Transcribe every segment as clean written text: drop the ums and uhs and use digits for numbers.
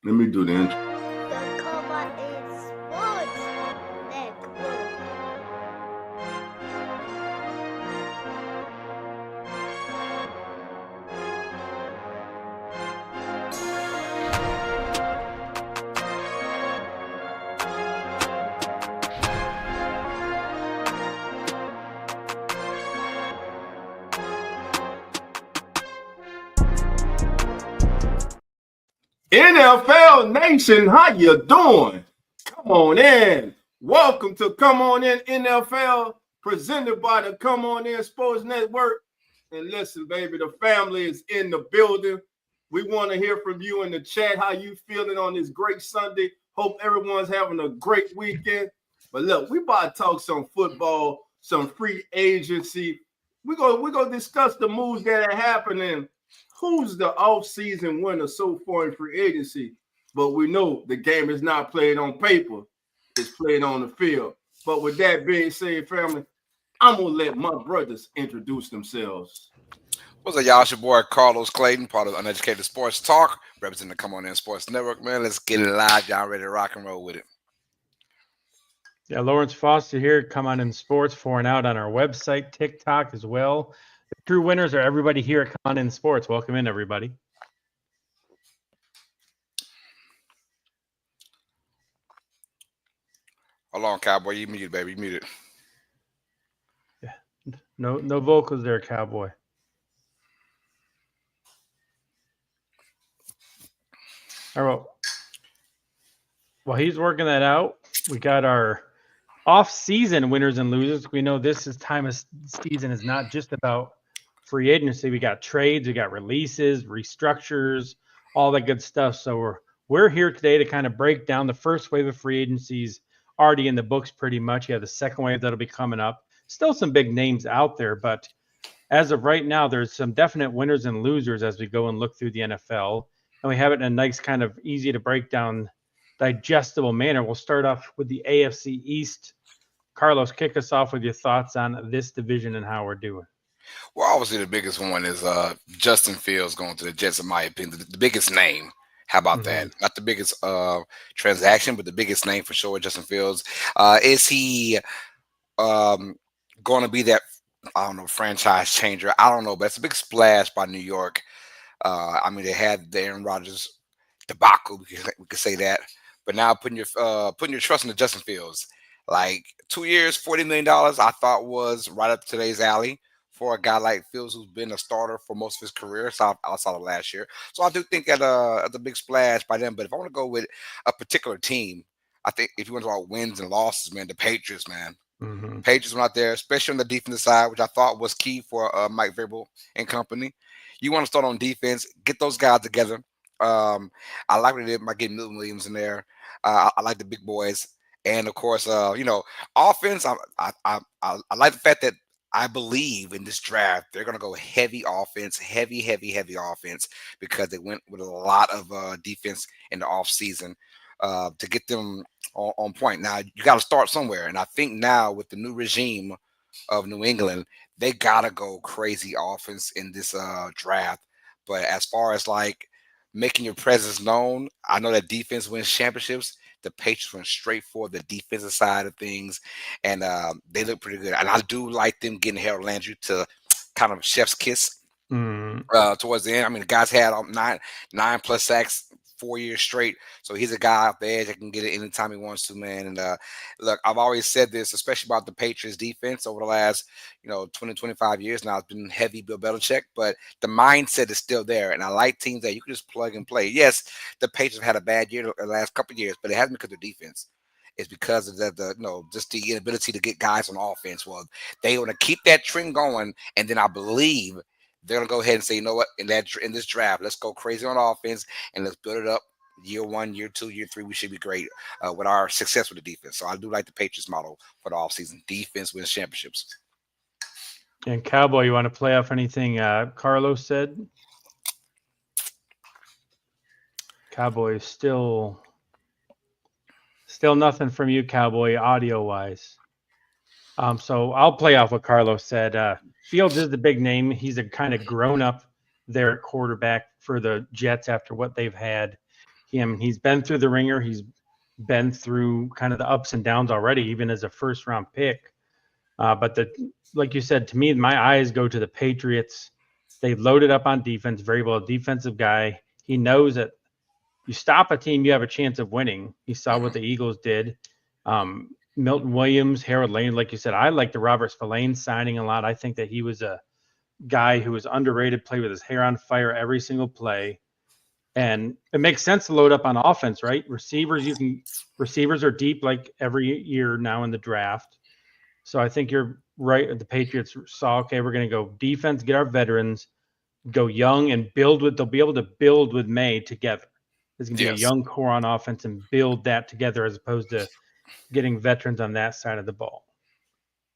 Let me do the intro. The Cover is Sports Network. NFL Nation, how you doing? Come on in. Welcome to Come On In NFL, presented by the Come On In Sports Network. And listen, baby, the family is in the building. We want to hear from you in the chat. How you feeling on this great Sunday? Hope everyone's having a great weekend. But look, we about to talk some football, some free agency. We're gonna discuss the moves that are happening. Who's the off-season winner so far in free agency? But we know the game is not played on paper. It's played on the field. But with that being said, family, I'm going to let my brothers introduce themselves. What's up, y'all? It's your boy Carlos Clayton, part of Uneducated Sports Talk, representing the Come On In Sports Network. Man, let's get it live. Y'all ready to rock and roll with it? Yeah, Lawrence Foster here. Come On In Sports, for and out on our website, TikTok as well. The true winners are everybody here at Come On In Sports. Welcome in, everybody. Hold on, Cowboy. You muted, baby. You muted. Yeah, no vocals there, Cowboy. All right. While he's working that out, we got our off-season winners and losers. We know this time of season is not just about free agency. We got trades, we got releases, restructures, all that good stuff. So we're here today to kind of break down the first wave of free agencies already in the books pretty much. You have the second wave that'll be coming up. Still some big names out there, but as of right now, there's some definite winners and losers as we go and look through the NFL. And we have it in a nice kind of easy to break down, digestible manner. We'll start off with the AFC East. Carlos, kick us off with your thoughts on this division and how we're doing. Well, obviously the biggest one is Justin Fields going to the Jets, in my opinion. The biggest name. How about that? Not the biggest transaction, but the biggest name for sure, Justin Fields. Is he going to be that, I don't know, franchise changer? I don't know, but it's a big splash by New York. I mean, they had the Aaron Rodgers debacle, we could say that. But now putting your trust in the Justin Fields. Like 2 years, $40 million, I thought was right up today's alley for a guy like Fields, who's been a starter for most of his career outside of last year. So I do think that a big splash by them. But if I want to go with a particular team, I think if you want to talk about wins and losses, man, the Patriots, man. Patriots went out there, especially on the defensive side, which I thought was key for Mike Vrabel and company. You want to start on defense, get those guys together. I like what they did by getting Milton Williams in there. I like the big boys. And of course, offense. I like the fact that I believe in this draft they're going to go heavy offense, heavy offense, because they went with a lot of defense in the offseason to get them on point. Now you got to start somewhere, and I think now with the new regime of New England, they got to go crazy offense in this draft. But as far as like making your presence known, I know that defense wins championships. The Patriots went straight for the defensive side of things, and they look pretty good. And I do like them getting Harold Landry to kind of chef's kiss towards the end. I mean, the guy's had 9+ sacks 4 years straight, so he's a guy off the edge that can get it anytime he wants to, man. And look, I've always said this, especially about the Patriots defense over the last 20-25 years now. It's been heavy Bill Belichick, but the mindset is still there, and I like teams that you can just plug and play. Yes, the Patriots have had a bad year the last couple of years, but it hasn't because of their defense. It's because of just the inability to get guys on offense. Well, they want to keep that trend going, and then I believe they're gonna go ahead and say, you know what, in this draft, let's go crazy on offense and let's build it up. Year 1, year 2, year 3, we should be great with our success with the defense. So I do like the Patriots model for the offseason. Defense wins championships. And Cowboy, you want to play off anything Carlos said? Cowboy, still nothing from you, Cowboy, audio-wise. So I'll play off what Carlos said. Fields is the big name. He's a kind of grown up there at quarterback for the Jets after what they've had. He's been through the ringer. He's been through kind of the ups and downs already, even as a first round pick. But like you said, to me, my eyes go to the Patriots. They loaded up on defense, very well defensive guy. He knows that you stop a team, you have a chance of winning. He saw what the Eagles did. Milton Williams, Harold Lane, like you said, I like the Robert Spillane signing a lot. I think that he was a guy who was underrated, played with his hair on fire every single play. And it makes sense to load up on offense, right? Receivers are deep like every year now in the draft. So I think you're right. The Patriots saw, okay, we're going to go defense, get our veterans, go young, and build with. They'll be able to build with May together. There's going to be a Yes. young core on offense and build that together as opposed to getting veterans on that side of the ball.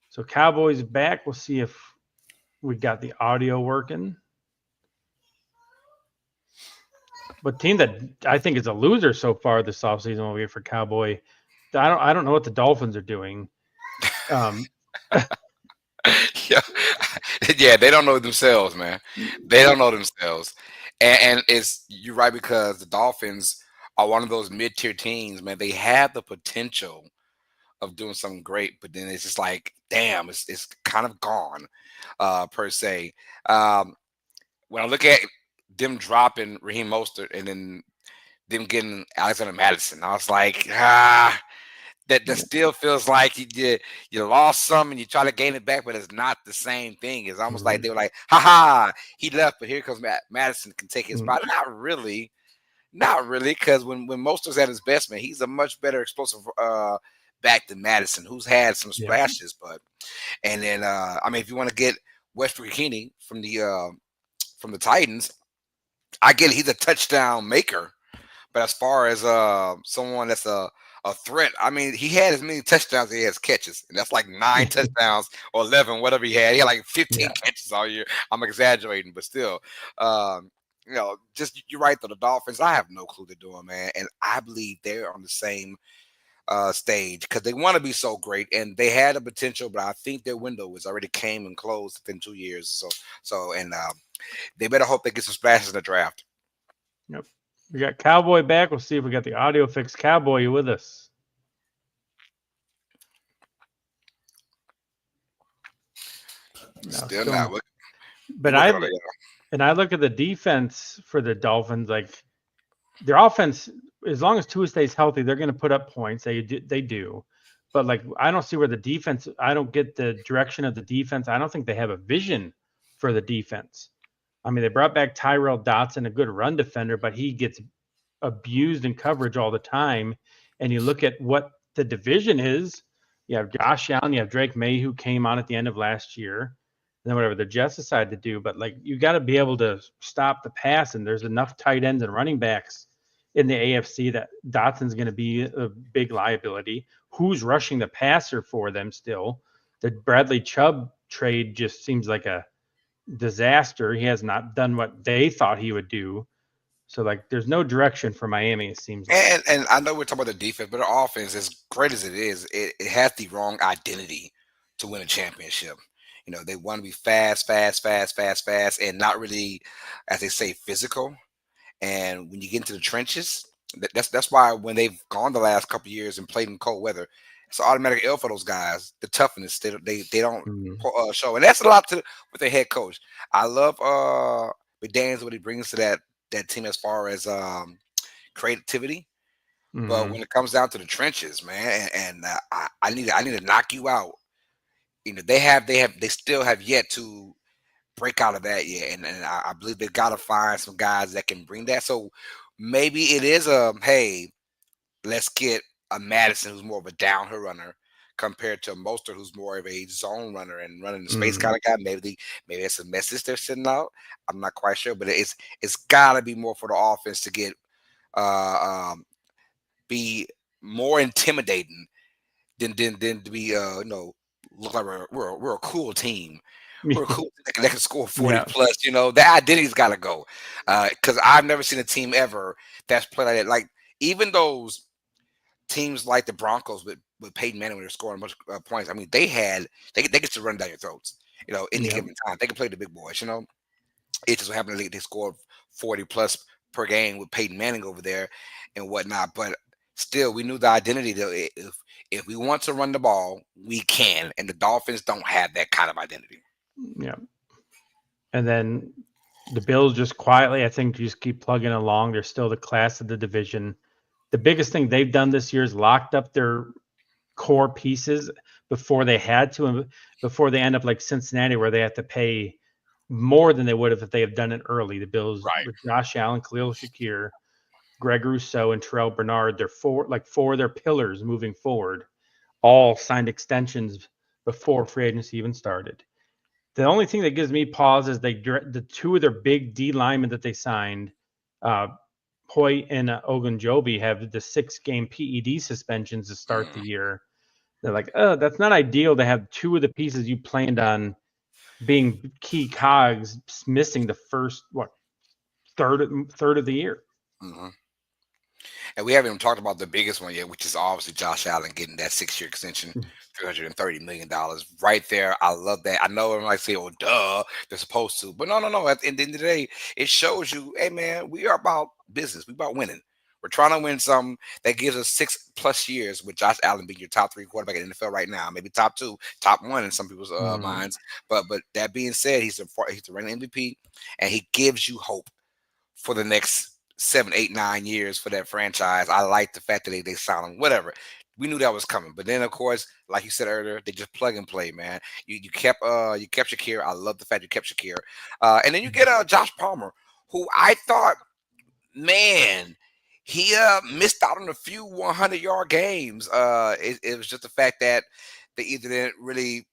So Cowboys back. We'll see if we got the audio working. But team that I think is a loser so far this offseason will be for Cowboy. I don't know what the Dolphins are doing. Yeah. Yeah, they don't know themselves, man. They don't know themselves. And it's you're right because the Dolphins are one of those mid-tier teams, man. They have the potential of doing something great, but then it's just like, damn, it's kind of gone, per se. When I look at them dropping Raheem Mostert and then them getting Alexander Madison, I was like, that still feels like you lost some and you try to gain it back, but it's not the same thing. It's almost like they were like, he left, but here comes Madison can take his spot. Not really, because when Mostert's at his best, man, he's a much better explosive back than Madison, who's had some splashes. But and then I mean, if you want to get Westbrook Ikini from the Titans, I get it, he's a touchdown maker. But as far as someone that's a threat, I mean, he had as many touchdowns as he has catches, and that's like 9 touchdowns or 11, whatever he had. He had like 15 catches all year. I'm exaggerating, but still, just you're right though. The Dolphins, I have no clue they're doing, man, and I believe they're on the same stage because they want to be so great, and they had a potential, but I think their window was already came and closed within 2 years. So they better hope they get some splashes in the draft. Yep. We got Cowboy back. We'll see if we got the audio fixed. Cowboy, you with us? Still not. But I look at the defense for the Dolphins. Like their offense, as long as Tua stays healthy, they're going to put up points. They do. But like I don't see where the defense. I don't get the direction of the defense. I don't think they have a vision for the defense. I mean, they brought back Tyrell Dotson, a good run defender, but he gets abused in coverage all the time. And you look at what the division is. You have Josh Allen, you have Drake May, who came on at the end of last year. And then whatever the Jets decide to do, but like you got to be able to stop the pass, and there's enough tight ends and running backs in the AFC that Dotson's going to be a big liability. Who's rushing the passer for them still? The Bradley Chubb trade just seems like a disaster. He has not done what they thought he would do. So like there's no direction for Miami, it seems like. And I know we're talking about the defense, but our offense, as great as it is, it has the wrong identity to win a championship. You know, they want to be fast, and not really, as they say, physical. And when you get into the trenches, that's why when they've gone the last couple of years and played in cold weather, it's an automatic L for those guys. The toughness they don't show, and that's a lot with their head coach. I love McDaniels, what he brings to that team as far as creativity. But when it comes down to the trenches, man, and I need to knock you out. You know, they still have yet to break out of that yet, and I believe they got to find some guys that can bring that. So maybe it is hey, let's get a Madison who's more of a downhill runner compared to a Mostert who's more of a zone runner and running the space kind of guy. Maybe it's a message they're sending out. I'm not quite sure, but it's got to be more for the offense to get be more intimidating than to be look like we're a cool team. We're cool that can score 40 plus. You know, the identity's got to go because I've never seen a team ever that's played like that. Like even those teams like the Broncos with Peyton Manning when they're scoring much points. I mean, they get to run down your throats. You know, any given time they can play the big boys. You know, it just happened they scored 40 plus per game with Peyton Manning over there and whatnot. But still, we knew the identity that if we want to run the ball, we can. And the Dolphins don't have that kind of identity. Yeah. And then the Bills just quietly, I think, just keep plugging along. They're still the class of the division. The biggest thing they've done this year is locked up their core pieces before they had to, and before they end up like Cincinnati, where they have to pay more than they would have if they have done it early. The Bills Right. with Josh Allen, Khalil Shakir, Greg Rousseau, and Terrell Bernard, they're four of their pillars moving forward, all signed extensions before free agency even started. The only thing that gives me pause is the two of their big D linemen that they signed, Hoyt and Ogunjobi, have the 6-game PED suspensions to start the year. They're like, oh, that's not ideal to have two of the pieces you planned on being key cogs missing the first third of the year. Mm-hmm. And we haven't even talked about the biggest one yet, which is obviously Josh Allen getting that 6-year extension, $330 million right there. I love that. I know everyone might say, oh, duh, they're supposed to. But no. At the end of the day, it shows you, hey, man, we are about business. We're about winning. We're trying to win something that gives us 6+ years with Josh Allen being your top 3 quarterback in the NFL right now, maybe top 2, top 1 in some people's minds. But that being said, he's the reigning MVP, and he gives you hope for the next 7, 8, 9 years for that franchise. I like the fact that they signed him. Whatever. We knew that was coming. But then, of course, like you said earlier, they just plug and play, man. You kept Shakir. I love the fact you kept Shakir. And then you get Josh Palmer, who I thought, man, he missed out on a few 100-yard games. It was just the fact that they either didn't really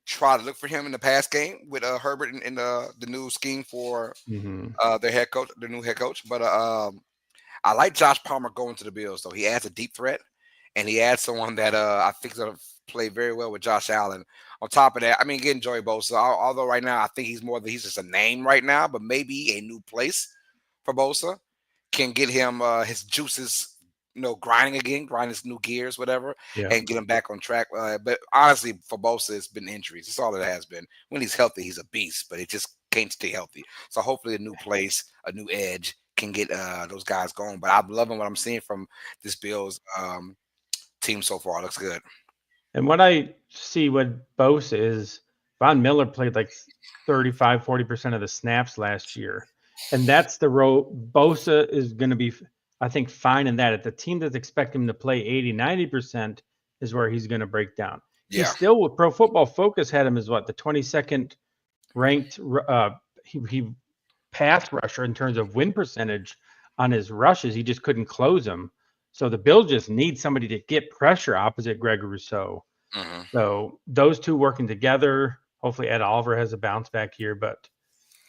try to look for him in the pass game with Herbert in the new scheme for their head coach, their new head coach. But I like Josh Palmer going to the Bills, though. He adds a deep threat, and he adds someone that I think is going to play very well with Josh Allen. On top of that, I mean, getting Joey Bosa, although right now I think he's just a name right now, but maybe a new place for Bosa can get him his juices, grinding his new gears, whatever, and get him back on track. But honestly, for Bosa, it's been injuries. That's all it has been. When he's healthy, he's a beast, but it just can't stay healthy. So hopefully a new place, a new edge can get those guys going. But I'm loving what I'm seeing from this Bills team so far. It looks good. And what I see with Bosa is Von Miller played like 35-40% of the snaps last year. And that's the road. Bosa is going to be, I think, fine in that. At the team that's expecting him to play 80-90% is where he's going to break down. Yeah. He's still, with Pro Football Focus had him as the 22nd ranked he pass rusher in terms of win percentage on his rushes. He just couldn't close them. So the Bills just need somebody to get pressure opposite Greg Rousseau. Mm-hmm. So those two working together, hopefully Ed Oliver has a bounce back here. But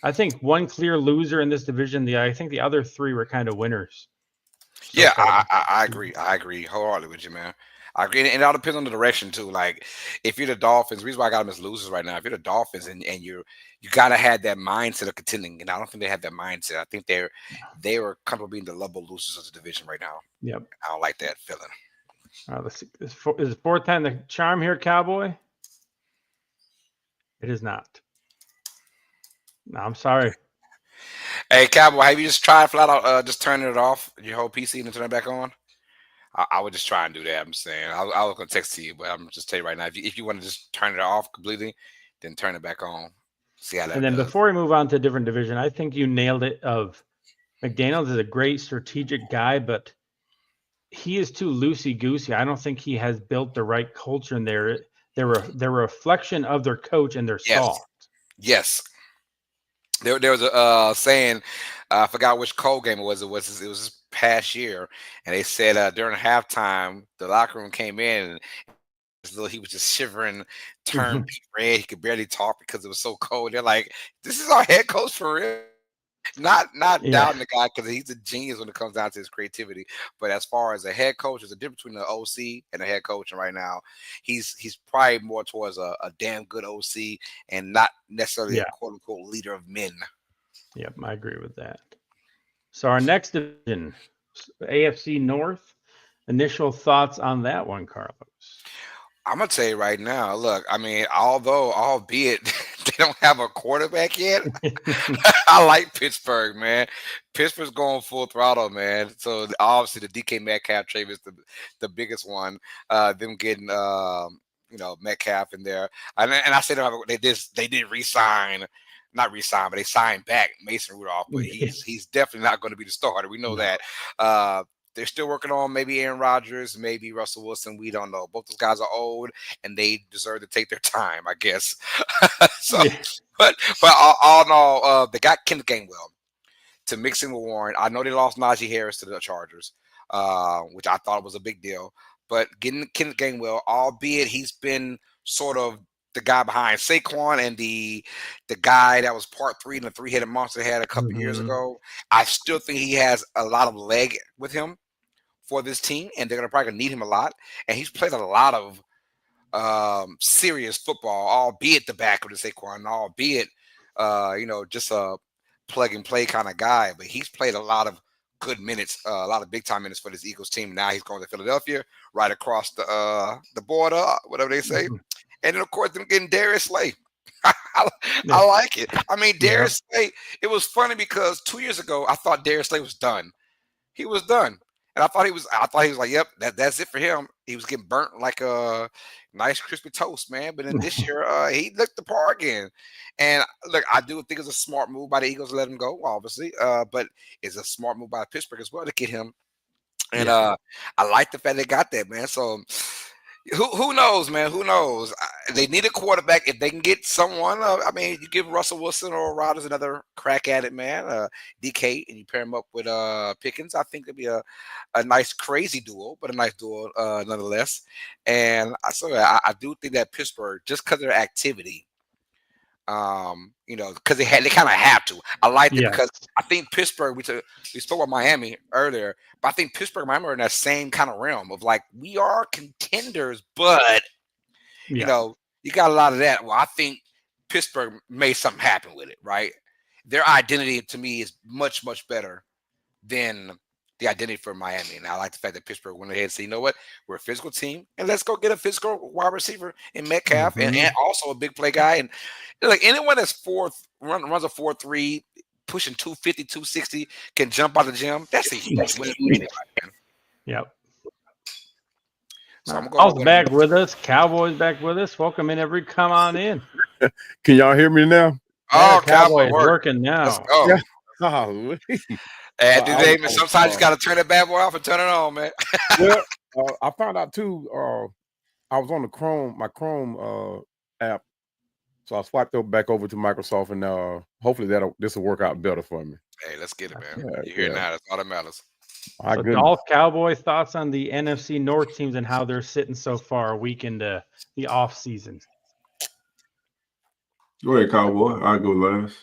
I think one clear loser in this division. I think the other 3 were kind of winners. So yeah, I agree. I agree wholeheartedly with you, man. I agree. And it all depends on the direction, too. Like, if you're the Dolphins, the reason why I got them as losers right now, if you're the Dolphins and you got to have that mindset of contending, and I don't think they have that mindset. I think they were comfortable being the level losers of the division right now. Yep. I don't like that feeling. Let's see. Is it 4th time the charm here, Cowboy? It is not. No, I'm sorry. Hey, Cowboy, have you just tried flat out just turning it off, your whole PC, and then turn it back on? I would just try and do that. I'm saying I was gonna text to you, but I'm just tell you right now, if you want to just turn it off completely, then turn it back on. See how that. And then does. before we move on to a different division, I think you nailed it. McDaniels is a great strategic guy, but he is too loosey goosey. I don't think he has built the right culture in there. They're a reflection of their coach and their soft. Yes. There was a saying, I forgot which Cole game it was. It was this past year, and they said during halftime, the locker room came in, and he was just shivering, turned red. He could barely talk because it was so cold. They're like, "This is our head coach for real." Not doubting the guy because he's a genius when it comes down to his creativity. But as far as a head coach, there's a difference between the OC and the head coach. And right now, he's probably more towards a damn good OC and not necessarily a quote unquote leader of men. Yep, I agree with that. So our next division, AFC North. Initial thoughts on that one, Carlos? I'm gonna tell you right now. Look, I mean, albeit they don't have a quarterback yet, I like Pittsburgh, man. Pittsburgh's going full throttle, man. So obviously the DK Metcalf trade is the biggest one. Them getting Metcalf in there, and I said they did resign, not resign, but they signed back Mason Rudolph, but he's definitely not going to be the starter. We know that. They're still working on maybe Aaron Rodgers, maybe Russell Wilson. We don't know. Both those guys are old and they deserve to take their time, I guess. So, but all in all, they got Kenneth Gainwell to mix in with Warren. I know they lost Najee Harris to the Chargers, which I thought was a big deal. But getting Kenneth Gainwell, albeit he's been sort of the guy behind Saquon and the guy that was part 3 in the 3-headed monster they had a couple years ago, I still think he has a lot of leg with him for this team, and they're probably gonna need him a lot. And he's played a lot of serious football, albeit the back of the Saquon, albeit just a plug and play kind of guy. But he's played a lot of good minutes, a lot of big time minutes for this Eagles team. Now he's going to Philadelphia, right across the border, whatever they say. And then of course them getting Darius Slay. I like it. I mean, Darius Slay. It was funny because 2 years ago I thought Darius Slay was done. He was done. And I thought he was like, yep, that's it for him. He was getting burnt like a nice crispy toast, man. But then this year, he looked the part again. And look, I do think it's a smart move by the Eagles to let him go, obviously. But it's a smart move by Pittsburgh as well to get him. And I like the fact they got that, man. So who knows, man? Who knows? They need a quarterback. If they can get someone, you give Russell Wilson or Rodgers another crack at it, man. DK, and you pair him up with Pickens. I think it'd be a nice, crazy duo, but a nice duo nonetheless. And I do think that Pittsburgh, just because of their activity, because they kind of have to. I like it because I think Pittsburgh. We spoke about Miami earlier, but I think Pittsburgh and Miami are in that same kind of realm of like we are contenders, but you got a lot of that. Well, I think Pittsburgh made something happen with it, right? Their identity to me is much, much better than the identity for Miami. And I like the fact that Pittsburgh went ahead and said, you know what? We're a physical team, and let's go get a physical wide receiver in Metcalf and also a big play guy. And like anyone that's runs a 4.3, pushing 250, 260, can jump out of the gym. That's a huge win. Yep. So I'm going back with us. Cowboys back with us. Welcome in, come on in. Can y'all hear me now? Oh, Cowboys working now. Let's go. Yeah. Sometimes you got to turn that bad boy off and turn it on, man. Well, I found out too. I was on my Chrome app, so I swiped back over to Microsoft, and hopefully this will work out better for me. Hey, let's get it, man. You hear it now? That's all that matters. So Dolph Cowboy thoughts on the NFC North teams and how they're sitting so far a week into the off season. Go ahead, Cowboy. I'll go last.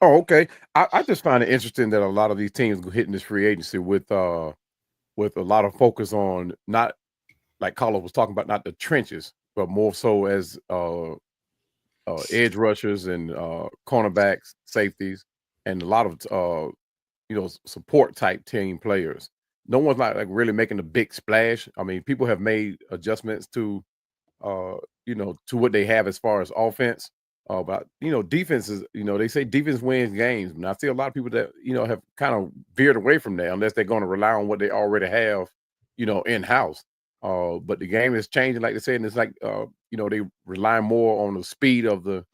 Oh, okay. I just find it interesting that a lot of these teams hitting this free agency with a lot of focus on not, like Carlos was talking about, not the trenches, but more so as edge rushers and cornerbacks, safeties, and a lot of support type team players. No one's like really making a big splash. I mean, people have made adjustments to to what they have as far as offense. But defense is, they say defense wins games, and I see a lot of people that have kind of veered away from that unless they're going to rely on what they already have, in house. But the game is changing, like they said, and it's like they rely more on the speed of the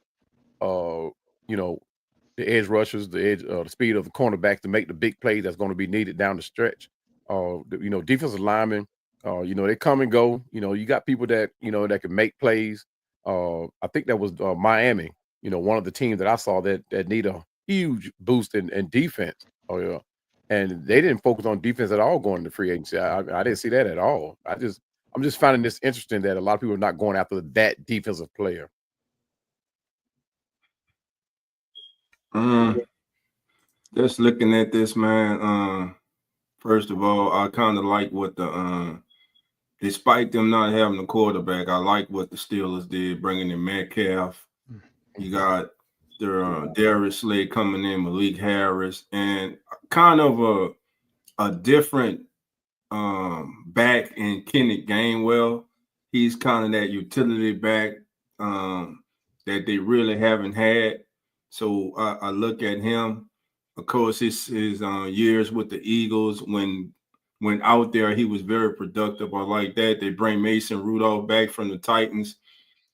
the edge rushers, the speed of the cornerbacks to make the big play that's going to be needed down the stretch. Defensive linemen, they come and go. You got people that that can make plays. I think that was Miami, one of the teams that I saw that need a huge boost in defense. Oh yeah, and they didn't focus on defense at all going to free agency. I didn't see that at all. I'm just finding this interesting that a lot of people are not going after that defensive player. Just looking at this, man. First of all, I kind of like what despite them not having a quarterback, I like what the Steelers did, bringing in Metcalf. You got their Darius Slay coming in, Malik Harris, and kind of a different back in Kenneth Gainwell. He's kind of that utility back that they really haven't had. So I look at him. Of course, his years with the Eagles when out there he was very productive. I like that. They bring Mason Rudolph back from the Titans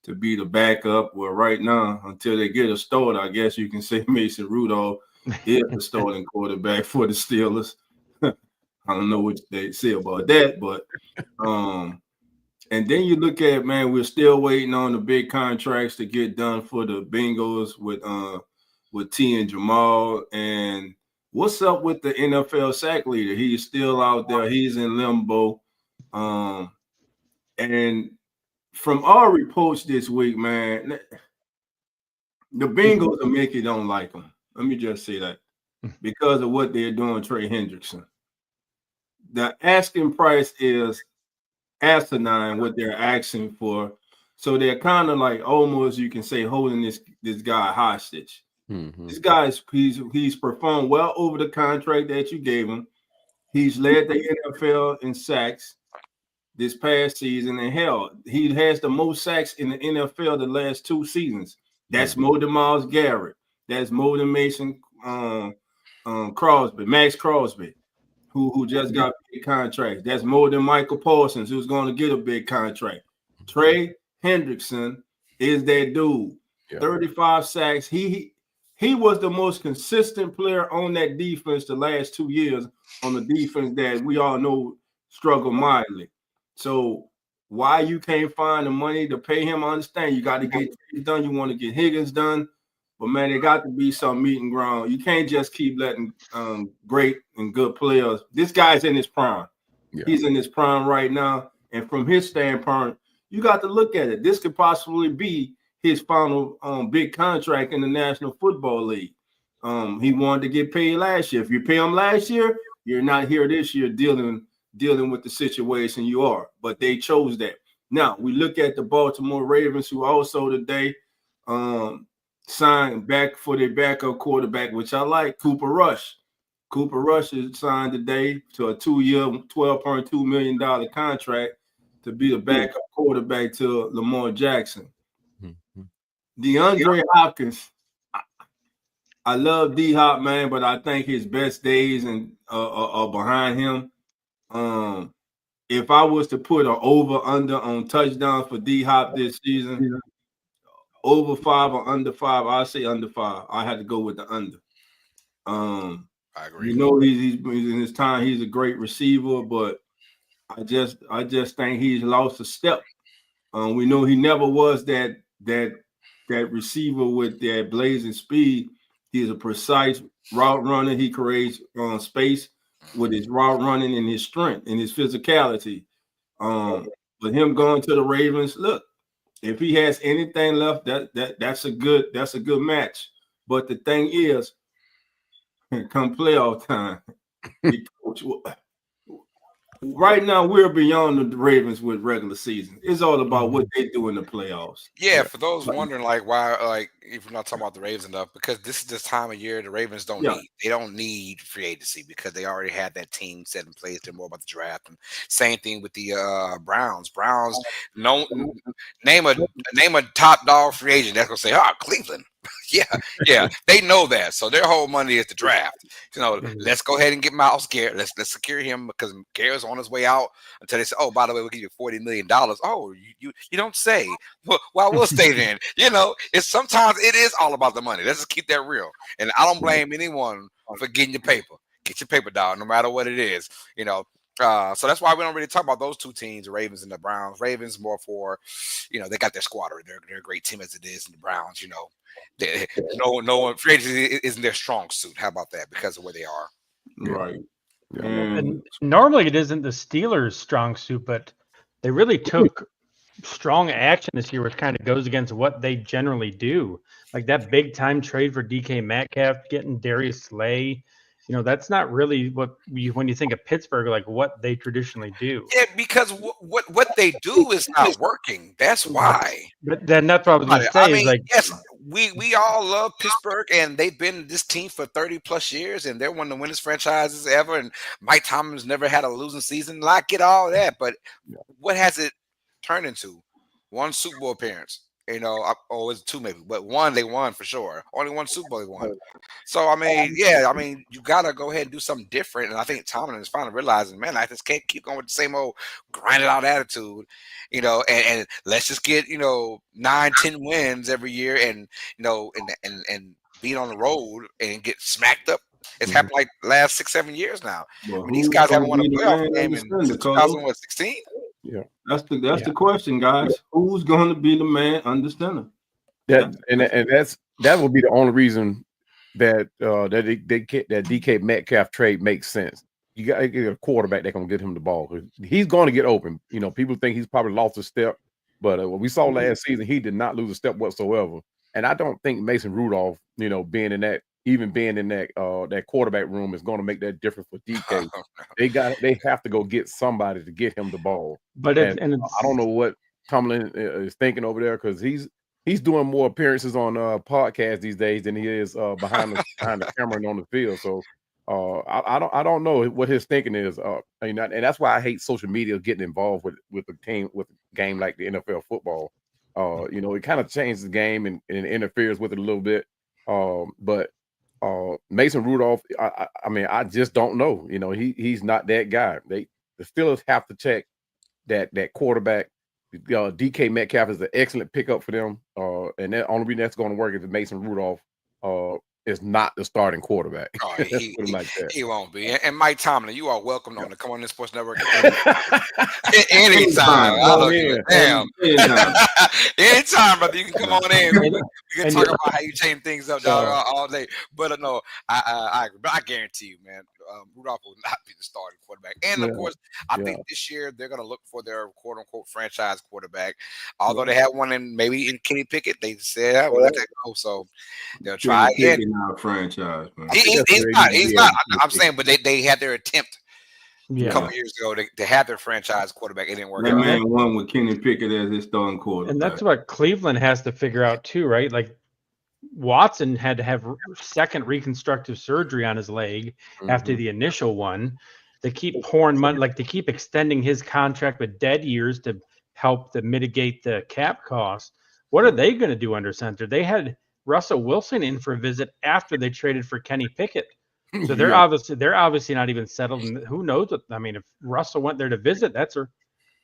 to be the backup. Well, right now, until they get a starter, I guess you can say Mason Rudolph is the starting quarterback for the Steelers. I don't know what they say about that, but and then you look at, man, we're still waiting on the big contracts to get done for the Bengals with T and Jamal. And what's up with the NFL sack leader? He's still out there. He's in limbo. And from our reports this week, man, the Bengals and Mickey don't like him. Let me just say that because of what they're doing, Trey Hendrickson. The asking price is asinine what they're asking for. So they're kind of like almost, you can say, holding this guy hostage. Mm-hmm. This guy he's performed well over the contract that you gave him. He's led the NFL in sacks this past season, and hell, he has the most sacks in the NFL the last 2 seasons. That's more than Myles Garrett. That's more than Mason Crosby, Max Crosby, who just got big contracts. That's more than Michael Parsons, who's going to get a big contract. Trey Hendrickson is that dude. Yeah. 35 sacks. He was the most consistent player on that defense the last 2 years on the defense that we all know struggle mightily. So why you can't find the money to pay him, I understand. You got to get Chase done. You want to get Higgins done. But, man, there got to be some meeting ground. You can't just keep letting great and good players. This guy's in his prime. Yeah. He's in his prime right now. And from his standpoint, you got to look at it. This could possibly be his final big contract in the National Football League. He wanted to get paid last year. If you pay him last year, you're not here this year dealing with the situation you are. But they chose that. Now, we look at the Baltimore Ravens, who also today signed back for their backup quarterback, which I like, Cooper Rush. Cooper Rush is signed today to a 2-year, $12.2 million contract to be the backup quarterback to Lamar Jackson. Mm-hmm. DeAndre Hopkins, I love D-Hop, man, but I think his best days are behind him. If I was to put an over-under on touchdowns for D-Hop this season, over 5 or under 5, I'll say under 5. I had to go with the under. I agree. You know, he's in his time. He's a great receiver, but I just think he's lost a step. We know he never was that receiver with that blazing speed. He's a precise route runner. He creates space with his route running and his strength and his physicality. But him going to the Ravens, look, if he has anything left, that's a good match. But the thing is, come playoff time, right now we're beyond the Ravens with regular season. It's all about what they do in the playoffs. Yeah, for those wondering, like, why, like, if we're not talking about the Ravens enough, because this is this time of year the Ravens don't need free agency because they already had that team set in place. They're more about the draft. And same thing with the Browns. Name a top dog free agent that's gonna say, Cleveland. yeah, they know that. So their whole money is the draft. You know, let's go ahead and get Myles Garrett. Let's secure him because Garrett's on his way out until they say, oh, by the way, we'll give you $40 million. Oh, you don't say. Well, we'll stay then. You know, sometimes it is all about the money. Let's just keep that real. And I don't blame anyone for getting your paper. Get your paper, dog, no matter what it is. You know. So that's why we don't really talk about those two teams, the Ravens and the Browns. Ravens more for, you know, they got their squadron. They're a great team as it is. And the Browns, you know, no one free agency isn't their strong suit. How about that? Because of where they are. Right. And normally it isn't the Steelers' strong suit, but they really took strong action this year, which kind of goes against what they generally do. Like that big time trade for DK Metcalf, getting Darius Slay. You know, that's not really when you think of Pittsburgh, like what they traditionally do. Yeah, because what they do is not working. That's why. But then that's what I was going to say. I mean, like, yes, we all love Pittsburgh, and they've been this team for 30 plus years, and they're one of the winningest franchises ever. And Mike Tomlin's never had a losing season. I get all that, but what has it turned into? One Super Bowl appearance. You know, or was it 2 maybe, but 1 they won for sure. Only 1 Super Bowl they won. So I mean, yeah, I mean, you gotta go ahead and do something different. And I think Tomlin is finally realizing, man, I just can't keep going with the same old grinded out attitude, you know, and let's just get, you know, 9, 10 wins every year and you know and beat on the road and get smacked up. It's happened like last 6, 7 years now. Well, I mean, these who's guys haven't gonna won a be the playoff man game understanding, since Carlos? 2016. Yeah. That's Yeah. the question, guys. Who's going to be the man understanding? That will be the only reason that that DK Metcalf trade makes sense. You got to get a quarterback that can get him the ball. He's going to get open. You know, people think he's probably lost a step, but what we saw last season, he did not lose a step whatsoever. And I don't think Mason Rudolph, you know, being in that that quarterback room is going to make that difference for DK. They have to go get somebody to get him the ball. But I don't know what Tomlin is thinking over there because he's doing more appearances on podcasts these days than he is behind the camera and on the field. So I don't know what his thinking is. And that's why I hate social media getting involved with a game like the NFL football. You know, it kind of changes the game and interferes with it a little bit. But Mason Rudolph, I mean, I just don't know. You know, he's not that guy. The Steelers have to check that quarterback. DK Metcalf is an excellent pickup for them. And the only reason that's going to work is if Mason Rudolph is not the starting quarterback. Oh, he won't be. And Mike Tomlin, you are welcome on the Come On In Sports Network anytime. I don't give a damn. Anytime, brother, you can come on in. We can talk about how you change things up, dog, all day. But no, I agree. But I guarantee you, man, Rudolph will not be the starting quarterback. And of course, I think this year they're going to look for their quote unquote franchise quarterback. Although they had one in Kenny Pickett, they said, "We'll let that go." So they'll try again. Our franchise, man. He's not. I'm saying, but they had their attempt Yeah. a couple years ago to have their franchise quarterback. It didn't work That out. man won with Kenny Pickett as his starting quarterback. And that's what Cleveland has to figure out too, right? Like Watson had to have second reconstructive surgery on his leg after the initial one. They keep pouring money, like they keep extending his contract with dead years to help to mitigate the cap costs. What are they going to do under center? They had Russell Wilson in for a visit after they traded for Kenny Pickett. So they're obviously not even settled. And who knows what, I mean, if Russell went there to visit,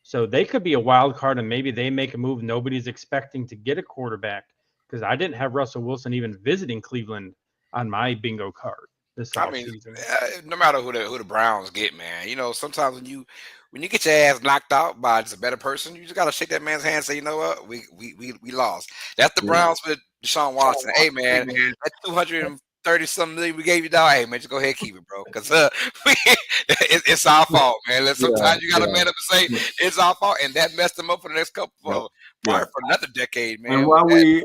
so they could be a wild card and maybe they make a move nobody's expecting to get a quarterback. Because I didn't have Russell Wilson even visiting Cleveland on my bingo card this offseason. No matter who the Browns get, man, you know, sometimes when you get your ass knocked out by just a better person, you just gotta shake that man's hand and say, you know what, we lost. That's the Browns with Deshaun Watson. Hey man, that 230-something million we gave you, dog. Hey man, just go ahead and keep it, bro. Because it's our fault, man. Sometimes you gotta man up and say it's our fault, and that messed them up for the next couple for another decade, man. And while we're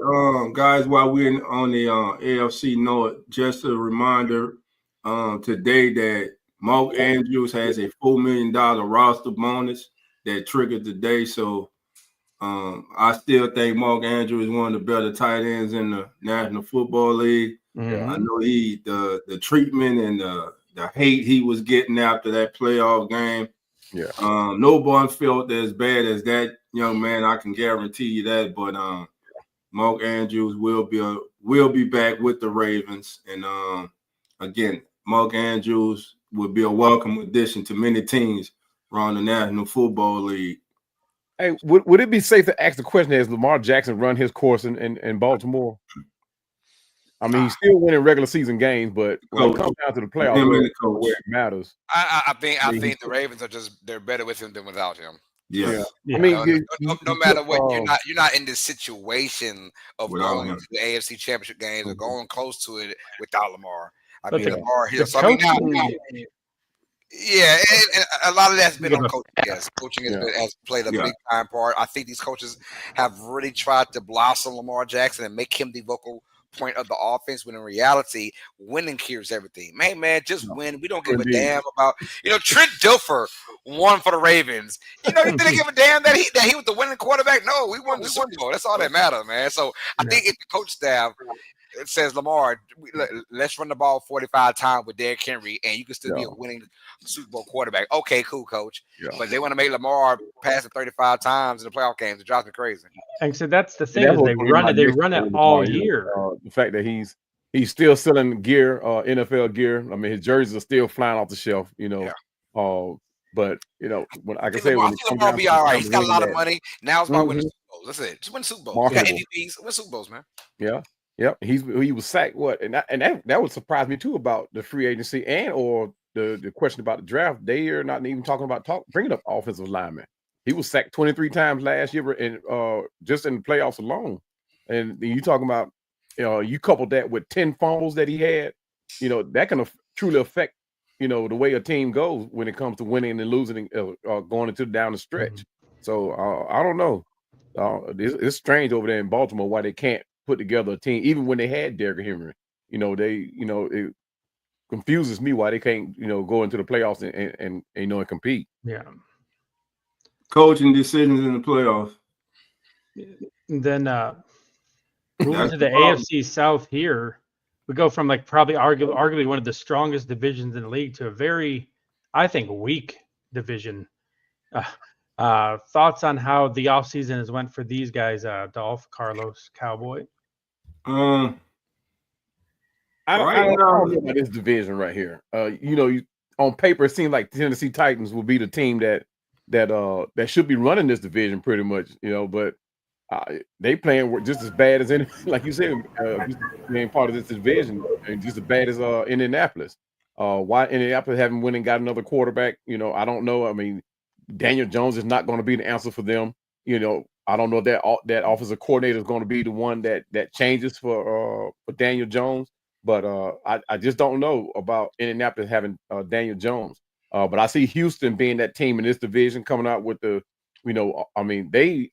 on the AFC North, just a reminder today that Mark Andrews has a $4 million roster bonus that triggered today. So I still think Mark Andrews is one of the better tight ends in the National Football League. I know the treatment and the hate he was getting after that playoff game. No one felt as bad as that young man. I can guarantee you that. But Mark Andrews will be back with the Ravens, and again, Mark Andrews will be a welcome addition to many teams around the National Football League. Hey, would it be safe to ask the question, has Lamar Jackson run his course in Baltimore? I mean, he's still winning regular season games, but when it comes down to the playoffs, where it matters. I think the Ravens they're better with him than without him. Yeah. I mean, no matter what, you're not in this situation of going to the AFC Championship games or going close to it without Lamar. I mean, Lamar here. So yeah, and a lot of that's been on coaching. Yes, coaching has played a big time part. I think these coaches have really tried to blossom Lamar Jackson and make him the vocal point of the offense, when in reality, winning cures everything. Man, just win. We don't give a damn about, Trent Dilfer won for the Ravens. He didn't give a damn that he was the winning quarterback. No, we won the Super Bowl. That's all that matters, man. So I think if the coach staff it says Lamar, let's run the ball 45 times with Derrick Henry, and you can still be a winning Super Bowl quarterback. Okay, cool, coach. Yeah. But they want to make Lamar pass it 35 times in the playoff games. It drives me crazy. And so that's the thing is they run it all year. The fact that he's still selling gear, NFL gear. I mean, his jerseys are still flying off the shelf. But when I can say when Lamar will be all right. He's got a lot of money. Now it's about winning Super Bowls. That's it. Just win Super Bowls. You got MVPs. Win Super Bowls, man. Yeah. Yep. He was sacked. What? And that would surprise me too about the free agency or the question about the draft. They are not even talking about bringing up offensive linemen. He was sacked 23 times last year, and just in the playoffs alone. And you talking about, you couple that with 10 fumbles that he had, that can truly affect, the way a team goes when it comes to winning and losing, going into down the stretch. Mm-hmm. So I don't know. It's strange over there in Baltimore why they can't put together a team, even when they had Derrick Henry. It confuses me why they can't, go into the playoffs and compete. Yeah. Coaching decisions in the playoffs. And then moving to the AFC South here, we go from like probably arguably one of the strongest divisions in the league to a very, I think, weak division. Thoughts on how the offseason has went for these guys, Dolph, Carlos, Cowboy? I don't know about this division right here. On paper, it seems like Tennessee Titans will be the team that should be running this division pretty much, but they playing just as bad as any, like you said, being part of this division, and just as bad as Indianapolis. Why Indianapolis haven't went and got another quarterback? I don't know. I mean, Daniel Jones is not going to be the answer for them. I don't know if that offensive coordinator is going to be the one that changes for Daniel Jones. But I just don't know about Indianapolis having Daniel Jones. But I see Houston being that team in this division coming out with they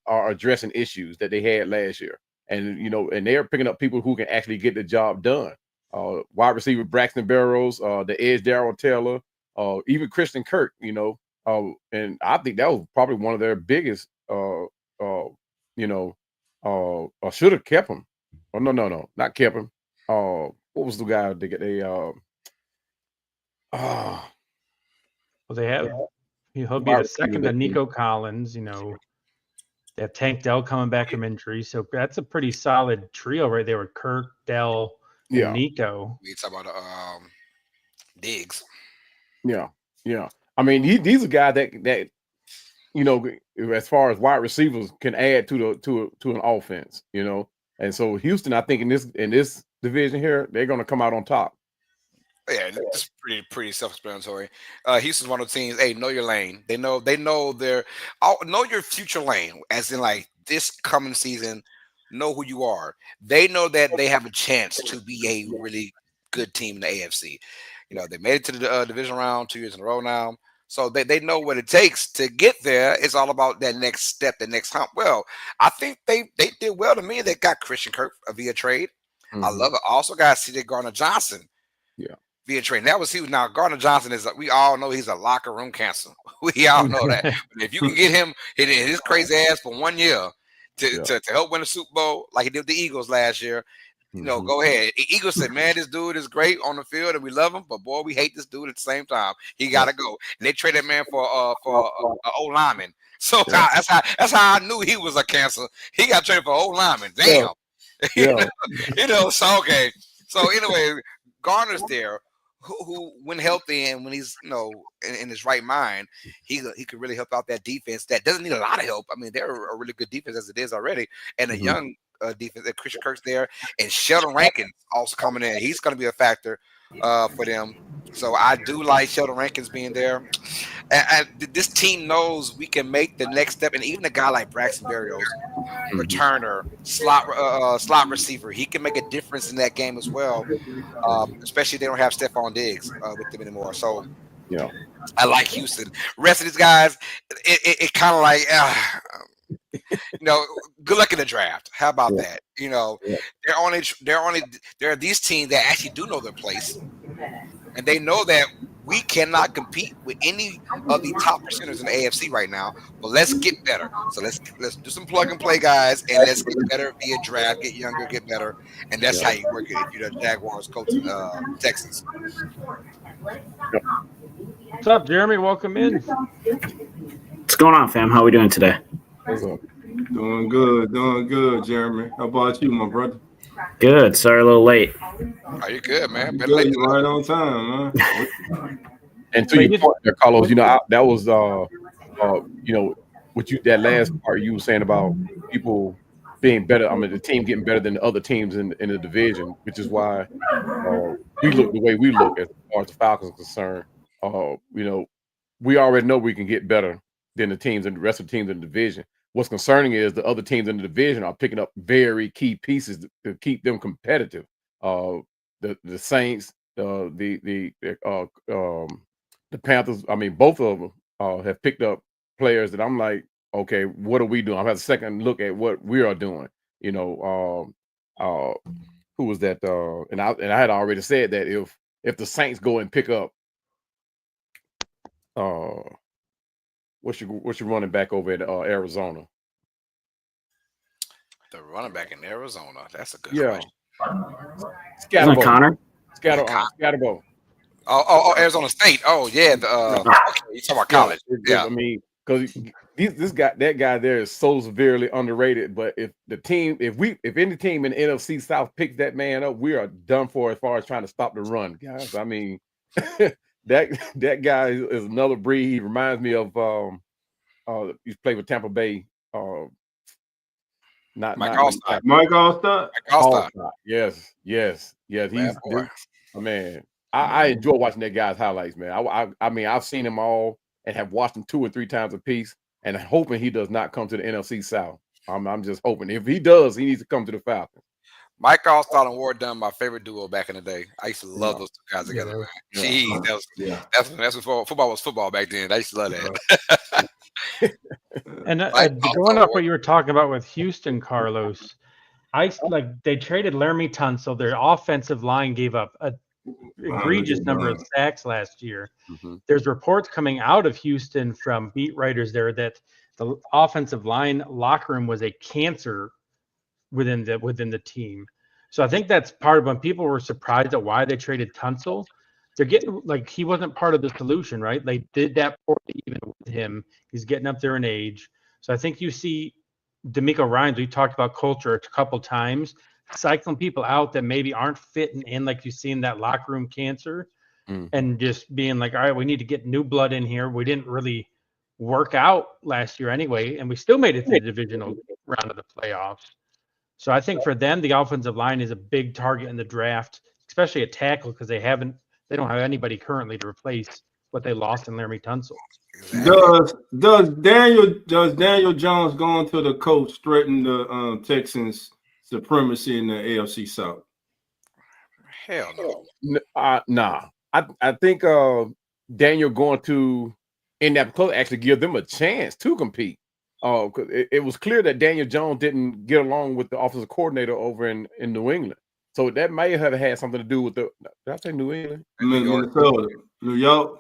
are addressing issues that they had last year. And, and they're picking up people who can actually get the job done. Wide receiver Braxton Berrios, the edge Darryl Taylor, even Christian Kirk, and I think that was probably one of their biggest, should have kept him. Oh, no, not kept him. What was the guy They have he'll be the second to Nico Collins. They have Tank Dell coming back from injury, so that's a pretty solid trio right there with Kirk, Dell, and Nico. We talk about Diggs. Yeah. I mean, these are guys that as far as wide receivers can add to an offense. And so Houston, I think in this division here, they're going to come out on top. Yeah, it's pretty self-explanatory. Houston's one of the teams. Hey, know your lane. They know know your future lane. As in, like this coming season, know who you are. They know that they have a chance to be a really good team in the AFC. They made it to the division round 2 years in a row now, so they know what it takes to get there. It's all about that next step, the next hump. Well, I think they did well to me. They got Christian Kirk via trade. Mm-hmm. I love it. Also got C.J. Gardner-Johnson. Yeah. Via trade. That was huge. Now, Gardner-Johnson we all know he's a locker room cancer. We all know that. But if you can get him his crazy ass for 1 year to help win a Super Bowl like he did with the Eagles last year, go ahead. Eagles said, man, this dude is great on the field and we love him, but boy, we hate this dude at the same time. He got to go. And they traded that man for an old lineman. So that's how I knew he was a cancer. He got traded for old lineman. Damn. Yeah. So okay. So anyway, Garner's there. Who when healthy and when he's in his right mind, he could really help out that defense that doesn't need a lot of help. I mean, they're a really good defense as it is already, and a young defense. Christian Kirk's there, and Sheldon Rankins also coming in. He's going to be a factor for them. So I do like Sheldon Rankins being there. And this team knows we can make the next step, and even a guy like Braxton Berrios, returner, slot receiver, he can make a difference in that game as well. Especially if they don't have Stephon Diggs with them anymore. So I like Houston. Rest of these guys, it kind of like good luck in the draft. How about that? There are these teams that actually do know their place, and they know that We cannot compete with any of the top percenters in the AFC right now. But let's get better. So let's do some plug and play, guys, and let's get better via draft, get younger, get better, and that's how you work it. If you're the Jaguars coach in Texas. What's up, Jeremy? Welcome in. What's going on, fam? How we doing today? Doing good, Jeremy. How about you, my brother? Good. Sorry, a little late. Are you good, man? Good, you right on time, man. And to your point there, Carlos, that was that last part you were saying about people being better. I mean, the team getting better than the other teams in the division, which is why we look the way we look as far as the Falcons are concerned. We already know we can get better than the teams and the rest of the teams in the division. What's concerning is the other teams in the division are picking up very key pieces to keep them competitive. The Saints, the Panthers. I mean, both of them have picked up players that I'm like, okay, what are we doing? I've had a second look at what we are doing. Who was that? And I had already said that if the Saints go and pick up, what's your running back over at Arizona? The running back in Arizona. That's a good question. Connor? Scatterbo. Oh, Arizona State. Oh, yeah. Okay, you talking about college? Yeah. I mean, because that guy there is so severely underrated. But if any team in the NFC South picks that man up, we are done for as far as trying to stop the run, guys. I mean, that guy is another breed. He reminds me of he's played with Tampa Bay. Mike Allstott. Mike Allstott. Yes. He's a man. I enjoy watching that guy's highlights, man. I mean, I've seen them all and have watched them 2 or 3 times a piece, and hoping he does not come to the NFC South. I'm just hoping. If he does, he needs to come to the Falcons. Mike Allstott and Ward Dunn, my favorite duo back in the day. I used to love those 2 guys together, man. Jeez, that's before football was football back then. I used to love that. And going off what you were talking about with Houston, Carlos, they traded Laramie Tunsil. Their offensive line gave up a egregious number of sacks last year. Mm-hmm. There's reports coming out of Houston from beat writers there that the offensive line locker room was a cancer within the team. So I think that's part of when people were surprised at why they traded Tunsil. They're getting he wasn't part of the solution, right? They did that poorly even with him. He's getting up there in age. So I think you see D'Amico Ryans, we talked about culture a couple times, cycling people out that maybe aren't fitting in like you see in that locker room cancer, and just being like, all right, we need to get new blood in here. We didn't really work out last year anyway, and we still made it to the divisional round of the playoffs. So I think for them, the offensive line is a big target in the draft, especially a tackle, because they don't have anybody currently to replace what they lost in Laramie Tunsil. Does Daniel Jones going to the coach threaten the Texans' supremacy in the AFC South? Hell no. Nah. I think Daniel going to Indianapolis actually give them a chance to compete. Because it was clear that Daniel Jones didn't get along with the offensive coordinator over in New England. So that may have had something to do with did I say New England? Minnesota, New York.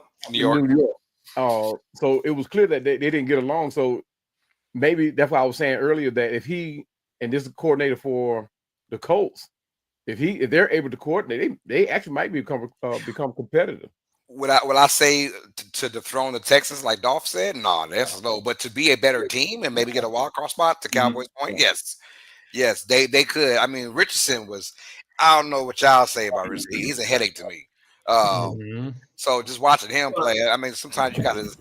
So it was clear that they didn't get along. So maybe that's why I was saying earlier that if he and this is the coordinator for the Colts, if they're able to coordinate, they actually might become competitive. Would I say to dethrone the Texans like Dolph said? No, that's no. But to be a better team and maybe get a wild card spot to Cowboys' point, yes, they could. I mean, Richardson was. I don't know what y'all say about Richardson. He's a headache to me. So just watching him play, I mean, sometimes you got to,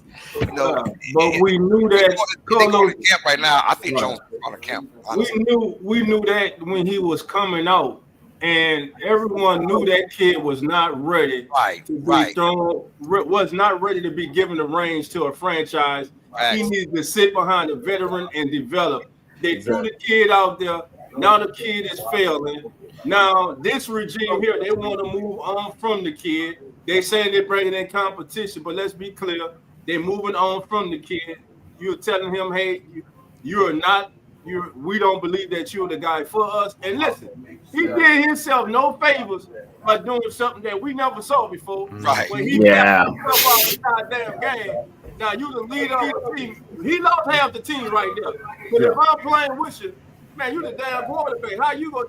But we knew that. They go to camp right now. I think Jones is on a camp. Honestly. We knew that when he was coming out, and everyone knew that kid was not ready to be thrown. Was not ready to be given the reins to a franchise. Right. He needed to sit behind a veteran and develop. They threw the kid out there. Now the kid is failing. Now this regime here, they want to move on from the kid. They say they're bringing in competition, but let's be clear, they're moving on from the kid. You're telling him, hey, you are not we don't believe that you're the guy for us. And listen, he did himself no favors by doing something that we never saw before. Right. When he kept Yeah. himself out the goddamn game. Now you the leader of a team. He lost half the team right there. But if I'm playing with you, man, you the damn quarterback. How you gonna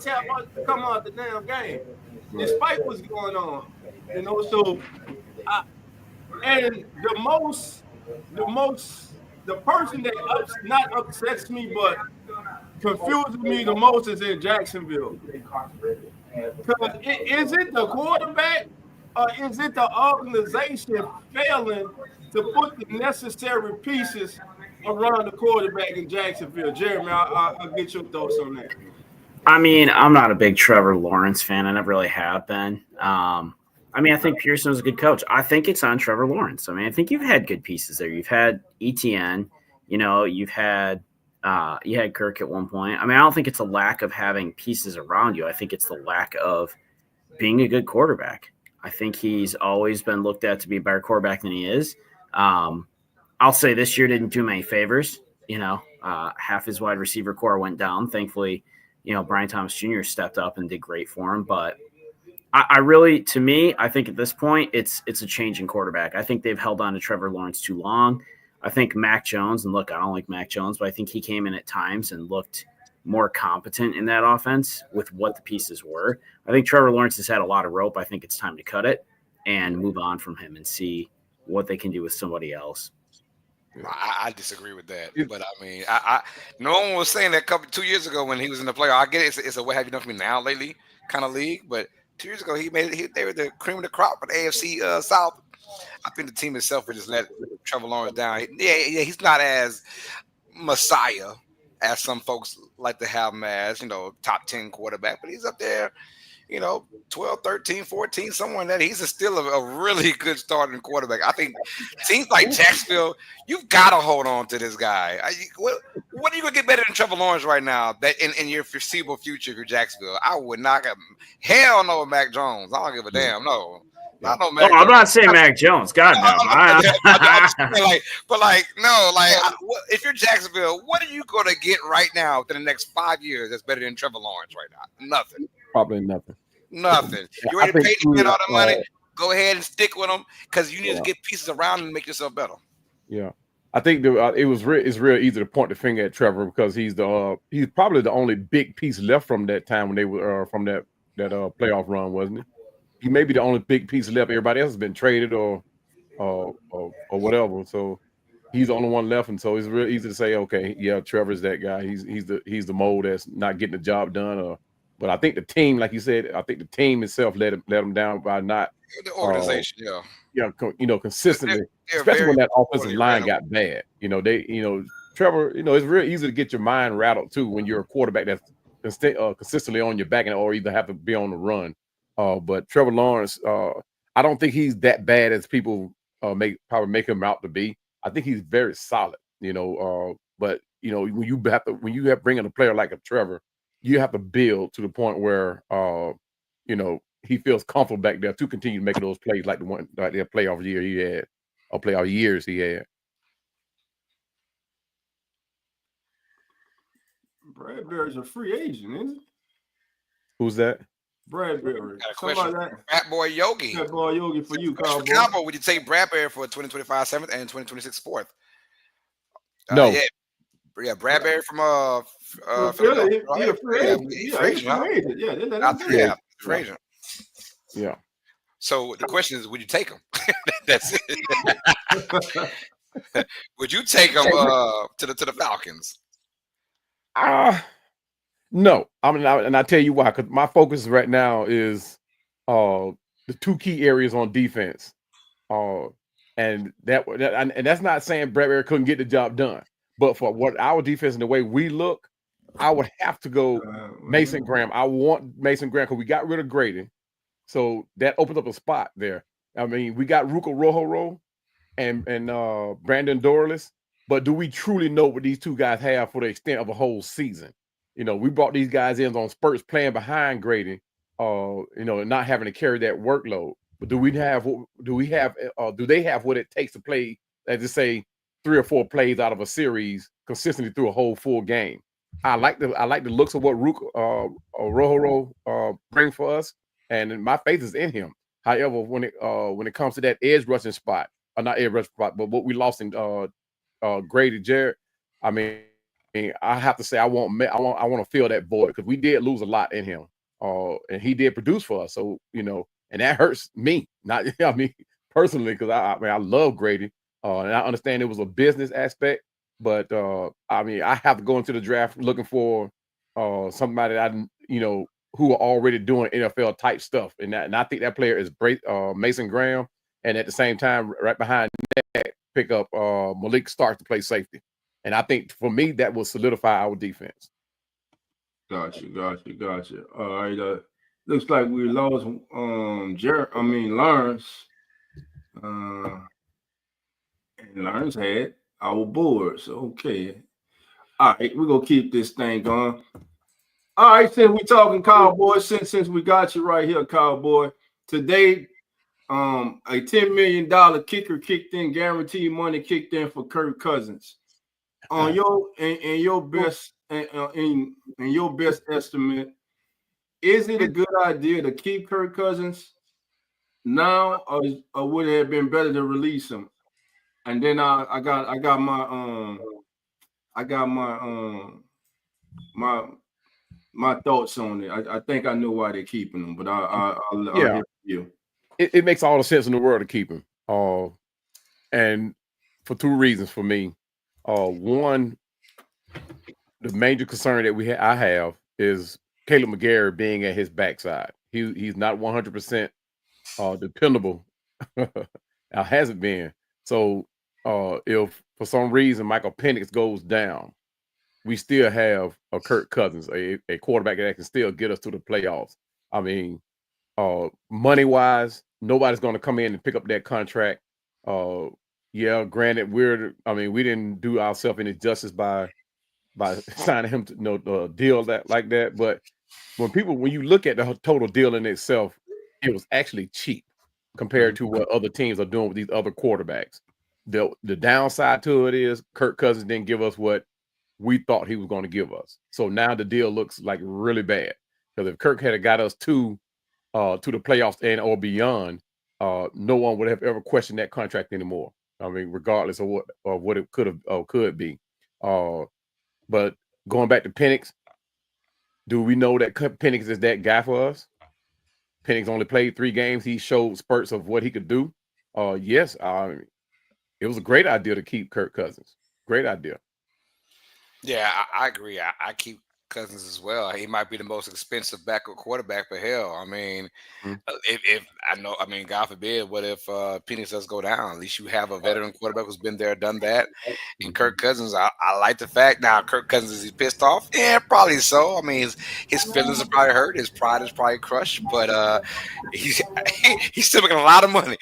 come out the damn game? Despite what's going on. So and the person that not upsets me, but confuses me the most is in Jacksonville. Because is it the quarterback or is it the organization failing to put the necessary pieces around the quarterback in Jacksonville? Jeremy, I'll get your thoughts on that. I mean, I'm not a big Trevor Lawrence fan. I never really have been. I mean, I think Pearson was a good coach. I think it's on Trevor Lawrence. I mean, I think you've had good pieces there. You've had ETN. You've had you had Kirk at one point. I mean, I don't think it's a lack of having pieces around you. I think it's the lack of being a good quarterback. I think he's always been looked at to be a better quarterback than he is. I'll say this year didn't do many favors. Half his wide receiver core went down. Thankfully, Brian Thomas Jr. stepped up and did great for him. But I really, to me, I think at this point, it's a change in quarterback. I think they've held on to Trevor Lawrence too long. I think Mac Jones, and look, I don't like Mac Jones, but I think he came in at times and looked more competent in that offense with what the pieces were. I think Trevor Lawrence has had a lot of rope. I think it's time to cut it and move on from him and see what they can do with somebody else. I disagree with that, but I mean, no one was saying that 2 years ago when he was in the playoff. I get it; it's a what have you done for me now lately kind of league. But 2 years ago, they were the cream of the crop for the AFC South. I think the team itself would just let Trevor Lawrence down. Yeah, he's not as messiah as some folks like to have him as, top 10 quarterback, but he's up there. 12, 13, 14, somewhere in that. He's still a really good starting quarterback. I think teams like Jacksonville, you've got to hold on to this guy. What are you going to get better than Trevor Lawrence right now that in your foreseeable future if you're Jacksonville? I would not have – hell no, Mac Jones. I don't give a damn. No. I know Mac I'm not saying Mac Jones. God no. If you're Jacksonville, what are you going to get right now within the next 5 years that's better than Trevor Lawrence right now? Nothing. Probably nothing. Nothing. You ready to pay the man all the money? Go ahead and stick with him because you need to get pieces around and make yourself better. Yeah, I think it's real easy to point the finger at Trevor because he's probably the only big piece left from that time when they were from that playoff run, wasn't he? He may be the only big piece left. Everybody else has been traded or whatever. So he's the only one left, and so it's real easy to say, okay, yeah, Trevor's that guy. He's the mold that's not getting the job done. But I think the team, like you said, the team itself let him down by not the organization, consistently, especially when that offensive line got bad. Trevor, it's real easy to get your mind rattled too when you're a quarterback that's consistently on your back or either have to be on the run. But Trevor Lawrence, I don't think he's that bad as people probably make him out to be. I think he's very solid, but when you have bringing a player like a Trevor, you have to build to the point where he feels comfortable back there to continue making those plays like the playoff year he had or playoff years he had. Bradbury's a free agent, isn't he? Who's that? Bradbury. Got a question. Fat Boy Yogi. Fat Boy Yogi for you, Cowboy. Cowboy, would you take Bradbury for 2025 7th and 2026 4th? No. Yeah, Bradbury from Philly. He's a free agent. Yeah, free agent. Yeah. So the question is, would you take him? That's it. Would you take him to the Falcons? No. And I tell you why, because my focus right now is the two key areas on defense. And that's not saying Bradbury couldn't get the job done. But for what our defense and the way we look, I would have to go Mason Graham. I want Mason Graham because we got rid of Grady. So that opens up a spot there. I mean, we got Ruka Rojo and Brandon Dorless. But do we truly know what these two guys have for the extent of a whole season? We brought these guys in on spurts playing behind Grady, and not having to carry that workload. But do they have what it takes to play, as to say, 3 or 4 plays out of a series consistently through a whole full game? I like the looks of what Rojo bring for us, and my faith is in him. However, when it comes to that edge rushing spot, or not edge rushing spot, but what we lost in Grady Jarrett, I mean, I have to say I want to fill that void because we did lose a lot in him, and he did produce for us. So and that hurts me, not I mean personally, because I love Grady, and I understand it was a business aspect. But I mean, I have to go into the draft looking for somebody that who are already doing NFL type stuff, and I think that player is Mason Graham, and at the same time, right behind that, pick up Malik Starks to play safety, and I think for me that will solidify our defense. Gotcha. All right. Looks like we lost Lawrence. And Lawrence had our boards. Okay. All right, we're gonna keep this thing going. All right, since we talking Cowboys, since we got you right here, Cowboy, today, a $10 million kicker kicked in, guaranteed money kicked in for Kirk Cousins. On your best in your best estimate, is it a good idea to keep Kirk Cousins now, or would it have been better to release him? And then I got my thoughts on it. I think I know why they're keeping him, but I'll hear you. It makes all the sense in the world to keep him. And for two reasons for me. One, the major concern that I have is Caleb McGarry being at his backside. He's not 100% dependable. Hasn't been. So if for some reason Michael Penix goes down, we still have a Kirk Cousins, a quarterback that can still get us to the playoffs. I mean, money wise, nobody's going to come in and pick up that contract. Granted, we didn't do ourselves any justice by signing him to deal like that. But when you look at the total deal in itself, it was actually cheap compared to what other teams are doing with these other quarterbacks. The downside to it is Kirk Cousins didn't give us what we thought he was going to give us. So now the deal looks like really bad. Because if Kirk had got us to the playoffs and or beyond, no one would have ever questioned that contract anymore. I mean, regardless of what it could be. But going back to Penix, do we know that Penix is that guy for us? Penix only played 3 games. He showed spurts of what he could do. Yes, it was a great idea to keep Kirk Cousins. Great idea. Yeah, I agree. I keep Cousins as well. He might be the most expensive backup quarterback, but hell, I mean, if I know, I mean, God forbid, what if Penix does go down? At least you have a veteran quarterback who's been there, done that. And Kirk Cousins, I like the fact now. Kirk Cousins, is he pissed off? Yeah, probably so. I mean, his feelings are probably hurt. His pride is probably crushed. But he's still making a lot of money.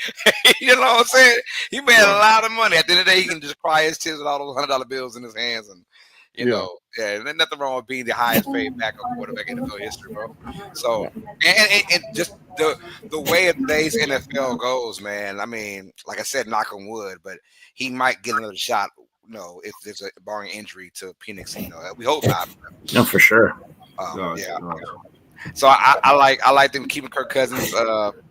You know what I'm saying? He made a lot of money. At the end of the day, he can just cry his tears with all those $100 bills in his hands and. You know, there's nothing wrong with being the highest paid backup quarterback in NFL history, bro. So, and just the way today's NFL goes, man. I mean, like I said, knock on wood, but he might get another shot. If there's a barring injury to Penix, we hope not. No, for sure. So I like them keeping Kirk Cousins.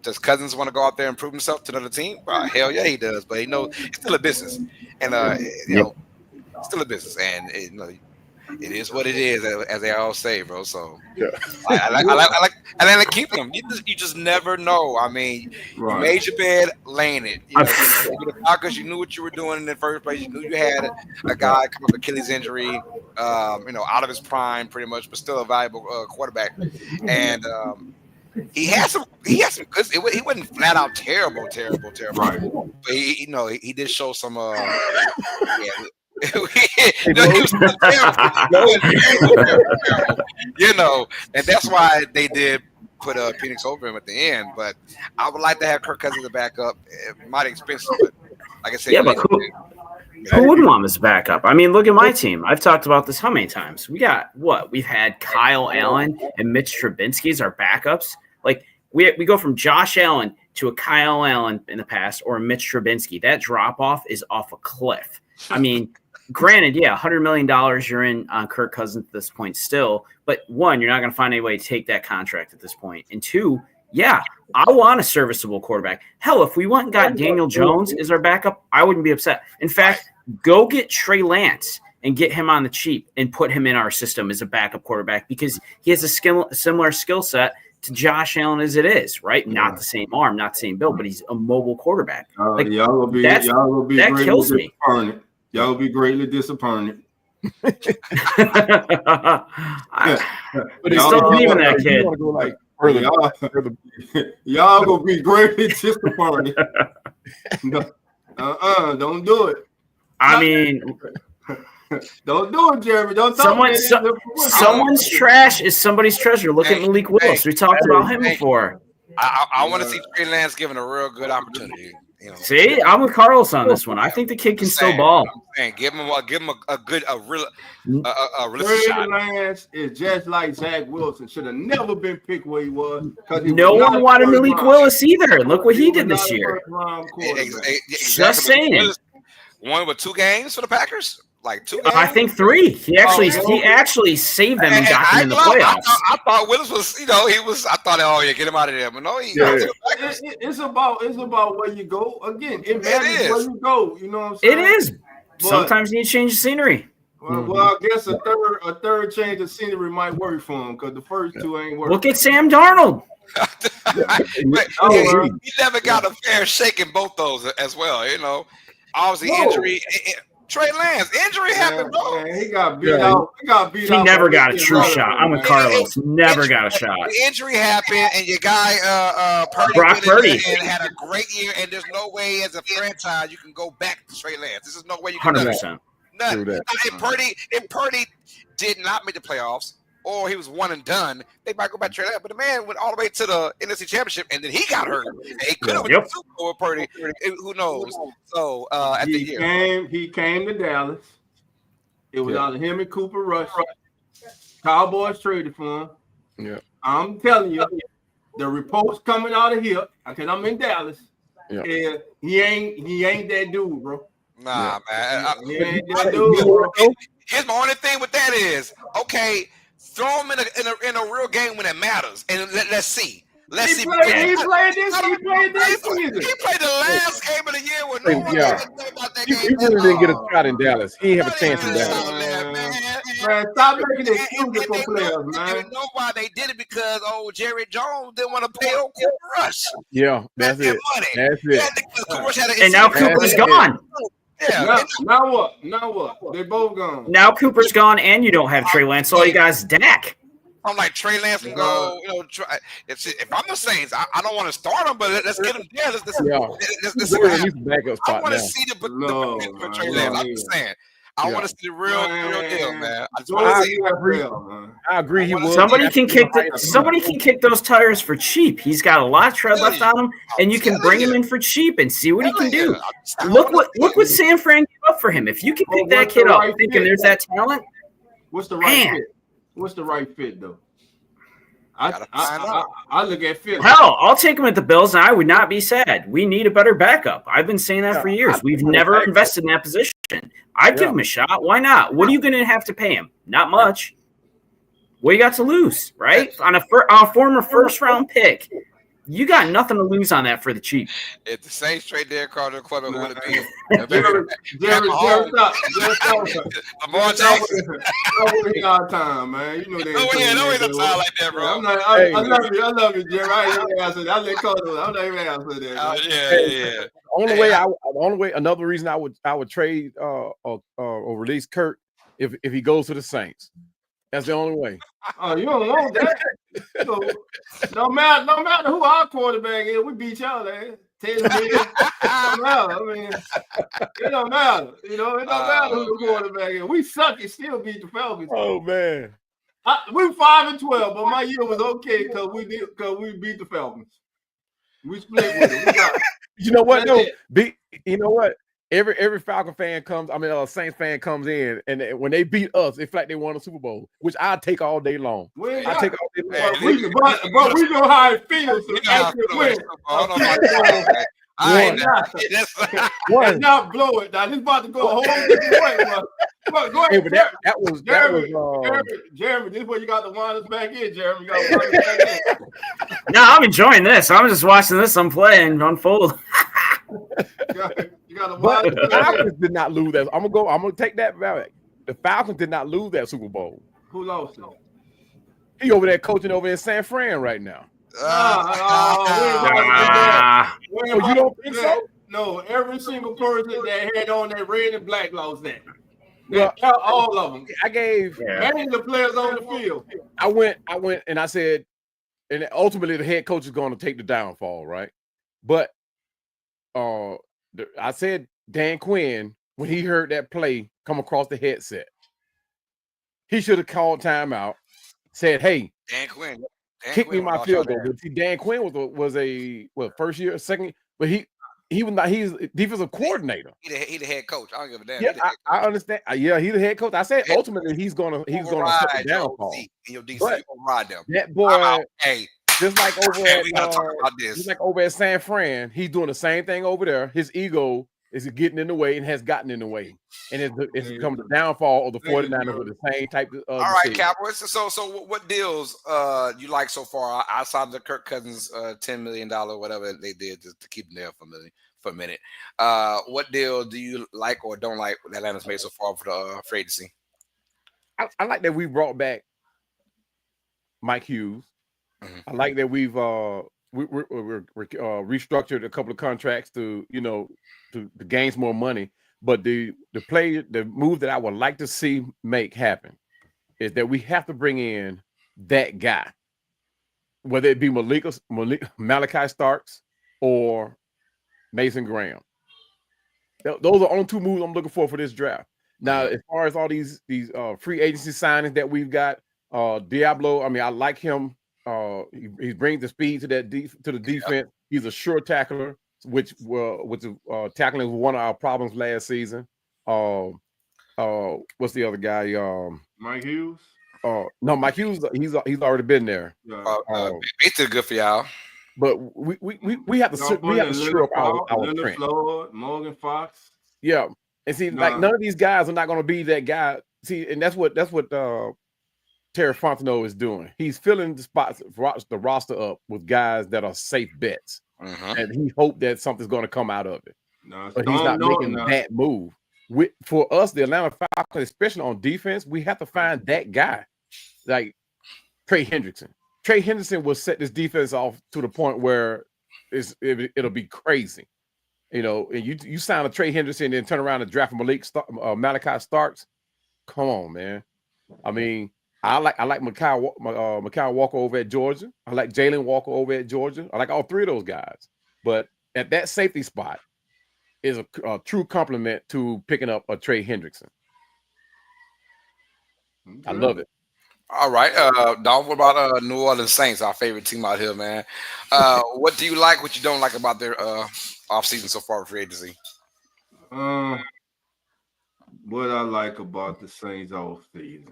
Does Cousins want to go out there and prove himself to another team? Hell yeah, he does. But it's still a business, and still a business, and it it is what it is, as they all say, bro. So I like to keep them. You just never know. I mean, you made your bed, laying it. You knew what you were doing in the first place. You knew you had a guy come up with Achilles injury, out of his prime, pretty much, but still a valuable quarterback. And he had some good. He wasn't flat out terrible. Right. But he did show some. He was terrible. And that's why they did put Penix over him at the end. But I would like to have Kirk Cousins to back up. It might be expensive, but like I said, but who wouldn't want him as backup? I mean, look at my team. I've talked about this how many times? We've had Kyle Allen and Mitch Trubisky as our backups. Like we go from Josh Allen to a Kyle Allen in the past or a Mitch Trubisky. That drop off is off a cliff. I mean, granted, yeah, $100 million you're in on Kirk Cousins at this point still. But one, you're not going to find any way to take that contract at this point. And two, yeah, I want a serviceable quarterback. Hell, if we went and got Daniel Jones as our backup, I wouldn't be upset. In fact, go get Trey Lance and get him on the cheap and put him in our system as a backup quarterback because he has a similar skill set to Josh Allen as it is, right? Yeah. Not the same arm, not the same build, but he's a mobile quarterback. Y'all will be that kills me. Y'all will be greatly disappointed. But I still believe in that kid. Y'all gonna be greatly disappointed. Don't do it. I mean, don't do it, Jeremy. Don't someone's trash is somebody's treasure. Look at Malik Willis. We talked about him before. I want to see Trey Lance given a real good opportunity. You know, see, I'm with Carlos on this one. I think the kid can still ball. Give him a real Trey Lance is just like Zach Wilson. Should have never been picked where he was. No one wanted Malik Willis either. Look what he did this year. Just saying. Won with 2 games for the Packers. Like 2 games? I think 3. He actually saved them and got them in the playoffs. I thought Willis was, he was. I thought, get him out of there. But no, it's about where you go. Again, it matters where you go. You know what I'm saying? It is. But sometimes you need to change the scenery. Well, I guess a third change of scenery might work for him because the first 2 ain't working. Look at Sam Darnold. He never got a fair shake in both those as well. You know, obviously injury. Trey Lance, injury happened, bro. He got beat out. He never got a true shot. I'm with Carlos. Never got a shot. The injury happened, and your guy Brock Purdy had a great year. And there's no way, as a franchise, you can go back to Trey Lance. This is no way you can. 100%. Nothing. If Purdy did not make the playoffs, or he was one and done, they might go back to Trey Lance. But the man went all the way to the NFC Championship, and then he got hurt. He could have went to the Super Bowl with Purdy. Who knows? So at the year, he came to Dallas. It was out of him and Cooper Rush. Cowboys traded for him. Yeah, I'm telling you, the reports coming out of here because I'm in Dallas. Yeah, he ain't that dude, bro. Nah, man. He ain't that dude, bro. Here's my only thing with that is throw him in a real game when it matters, and let's see. He played this season. He played the last game of the year with no one know about that game. He really didn't get a shot in Dallas. He didn't have a chance in Dallas. Man, stop making excuses for players, man. You know why they did it? Because Jerry Jones didn't want to pay Cooper Rush. Yeah, that's it. That's it. And now Cooper's gone. Yeah. Now what? They both gone. Now Cooper's gone, and you don't have Trey Lance. All you guys, Dak. I'm like, Trey Lance can go. If I'm the Saints, I don't want to start him, but let's get him there. Let's backup spot. I want to see the potential for Trey Lance. I'm just saying. I want to see the real deal, man. I agree. He was. Somebody can kick those tires for cheap. He's got a lot of tread left on him, and you can bring him in for cheap and see what he can do. Look what San Fran gave up for him. If you can pick that kid up, thinking there's that talent, what's the right fit? What's the right fit though? I look at fit. Hell, I'll take him at the Bills, and I would not be sad. We need a better backup. I've been saying that for years. We've never invested in that position. I'd give him a shot. Why not? What are you going to have to pay him? Not much. What you got to lose, right? On a former first-round pick, you got nothing to lose on that for the cheap. If the Saints trade Derek Carter equipment, would it be? Jerry, Lamar Jackson. Our time, man. You know they. No way, no time like that, bro. I love you, Jerry. I ain't even answer that. I let Carter. I'm not even answer that. Another reason I would trade or release Kirk if he goes to the Saints. That's the only way. Oh, you don't want that. No matter who our quarterback is, we beat y'all there. It don't matter. I mean, it don't matter. You know, it don't matter who the quarterback is. We suck and still beat the Falcons. Oh man, we 5-12, but my year was okay because we beat the Falcons. We split with it. We got it. You know what though? You know what? Every Falcon fan Saints fan comes in, and when they beat us, it's like they won a Super Bowl, which I take all day long. I take all day long. But we know how it feels to actually win. Let's not blow it. Now this about to go a whole different way. Well, go Hey, ahead, but that was Jeremy, this is where you got to wind us back in, Jeremy. You got to wind us back in. No, I'm enjoying this. I'm just watching this unplay and unfold. You got to wind but us the back in. Falcons did not lose that. I'm gonna take that back. The Falcons did not lose that Super Bowl. Who lost it? He over there coaching over in San Fran right now. We ain't about to do that. We ain't Oh, you about don't to think do so? that. No, every single person that had on that red and black lost that. Well, All of them. I gave Mainly the players on the field. I went and I said, and ultimately the head coach is going to take the downfall, right? But I said Dan Quinn, when he heard that play come across the headset, he should have called timeout, said, "Hey, Dan Quinn, kick me my field goal." But see, Dan Quinn was a first year, second, but he was not. He's defensive coordinator. He the head coach. I don't give a damn. Yeah, I understand. Yeah, he's the head coach. I said ultimately he's gonna set the downfall. Your DC, But you gonna ride them. that boy, hey, just like over at we gotta talk about this. just like over at San Fran, he's doing the same thing over there. His ego is getting in the way and has gotten in the way, and it's become the downfall of the 49ers with the same type of. All right, Cowboys. So what deals you like so far outside of the Kirk Cousins $10 million whatever they did to keep him there for a minute? What deal do you like or don't like that Atlanta's made so far for the free agency? I like that we brought back Mike Hughes. Mm-hmm. I like that we're restructured a couple of contracts to gain more money. But the move that I would like to see make happen is that we have to bring in that guy, whether it be Malachi Starks or Mason Graham. Those are only two moves I'm looking for this draft. Now, as far as all these free agency signings that we've got, Diablo, I mean, I like him. He brings the speed to the defense. He's a sure tackler, which tackling was one of our problems last season. What's the other guy? Mike Hughes. No, Mike Hughes. He's already been there. It's good for y'all. But we have to shore up our trend. Morgan Fox. Yeah, and see, like none of these guys are not going to be that guy. See, and that's what Terry Fontenot is doing. He's filling the roster up with guys that are safe bets, and he hoped that something's going to come out of it. But he's not making that move. For us, the Atlanta Falcons, especially on defense, we have to find that guy, like Trey Hendrickson. Trey Hendrickson will set this defense off to the point where it'll be crazy, and you sign a Trey Hendrickson and then turn around and draft Malachi Starks. Come on, man. I mean, I like Mekhi Walker over at Georgia. I like Jalen Walker over at Georgia. I like all three of those guys. But at that safety spot is a true compliment to picking up a Trey Hendrickson. Okay. I love it. All right, Don, what about New Orleans Saints, our favorite team out here, man? What do you like, what you don't like about their offseason so far with free agency? What I like about the Saints offseason.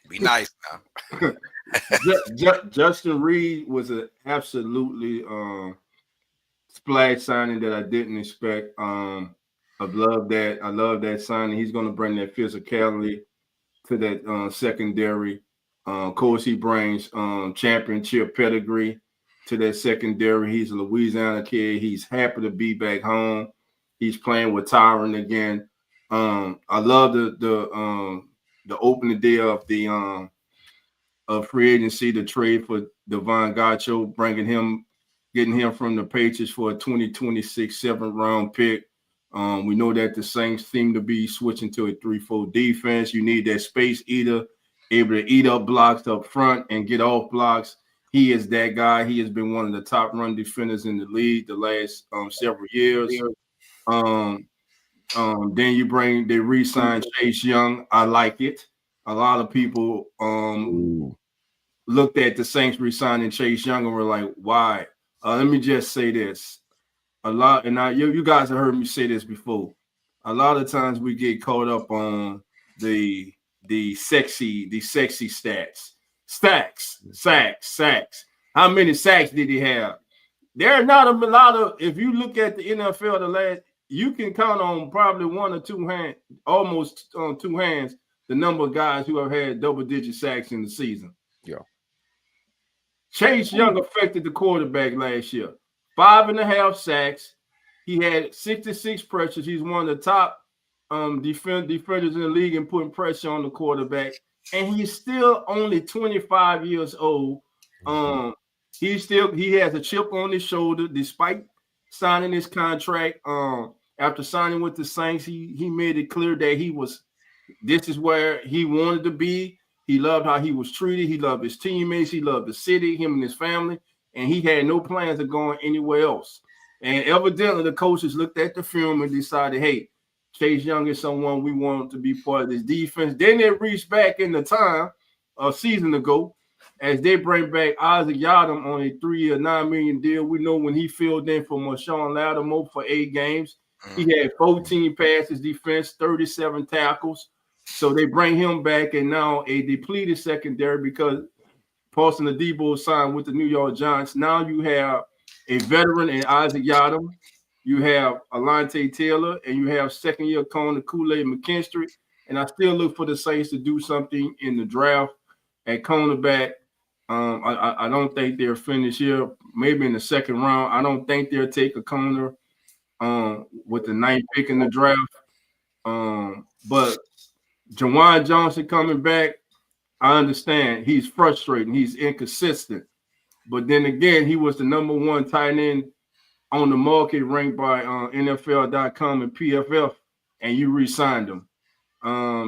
Be nice now. Justin Reed was an absolutely splash signing that I didn't expect. I love that signing. He's going to bring that physicality to that secondary. Of course, he brings championship pedigree to that secondary. He's a Louisiana kid. He's happy to be back home. He's playing with Tyron again. I love the opening day of the of free agency, the trade for Devon Gacho, getting him from the Patriots for a 2026 7th-round pick. We know that the Saints seem to be switching to a 3-4 defense. You need that space eater, able to eat up blocks up front and get off blocks. He is that guy. He has been one of the top run defenders in the league the last several years. Then they re-signed Chase Young. I like it. A lot of people looked at the Saints re-signing Chase Young and were like, why? Let me just say this. You guys have heard me say this before. A lot of times we get caught up on the sexy stats. Sacks. How many sacks did he have? There are not a lot of, if you look at the NFL you can count on probably one or two hands, almost on two hands, the number of guys who have had double-digit sacks in the season. Yeah. Chase Young affected the quarterback last year. 5.5 sacks. He had 66 pressures. He's one of the top defenders in the league in putting pressure on the quarterback. And he's still only 25 years old. He has a chip on his shoulder despite signing his contract. After signing with the Saints, he made it clear that this is where he wanted to be. He loved how he was treated. He loved his teammates. He loved the city, him and his family, and he had no plans of going anywhere else. And evidently, the coaches looked at the film and decided, hey, Chase Young is someone we want to be part of this defense. Then they reached back in the time a season ago as they bring back Isaac Yadam on a 3-year, $9 million deal. We know when he filled in for Marshawn Lattimore for 8 games, he had 14 passes defense, 37 tackles. So they bring him back, and now a depleted secondary because Paulson Adebo signed with the New York Giants. Now you have a veteran in Isaac Yadam. You have Alante Taylor, and you have second-year corner Kool-Aid McKinstry. And I still look for the Saints to do something in the draft at cornerback. I don't think they're finished here. Maybe in the second round. I don't think they'll take a corner with the 9th pick in the draft. But Jawan Johnson coming back, I understand. He's frustrating. He's inconsistent. But then again, he was the number 1 tight end on the market ranked by NFL.com and PFF, and you re-signed him.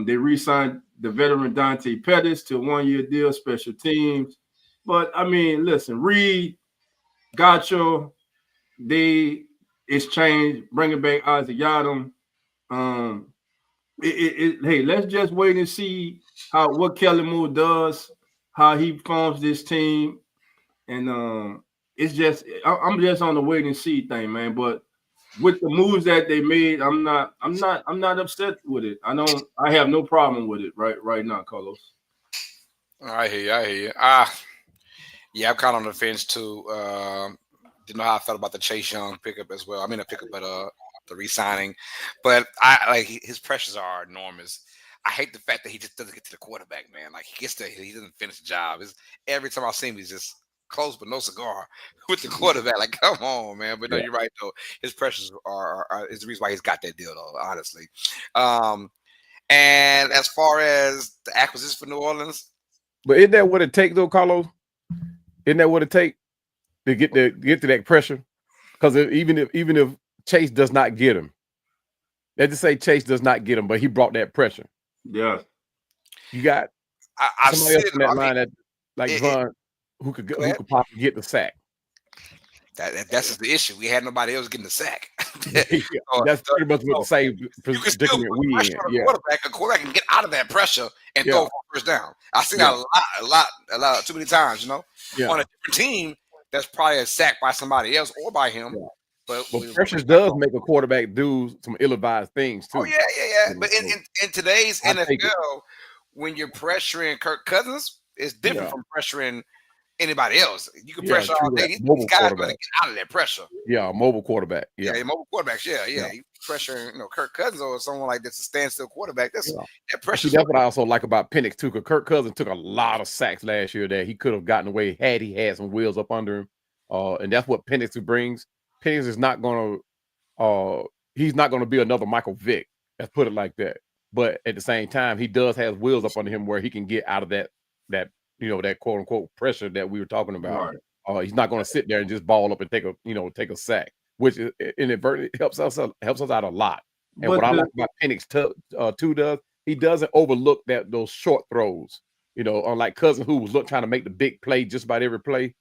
They re-signed the veteran Dante Pettis to a 1-year deal, special teams. But, I mean, listen, Reed, Gotcha, it's changed, bringing back Isaac Yadam. Hey, let's just wait and see what Kellen Moore does, how he forms this team, and it's just I'm just on the wait and see thing, man. But with the moves that they made, I'm not upset with it. I have no problem with it right now, Carlos. I hear you. Yeah, I'm kind of on the fence too. Didn't know how I felt about the Chase Young pickup as well. I mean, the pickup, but the re-signing. But I like his pressures are enormous. I hate the fact that he just doesn't get to the quarterback, man. Like he doesn't finish the job. Every time I see him, he's just close but no cigar with the quarterback. Like, come on, man. But no, you're right though. His pressures is the reason why he's got that deal, though. Honestly. And as far as the acquisition for New Orleans, but isn't that what it takes, though, Carlos? Isn't that what it takes to get to that pressure? Because even if Chase does not get him, let's just say Chase does not get him, but he brought that pressure. Yeah, you got somebody else in that line that like Von who could possibly get the sack. That's just the issue. We had nobody else getting the sack. That's pretty much what the same predicament we in. Yeah. A quarterback can get out of that pressure and throw for first down. I've seen that a lot, too many times. On a different team, that's probably a sack by somebody else or by him. Yeah. But pressure does make a quarterback do some ill-advised things too. Oh yeah. But in today's NFL, when you're pressuring Kirk Cousins, it's different from pressuring anybody else. You can pressure all day. These guys are going to get out of that pressure. Yeah, mobile quarterback. Yeah, mobile quarterbacks. Yeah. You pressuring Kirk Cousins or someone like this, a standstill quarterback. That pressure. That's what I also like about Penix too, because Kirk Cousins took a lot of sacks last year that he could have gotten away had he had some wheels up under him. And that's what Penix brings. Penix is not going to he's not going to be another Michael Vick. Let's put it like that. But at the same time, he does have wheels up under him where he can get out of that that quote unquote pressure that we were talking about. Right. He's not going to sit there and just ball up and take a sack, which inadvertently helps us out a lot. And what I like about Penix too he doesn't overlook those short throws. Unlike Cousins who was trying to make the big play just about every play.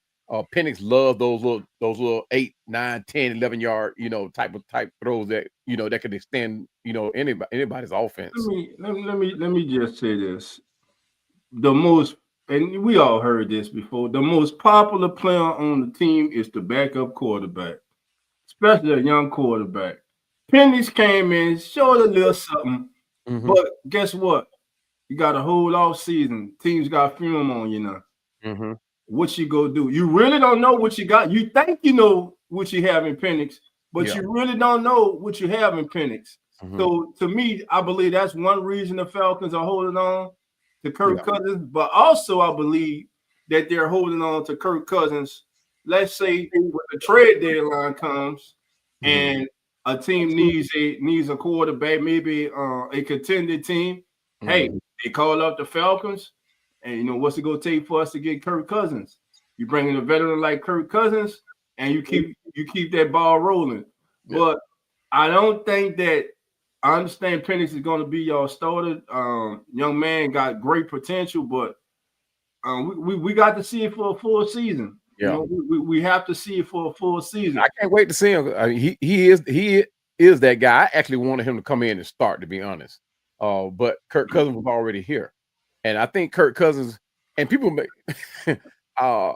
Penix loves those little 8, 9, 10, 11 yard type throws that that can extend anybody's offense. Let me just say this: and we all heard this before. The most popular player on the team is the backup quarterback, especially a young quarterback. Penix came in, showed a little something, but guess what? You got a whole off season. Teams got film on you now. What you go do? You really don't know what you got. You think you know what you have in Penix, but you really don't know what you have in Penix. So to me, I believe that's one reason the Falcons are holding on to Kirk Cousins, but also I believe that they're holding on to Kirk Cousins. Let's say when the trade deadline comes and a team needs a quarterback, maybe a contender team. Hey, they call up the Falcons, and you know what's it gonna take for us to get Kirk Cousins? You bring in a veteran like Kirk Cousins, and you keep that ball rolling. But I don't think that. I understand Penix is going to be your starter. Young man got great potential, but we got to see it for a full season. Yeah, you know, we have to see it for a full season. I can't wait to see him. I mean, he is that guy. I actually wanted him to come in and start, to be honest. But Kirk Cousins was already here, and I think Kirk Cousins and people make. I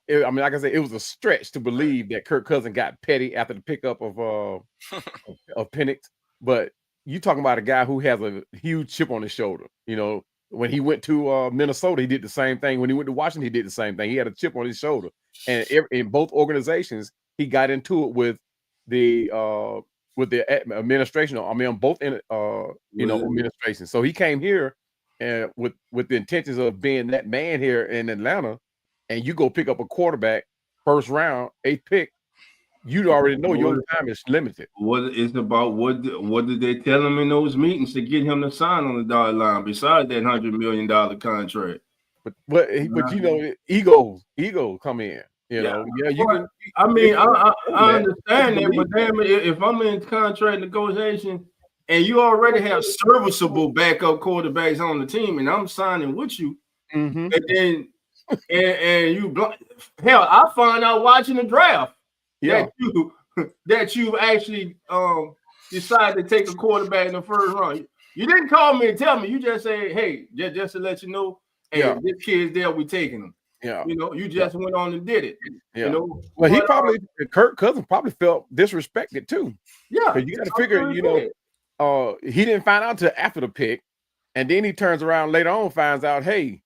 mean, like I said, it was a stretch to believe that Kirk Cousins got petty after the pickup of Penix. But you talking about a guy who has a huge chip on his shoulder. You know, when he went to Minnesota, he did the same thing. When he went to Washington, he did the same thing. He had a chip on his shoulder. And in both organizations, he got into it with the administration. I mean, both administrations. So he came here and with the intentions of being that man here in Atlanta. And you go pick up a quarterback, first round, 8th pick. You already know your time is limited. What it's about? What did they tell him in those meetings to get him to sign on the dotted line? Besides that $100 million contract, but you know, egos come in. You know, you can. I mean, I understand that, but damn it, if I'm in contract negotiation and you already have serviceable backup quarterbacks on the team, and I'm signing with you, and then and you hell, I find out watching the draft. That you actually decided to take a quarterback in the first round. You didn't call me and tell me. You just say, "Hey, just to let you know, hey, this kid's there. We taking him." Yeah, you know, you just went on and did it. Yeah, you know. Well, Kirk Cousins probably felt disrespected too. Yeah, because you got to figure, you know, he didn't find out until after the pick, and then he turns around later on, finds out, hey,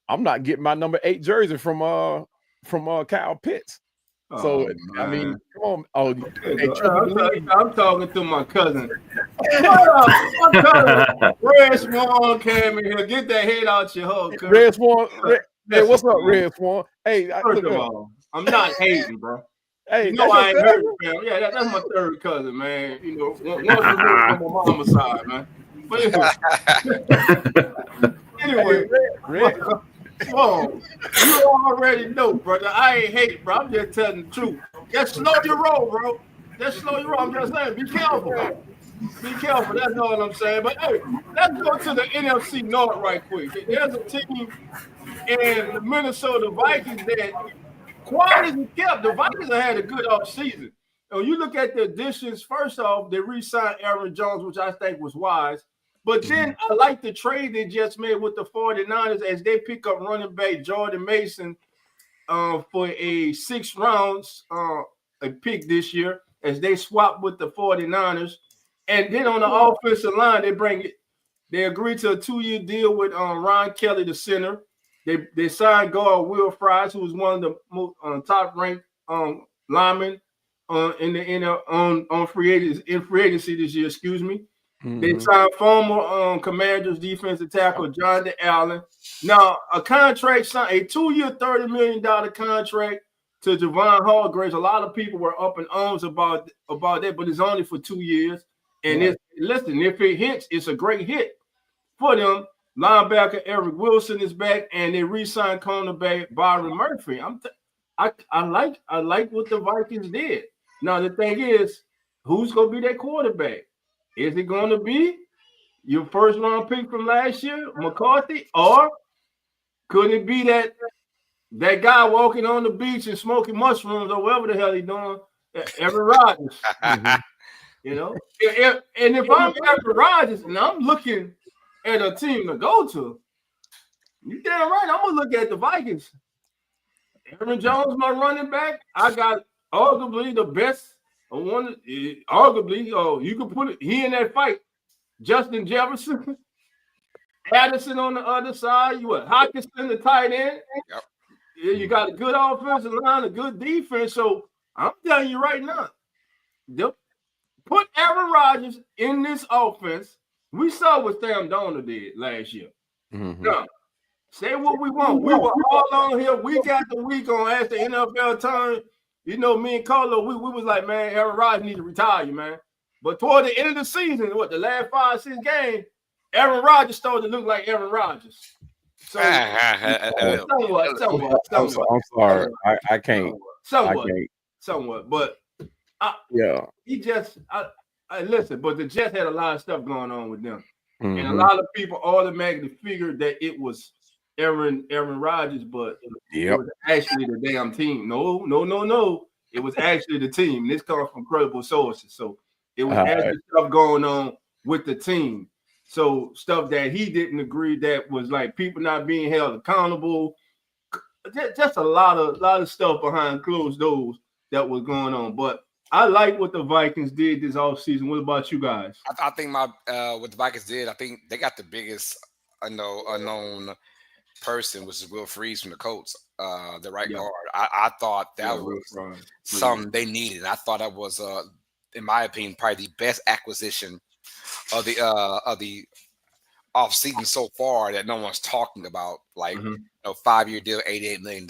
I'm not getting my number 8 jersey from Kyle Pitts. So I mean, come on. I'm talking to my cousin. My cousin Red Swan came in here. Get that head out your hole. Red Swan. Hey, what's up, Red Swan? Hey, first of all, I'm not hating, bro. Hey, you know I ain't hurt, man. Yeah, that's my third cousin, man. You know, one from my mama's side, man. But anyway, Red. Whoa, you already know, brother. I ain't hate, bro. I'm just telling the truth. Just slow your roll, bro. Just slow your roll. I'm just saying, be careful, man. Be careful. That's all I'm saying. But hey, let's go to the NFC North right quick. There's a team in the Minnesota Vikings that quality is kept. The Vikings have had a good offseason. When you look at the additions, first off, they re-signed Aaron Jones, which I think was wise. But then I like the trade they just made with the 49ers as they pick up running back Jordan Mason for a 6th rounds a pick this year as they swap with the 49ers. And then on the offensive line, they agreed to a 2-year deal with Ron Kelly, the center. They signed guard Will Fries, who was one of the most top-ranked linemen in free agency this year. Excuse me. They signed former Commanders defensive tackle Jonathan Allen. Now, a contract signed, a 2-year, $30 million contract to Javon Hargraves. A lot of people were up in arms about that, but it's only for 2 years. And listen, if it hits, it's a great hit for them. Linebacker Eric Wilson is back, and they re-signed cornerback Byron Murphy. I like what the Vikings did. Now the thing is, who's gonna be that quarterback? Is it going to be your first round pick from last year, McCarthy, or could it be that guy walking on the beach and smoking mushrooms or whatever the hell he's doing, Aaron Rodgers? You know, and if I'm Aaron Rodgers and I'm looking at a team to go to, you damn right, I'm gonna look at the Vikings. Aaron Jones, my running back. I got arguably the best. Arguably, you can put he in that fight. Justin Jefferson, Addison on the other side. You Hawkinson, the tight end. Yep. You got a good offensive line, a good defense. So I'm telling you right now, put Aaron Rodgers in this offense. We saw what Sam Donald did last year. Mm-hmm. Now, say what we want. We were all on here week after week on as the NFL turned. You know, me and Carlo, we was like, man, Aaron Rodgers needs to retire, man. But toward the end of the season, the last 5-6 games, Aaron Rodgers started to look like Aaron Rodgers. So, somewhat. I'm sorry. I can't. Somewhat. But he just, I listen, but the Jets had a lot of stuff going on with them. Mm-hmm. And a lot of people automatically figured that it was Aaron Rodgers, but it was actually the damn team. No. It was actually the team. This comes from credible sources. So it was actually stuff going on with the team. So stuff that he didn't agree, that was like people not being held accountable. Just a lot of stuff behind closed doors that was going on. But I like what the Vikings did this offseason. What about you guys? I think what the Vikings did, I think they got the biggest unknown person, which is Will Freeze from the Colts, the right guard. I thought that was something they needed. I thought that was, in my opinion, probably the best acquisition of the offseason so far that no one's talking about. Like, 5-year deal, $88 million.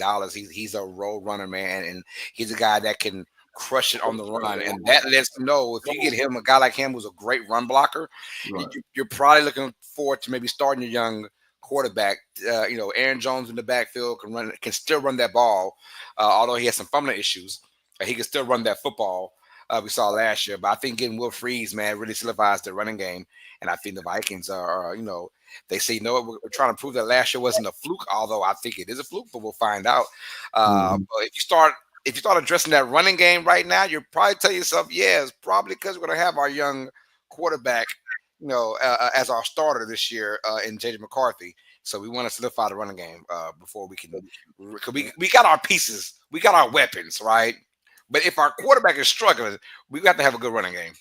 He's a road runner, man, and he's a guy that can crush it on the run, and that lets them know if you get him, a guy like him who's a great run blocker, you're probably looking forward to maybe starting your young quarterback. Aaron Jones in the backfield can still run that ball, although he has some fumbling issues. He can still run that football. We saw last year, but I think getting Will Freeze, man, really solidifies the running game. And I think the Vikings are they say, we're trying to prove that last year wasn't a fluke, although I think it is a fluke, but we'll find out. But if you start addressing that running game right now, you'll probably tell yourself, it's probably because we're going to have our young quarterback, as our starter this year in J.J. McCarthy. So we want to solidify the running game before we can. We got our pieces, we got our weapons, right? But if our quarterback is struggling, we got to have a good running game.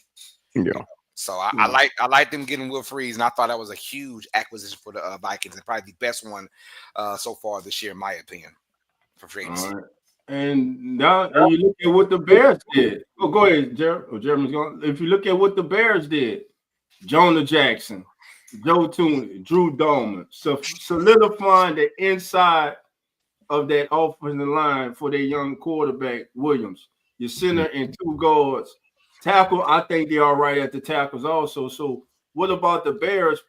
Yeah. So I like them getting Will Freeze, and I thought that was a huge acquisition for the Vikings, and probably the best one so far this year, in my opinion, for free agency. Right. And now you look at what the Bears did. Oh, go ahead, Jeremy's going. If you look at what the Bears did, Jonah Jackson, Joe Tooney, Drew Dolman, solidifying the inside of that offensive line for their young quarterback, Williams. Your center and 2 guards. Tackle, I think they're all right at the tackles also. So what about the Bears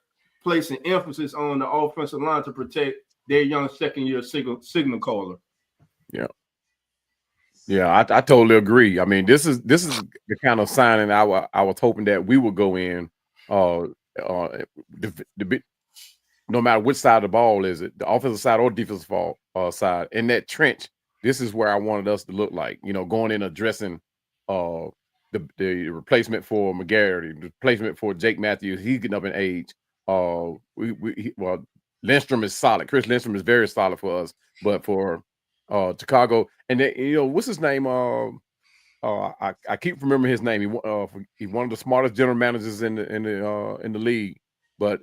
placing emphasis on the offensive line to protect their young second-year signal caller? Yeah, I totally agree. I mean, this is the kind of signing I was hoping that we would go in. No matter which side of the ball is it, the offensive side or defensive side, in that trench, this is where I wanted us to look like. going in addressing the replacement for McGarry, the replacement for Jake Matthews. He's getting up in age. Lindstrom is solid. Chris Lindstrom is very solid for us, but for Chicago, and then, what's his name? I keep remembering his name. He's one of the smartest general managers in the league. But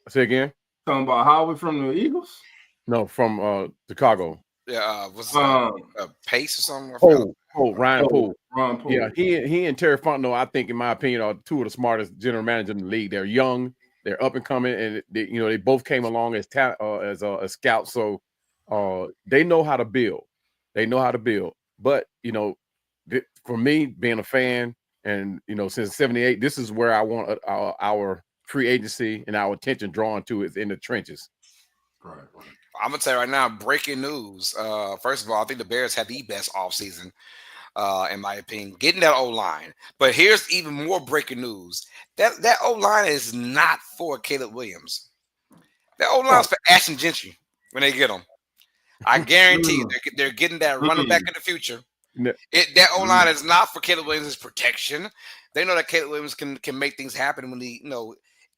say again. Talking about Howard from the Eagles? No, from Chicago. Yeah, what's Pace or something? Ryan Poole. Ron Poole. Yeah, he and Terry Fontenot, I think, in my opinion, are 2 of the smartest general managers in the league. They're young, they're up and coming, and they both came along as scouts. So they know how to build. But for me, being a fan, and since '78, this is where I want our free agency and our attention drawn to, is in the trenches. Right. I'm gonna tell you right now, breaking news. First of all, I think the Bears had the best offseason, in my opinion, getting that O-line. But here's even more breaking news. That O-line is not for Caleb Williams. That O-line's for Ashton Gentry when they get him. I guarantee you they're getting that running back in the future. That O-line is not for Caleb Williams' protection. They know that Caleb Williams can make things happen when he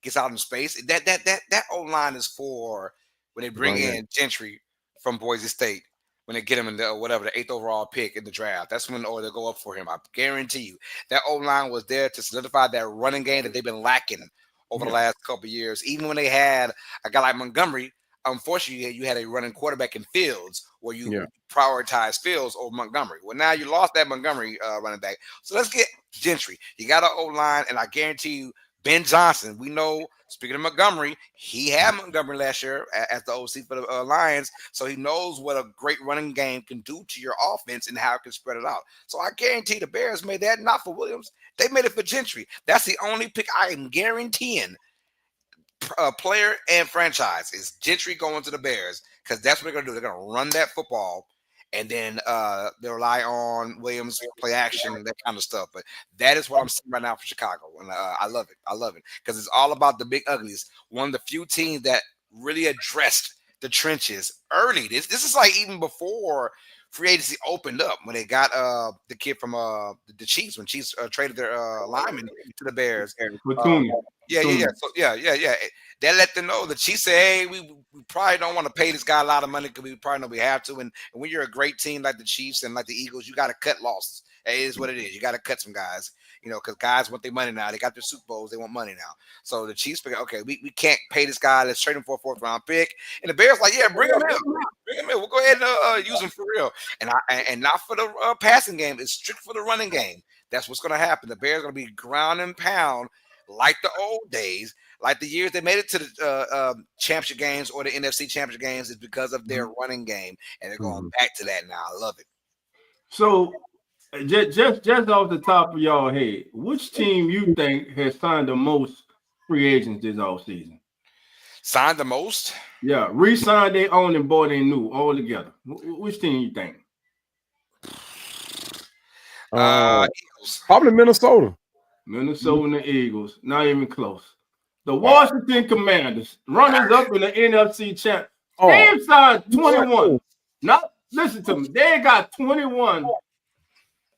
gets out in space. That O-line is for when they bring in Gentry from Boise State, when they get him in the 8th overall pick in the draft. That's when they'll go up for him. I guarantee you that O-line was there to solidify that running game that they've been lacking over the last couple of years. Even when they had a guy like Montgomery, unfortunately, you had a running quarterback in Fields where you Yeah. prioritize Fields over Montgomery. Well, now you lost that Montgomery running back. So let's get Gentry. You got an O-line, and I guarantee you, Ben Johnson, we know, speaking of Montgomery, he had Montgomery last year as the OC for the Lions, so he knows what a great running game can do to your offense and how it can spread it out. So I guarantee the Bears made that not for Williams. They made it for Gentry. That's the only pick I am guaranteeing, player and franchise, is Gentry going to the Bears, because that's what they're going to do. They're going to run that football, and then they rely on Williams, play action, that kind of stuff. But that is what I'm seeing right now for Chicago, and I love it. I love it because it's all about the big uglies. One of the few teams that really addressed the trenches early. This is like even before free agency opened up, when they got the kid from the Chiefs, when Chiefs traded their lineman to the Bears. Yeah. So yeah. They let them know. The Chiefs say, hey, we probably don't want to pay this guy a lot of money because we probably know we have to. And when you're a great team like the Chiefs and like the Eagles, you got to cut losses. It is what it is. You got to cut some guys, because guys want their money now. They got their Super Bowls. They want money now. So the Chiefs figure, okay, we can't pay this guy. Let's trade him for a 4th round pick. And the Bears like, yeah, bring him in. Bring him in. We'll go ahead and use him for real. And not for the passing game. It's strict for the running game. That's what's going to happen. The Bears are going to be ground and pound like the old days, like the years they made it to the championship games or the NFC championship games, is because of their running game, and they're going back to that now. I love it. So, just off the top of y'all head, which team you think has signed the most free agents this offseason? Signed the most? Yeah, re-signed their own and bought their new all together. Which team you think? Eagles. Probably Minnesota. Minnesota and the Eagles, not even close. The Washington Commanders, runners up in the NFC champ. They've signed 21. Now, listen to me. They got 21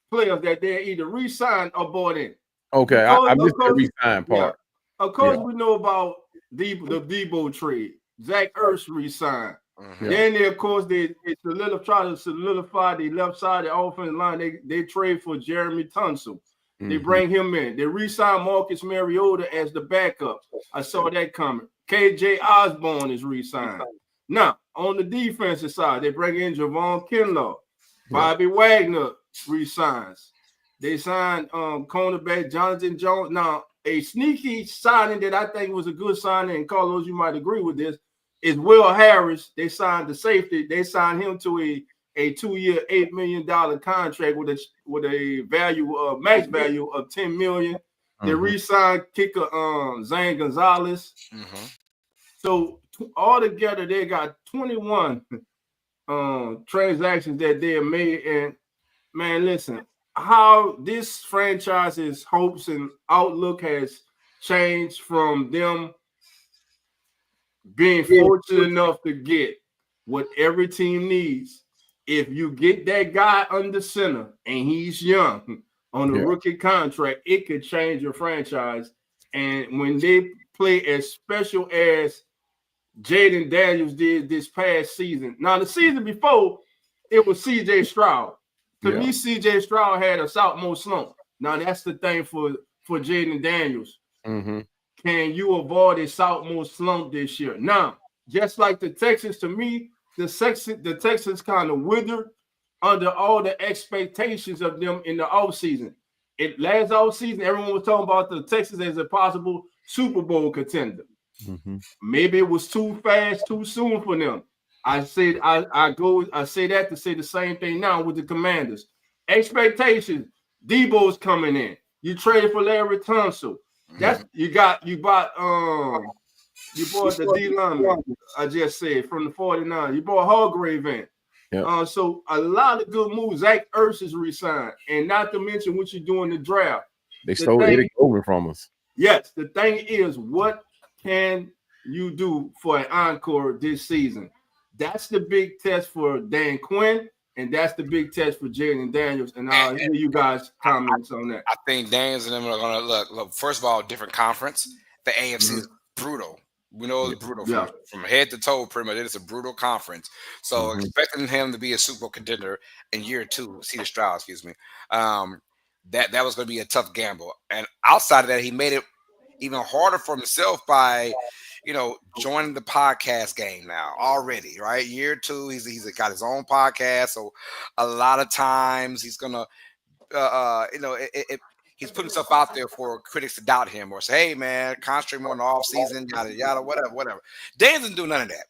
players that they either re-signed or bought in. Okay, I missed the re-sign part. Yeah. Of course, we know about the Debo trade. Zach Ertz re-signed. Then they, of course, they try to solidify the left side of the offensive line. They trade for Jeremy Tunsil. They bring him in. They re-sign Marcus Mariota as the backup. I saw that coming. KJ Osborne is re-signed. Now, on the defensive side, they bring in Javon Kinlaw. Bobby Wagner re-signs. They signed cornerback Jonathan Jones. Now, a sneaky signing that I think was a good signing, and Carlos, you might agree with this, is Will Harris. They signed the safety. They signed him to a 2-year, $8 million contract with a value max value of $10 million. They re-signed kicker Zane Gonzalez. So altogether, they got 21 transactions that they have made. And man, listen, how this franchise's hopes and outlook has changed from them being fortunate enough to get what every team needs. If you get that guy under center and he's young on a rookie contract, it could change your franchise. And when they play as special as Jaden Daniels did this past season. Now, the season before, it was C.J. Stroud. To me, C.J. Stroud had a sophomore slump. Now, that's the thing for Jaden Daniels. Can you avoid a sophomore slump this year? Now, just like the Texans, to me, the Texans kind of withered under all the expectations of them in the offseason. Last offseason, everyone was talking about the Texans as a possible Super Bowl contender. Maybe it was too fast, too soon for them. I say that to say the same thing now with the Commanders. Expectations. Debo's coming in. You traded for Larry Tunsil. That's you bought the D lineman. I just said from the 49. You bought Hargrave in. So a lot of good moves. Zach Ertz is re-signed, and not to mention what you do in the draft. They stole Eddie Goldman from us. Yes, the thing is, what can you do for an encore this season? That's the big test for Dan Quinn, and that's the big test for Jaden Daniels. And I'll hear you guys' comments on that. I think Daniels and them are going to look. First of all, different conference. The AFC is brutal. We know it's brutal from head to toe. Pretty much, it's a brutal conference. So expecting him to be a Super Bowl contender in year 2, C.J. Stroud, excuse me, that was going to be a tough gamble. And outside of that, he made it even harder for himself by joining the podcast game now already, right? Year 2, he's got his own podcast, so a lot of times he's gonna, he's putting stuff out there for critics to doubt him or say, "Hey, man, concentrate more on the off season, yada yada, whatever." Dan doesn't do none of that.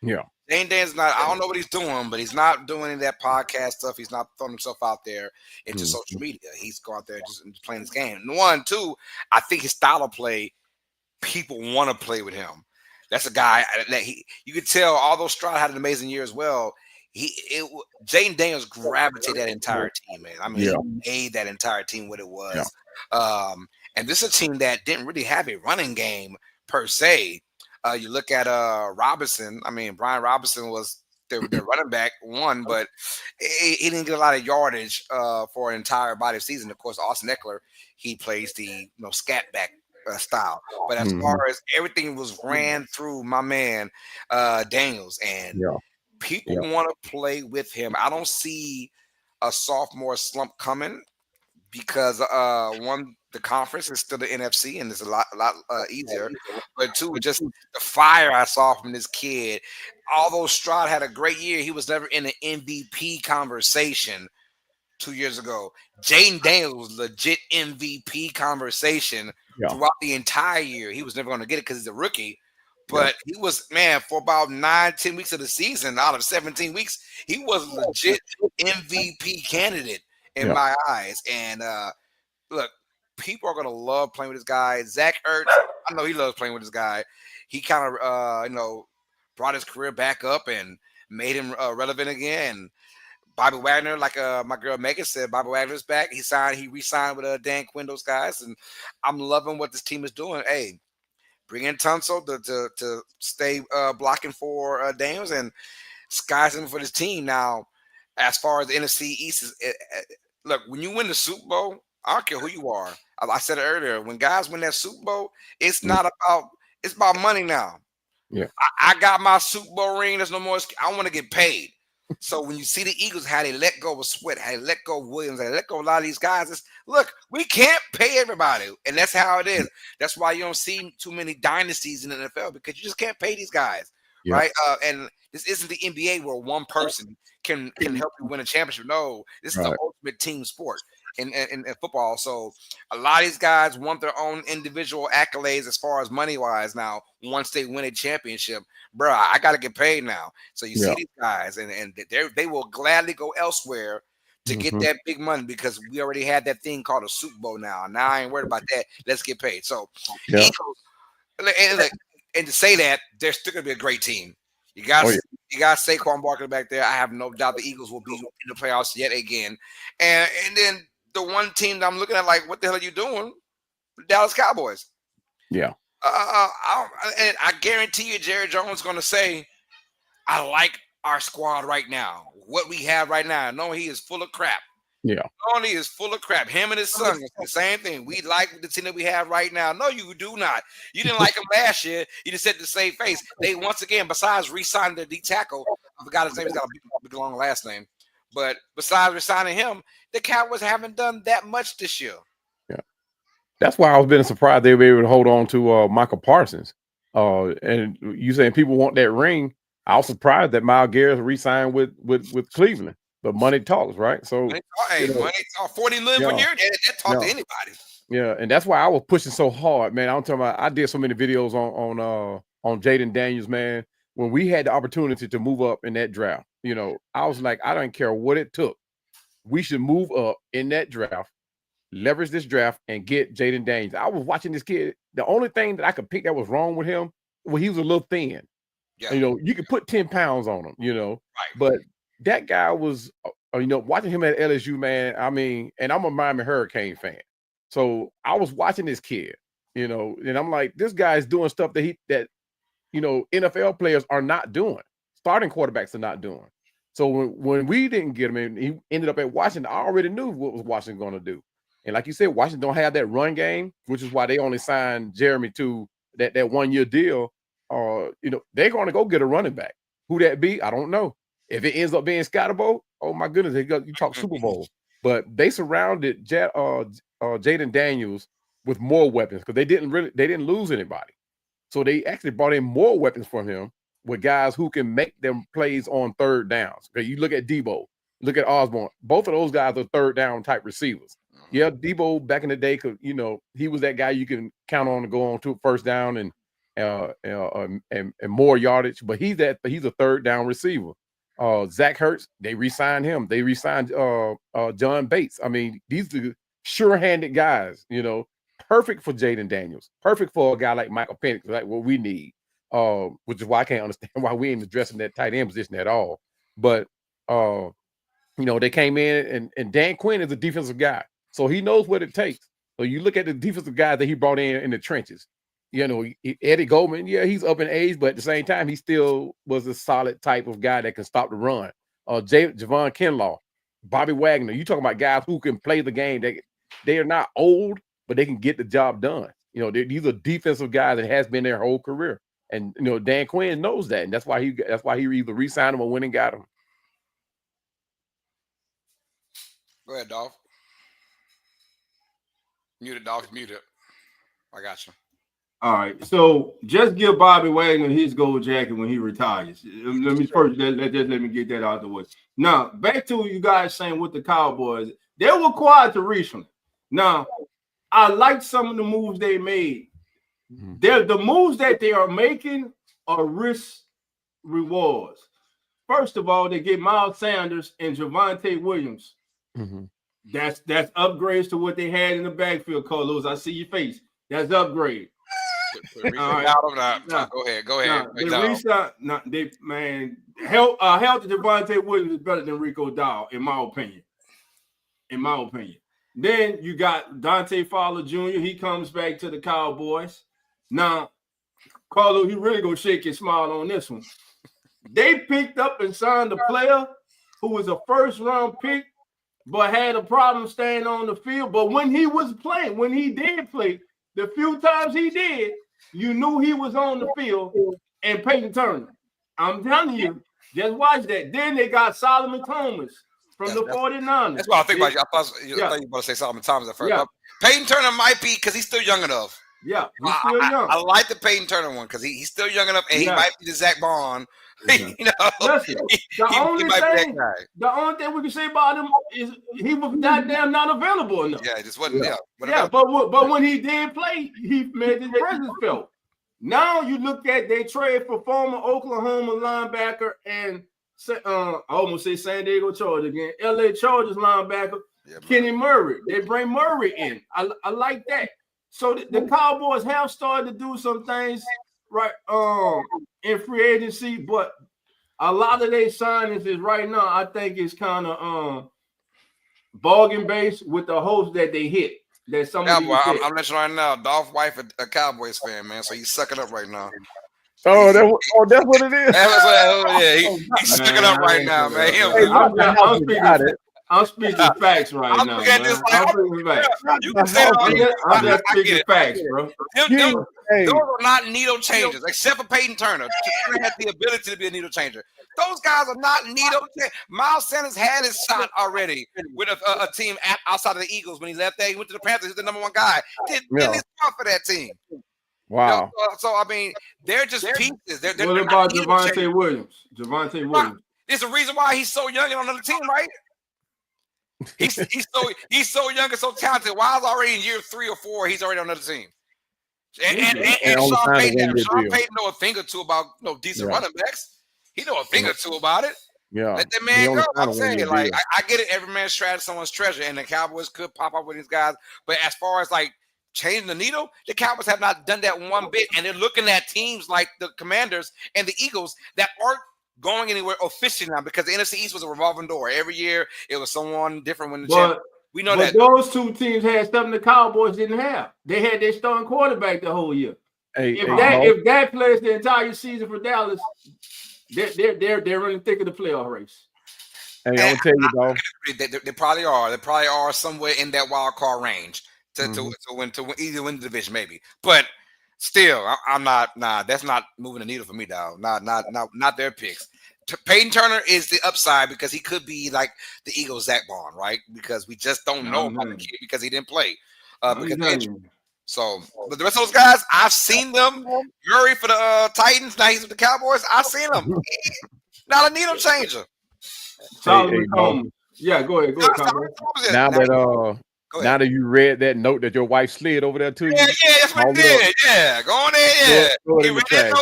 Yeah. Dan's not. I don't know what he's doing, but he's not doing any of that podcast stuff. He's not throwing himself out there into social media. He's going out there just playing his game. And 1, 2, I think his style of play, people want to play with him. That's a guy that you could tell. Although Stroud had an amazing year as well, Jaden Daniels gravitated that entire team, man. I mean, he made that entire team what it was. Yeah. And this is a team that didn't really have a running game per se. You look at Robinson. I mean, Brian Robinson was their running back 1, but he didn't get a lot of yardage for an entire body of season. Of course, Austin Eckler, he plays the scat back style. But as far as everything was ran through my man Daniels, and people want to play with him. I don't see a sophomore slump coming because 1, the conference is still the NFC and it's a lot easier. But 2, just the fire I saw from this kid. Although Stroud had a great year, he was never in an MVP conversation 2 years ago. Jaden Daniels was legit MVP conversation throughout the entire year. He was never going to get it because he's a rookie. But he was, man, for about 9-10 weeks of the season, out of 17 weeks, he was a legit MVP candidate in my eyes. And look, people are going to love playing with this guy. Zach Ertz, I know he loves playing with this guy. He kind of, brought his career back up and made him relevant again. Bobby Wagner, like my girl Megan said, Bobby Wagner's back. He re-signed with Dan Quinn, those guys. And I'm loving what this team is doing. Hey, bring in Tunsil to stay blocking for Daniels, and sky's him for this team. Now, as far as the NFC East is, look, when you win the Super Bowl, I don't care who you are. I said it earlier. When guys win that Super Bowl, it's not about – it's about money now. Yeah, I got my Super Bowl ring. There's no more – I want to get paid. So when you see the Eagles, how they let go of Sweat, how they let go of Williams, how they let go of a lot of these guys, look, we can't pay everybody. And that's how it is. That's why you don't see too many dynasties in the NFL, because you just can't pay these guys, right? And this isn't the NBA where one person can help you win a championship. No, this is the ultimate team sport in football. So a lot of these guys want their own individual accolades as far as money-wise now. Once they win a championship, bro, I got to get paid now. So you see these guys, and they will gladly go elsewhere to get that big money, because we already had that thing called a Super Bowl now. Now I ain't worried about that. Let's get paid. So Eagles, and to say that, they're still going to be a great team. You got Saquon Barkley back there. I have no doubt the Eagles will be in the playoffs yet again. And then the one team that I'm looking at, like, what the hell are you doing? The Dallas Cowboys. Yeah. And I guarantee you, Jerry Jones is going to say, I like our squad right now. What we have right now. No, he is full of crap. Yeah. Tony is full of crap. Him and his son, the same thing. We like the team that we have right now. No, you do not. You didn't like him last year. You just said the same face. They, once again, besides re-signing their D tackle, I forgot his name. He's got a big long last name. But besides re-signing him, the Cowboys haven't done that much this year. Yeah. That's why I was being surprised they were able to hold on to Michael Parsons. And you saying people want that ring. I was surprised that Myles Garrett re-signed with Cleveland. But money talks, right? So money talk, $40 million per year. That talk to anybody. Yeah, and that's why I was pushing so hard, man. I'm talking about. I did so many videos on Jaden Daniels, man. When we had the opportunity to move up in that draft, I was like, I don't care what it took. We should move up in that draft, leverage this draft, and get Jaden Daniels. I was watching this kid. The only thing that I could pick that was wrong with him, well, he was a little thin. Yeah. You could put 10 pounds on him, right. But that guy was, watching him at LSU, man. I mean, and I'm a Miami Hurricane fan. So I was watching this kid, and I'm like, this guy is doing stuff that NFL players are not doing. Starting quarterbacks are not doing. So when we didn't get him and he ended up at Washington, I already knew what was Washington going to do. And like you said, Washington don't have that run game, which is why they only signed Jeremy to that 1-year deal. They're going to go get a running back. Who that be? I don't know. If it ends up being Scotterbo, oh my goodness, you talk Super Bowl. But they surrounded Jaden Daniels with more weapons because they didn't lose anybody. So they actually brought in more weapons for him with guys who can make them plays on third downs. Okay, you look at Debo, look at Osborne. Both of those guys are third down type receivers. Yeah, Debo back in the day, could he was that guy you can count on to go on to first down and more yardage. But he's a third down receiver. Zach Ertz, they re-signed him. They re-signed John Bates. I mean, these are sure-handed guys. Perfect for Jaden Daniels. Perfect for a guy like Michael Penix, like what we need. Which is why I can't understand why we ain't addressing that tight end position at all. But they came in and Dan Quinn is a defensive guy. So he knows what it takes. So you look at the defensive guys that he brought in the trenches. Eddie Goldman, yeah, he's up in age, but at the same time, he still was a solid type of guy that can stop the run. Javon Kinlaw, Bobby Wagner, you talking about guys who can play the game. They are not old, but they can get the job done. These are defensive guys that has been their whole career. And Dan Quinn knows that, and that's why he either re-signed him or went and got him. Go ahead, Dolph. Muted, Dolph. Muted. I got you. All right. So just give Bobby Wagner his gold jacket when he retires. Let me first let me get that out of the way. Now, back to you guys saying with the Cowboys, they were quiet to reach him. Now, I like some of the moves they made. The moves that they are making are risk rewards. First of all, they get Miles Sanders and Javonte Williams. Mm-hmm. That's upgrades to what they had in the backfield, Carlos. I see your face. That's upgrade. Right. Go ahead. Healthy Javonte Williams is better than Rico Dow, in my opinion. Then you got Dante Fowler Jr. He comes back to the Cowboys. Now, Carlos, he really gonna shake his smile on this one. They picked up and signed a player who was a first-round pick, but had a problem staying on the field. But when he did play, the few times he did, you knew he was on the field. And Peyton Turner. I'm telling you, just watch that. Then they got Solomon Thomas from the 49ers. That's what I think about you. I thought you were going to say Solomon Thomas at first. Yeah. Peyton Turner might be because he's still young enough. Yeah, he's still young. I like the Peyton Turner one because he's still young enough, and he might be the Zach Bond. Listen, the only thing we can say about him is he was goddamn not available enough. Yeah, it just wasn't. But when he did play, he made his presence felt. Now you look at they trade for former Oklahoma linebacker and I almost say San Diego Chargers again, LA Chargers linebacker Kenny Murray. They bring Murray in. I like that. So the Cowboys have started to do some things right in free agency, but a lot of their signings is right now, I think it's kind of bargain based with the hopes that they hit. That somebody I'm letting you right now, Dolph wife a Cowboys fan, man, so he's sucking up right now. That's what it is. He's sucking up right now, man. I'm speaking facts right now. You can say I'm just speaking facts, bro. Those are not needle changers, except for Peyton Turner. Turner has the ability to be a needle changer. Those guys are not needle changers. Miles Sanders had his shot already with a team outside of the Eagles when he left there. He went to the Panthers. He's the number one guy. Did his job for that team. Wow. So I mean, they're just pieces. What about Javonte Williams? Javonte Williams. There's a reason why he's so young and on another team, right? He's so young and so talented. Why is already in year 3 or 4? He's already on another team. And Sean Payton know a thing or two about decent running backs. He know a thing or two about it. Yeah, let that man go. I'm saying, like, I get it. Every man's strategy, someone's treasure, and the Cowboys could pop up with these guys. But as far as like changing the needle, the Cowboys have not done that one bit, and they're looking at teams like the Commanders and the Eagles that aren't going anywhere officially now because the NFC East was a revolving door. Every year it was someone different when the champ. We know that those two teams had something the Cowboys didn't have. They had their starting quarterback the whole year. If that plays the entire season for Dallas, they're running thick of the playoff race. Hey, I'm gonna tell you, though. They probably are. They probably are somewhere in that wild card range to win either win the division, maybe. But still, I'm not. Nah, that's not moving the needle for me, dog. Not their picks. Peyton Turner is the upside because he could be like the Eagles' Zach Bond, right? Because we just don't know about the kid because he didn't play. So, but the rest of those guys, I've seen them. Murray for the Titans, now he's with the Cowboys. I've seen them. Not a needle changer. Solomon Coleman. Yeah, go ahead, Cowboy. Now that you read that note that your wife slid over there to you. Yeah, that's what he did. Yeah, go on there. Yeah, throw it in the trash.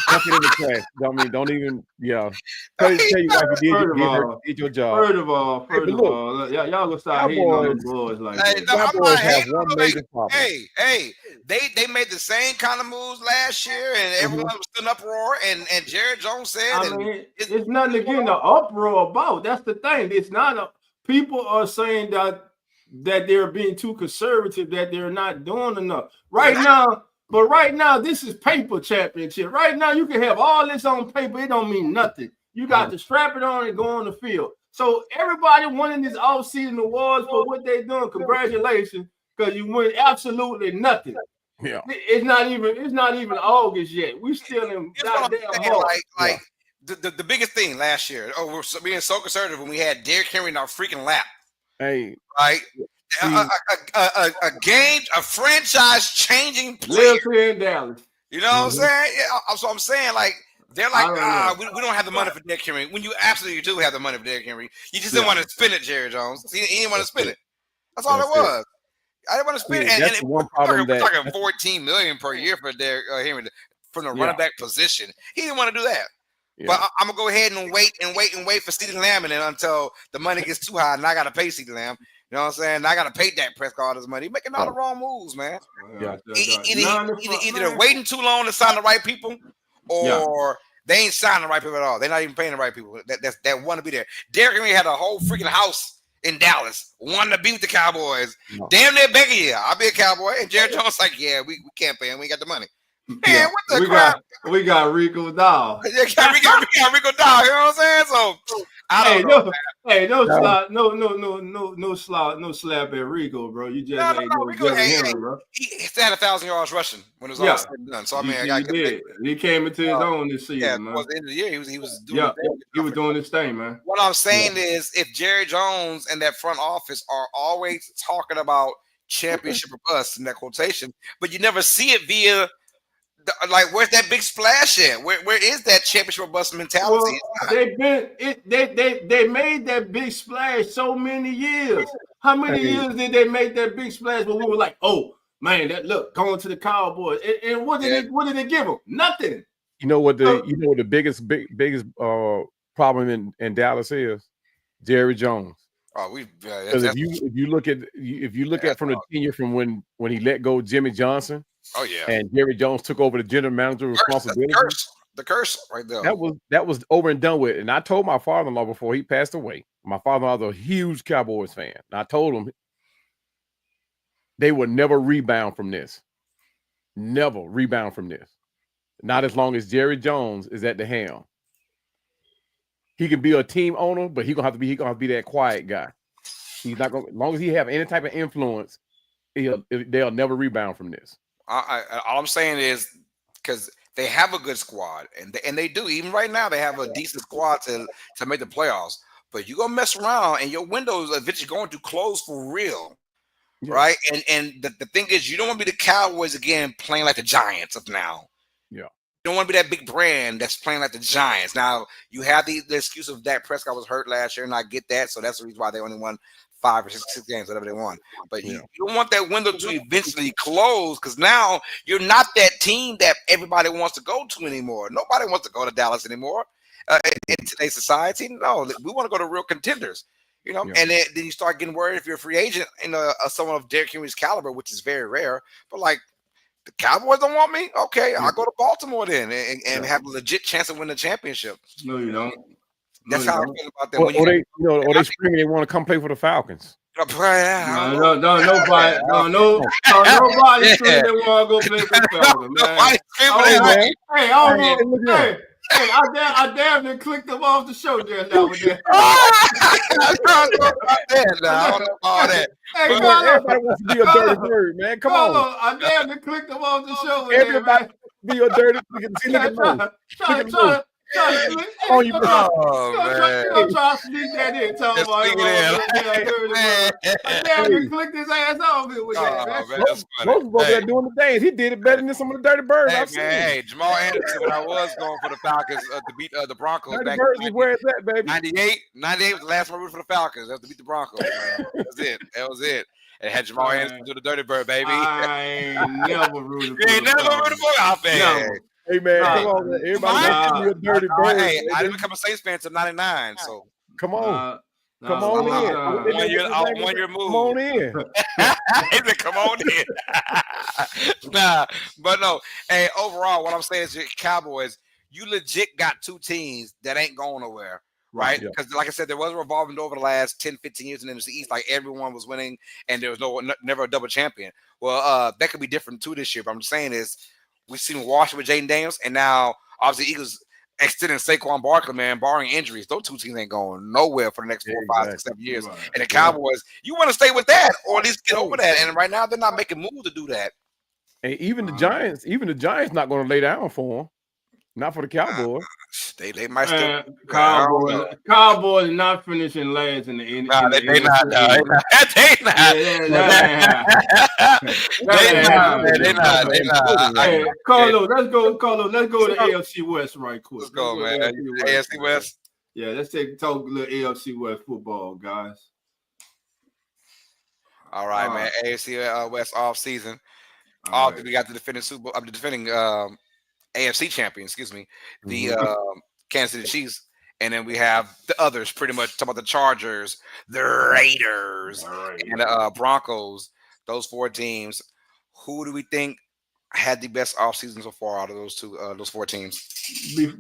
Dump it in the trash. Don't even. Yeah. Tell you like you did your job. First of all, y'all gonna start hating on those boys like that. Cowboys have one major problem. Hey, they made the same kind of moves last year, and everyone was in uproar. And Jared Jones said, I mean, it's nothing to get in the uproar about. That's the thing. It's not people are saying that they're being too conservative, that they're not doing enough right now. But right now, this is paper championship. Right now, you can have all this on paper. It don't mean nothing. You got to strap it on and go on the field. So everybody winning this offseason awards for what they're doing. Congratulations, because you win absolutely nothing. Yeah, it's not even August yet. We still in goddamn March. Like the biggest thing last year. Oh, we're being so conservative when we had Derrick Henry in our freaking lap. Hey, right. A game, a franchise-changing player. Lives here in Dallas. You know what I'm saying? Yeah, so I'm saying, like, they're like, we don't have the money for Derrick Henry. When you absolutely do have the money for Derrick Henry, you just didn't want to spend it, Jerry Jones. He didn't want to spend it. That's all it was. I didn't want to spend it. And one problem we're talking $14 million per year for Derrick Henry from the running back position. He didn't want to do that. Yeah. But I'm gonna go ahead and wait for CeeDee Lamb and then until the money gets too high, and I gotta pay CeeDee Lamb. You know what I'm saying? I gotta pay Dak Prescott his money. Making all the wrong moves, man. Either they're waiting too long to sign the right people, or they ain't signing the right people at all. They're not even paying the right people that want to be there. Derrick Henry had a whole freaking house in Dallas, wanting to be with the Cowboys. No. Damn near begging you, I'll be a Cowboy. And Jerry Jones like, yeah, we can't pay him. We ain't got the money. Man, what the crap? We got Rico Dowd. We got Rico Dowd. You know what I'm saying? So I don't know. No slap at Rico, bro. You just Rico, bro. He had 1,000 yards rushing when it was all said and done. So I mean, he came into his own this season, man. Towards the end of the year, he was doing his thing, man. What I'm saying is, if Jerry Jones and that front office are always talking about championship or bust in that quotation, but you never see it via. Like, where's that big splash at? Where is that championship or bust mentality? Well, they made that big splash so many years. How many years did they make that big splash when we were like, oh man, look, going to the Cowboys? And what did they give them? Nothing. You know what the biggest problem in Dallas is? Jerry Jones. Oh, because if you look at from the tenure from when he let go Jimmy Johnson. Oh yeah, and Jerry Jones took over the general manager responsibility. The curse, right there. That was over and done with. And I told my father-in-law before he passed away. My father-in-law was a huge Cowboys fan. And I told him they would never rebound from this. Never rebound from this. Not as long as Jerry Jones is at the helm. He can be a team owner, but he's gonna have to be that quiet guy. He's not gonna, as long as he have any type of influence, they'll never rebound from this. All I'm saying is because they have a good squad, and they do. Even right now, they have a decent squad to make the playoffs. But you're gonna mess around, and your window is eventually going to close for real, right? And the thing is, you don't want to be the Cowboys again playing like the Giants of now. Yeah, you don't want to be that big brand that's playing like the Giants. Now you have the excuse of Dak Prescott was hurt last year, and I get that. So that's the reason why they only won 5 or 6 games, whatever they won. But you don't want that window to eventually close because now you're not that team that everybody wants to go to anymore. Nobody wants to go to Dallas anymore in today's society. No, we want to go to real contenders, you know. And then you start getting worried if you're a free agent in someone of Derrick Henry's caliber, which is very rare. But like the Cowboys don't want me. Okay, I'll go to Baltimore then and have a legit chance of winning the championship. No, you don't. That's how I feel about that. Or they screaming they want to come play for the Falcons. Nobody screaming they want to go play for the Falcons, man. Hey, I damn near clicked them off the show just now with that. I don't know all that. Hey, everybody wants to be a dirty bird, man. Come on. I damn near clicked them off the show with everybody be a dirty. Trying to sneak, Oh, you try to sneak that in. Talking Just about sneak it yeah, dirty Man. bird. I damn near clicked his ass off it with that. Oh, man, Los that's funny. was over there doing the things. He did it better than some of the Dirty Birds Hey, I've seen. man, hey, Jamal Anderson, when I was going for the Falcons to beat the Broncos Dirty back Birds in is where it's at, baby. 98 was the last one I rooted for the Falcons. That was to beat the Broncos, man. That was it. That was it. And had Jamal Anderson do the Dirty Bird, baby. I ain't never rooted for You ain't the never Falcons. rooted for it? Oh, man. Never. Hey, man, Nah. come on, man. Everybody Nah. wants to be a Dirty Bird. Hey, I baby. didn't become a Saints fan until 99, so. Come on. Come Nah, on nah, in. nah. One year move. Come on in. He said, come on in. Nah, but no. Hey, overall, what I'm saying is, Cowboys, you legit got two teams that ain't going nowhere, right? Yeah. Because, like I said, there was a revolving door over the last 10, 15 years in the NFC East. Like, everyone was winning, and there was never a double champion. Well, that could be different, too, this year. But I'm just saying is, we've seen Washington with Jaden Daniels, and now, obviously, Eagles extending Saquon Barkley, man, barring injuries. Those two teams ain't going nowhere for the next 4, 5, 6, 7 years. Right. And the Cowboys, you want to stay with that, or at least get over that. And right now, they're not making moves to do that. And even the Giants not going to lay down for them. Not for the Cowboys. They might still. Cowboys not finishing last in the Nah, they not. They not. Hey, Carlo, let's go to AFC West right quick. Let's go, man. AFC West. Yeah, let's talk a little AFC West football, guys. All right, man. AFC West off season. Obviously, we got the defending AFC champion, excuse me, the Kansas City Chiefs, and then we have the others, pretty much talking about the Chargers, the Raiders, and the Broncos. Those 4 teams. Who do we think had the best offseason so far out of those 4 teams?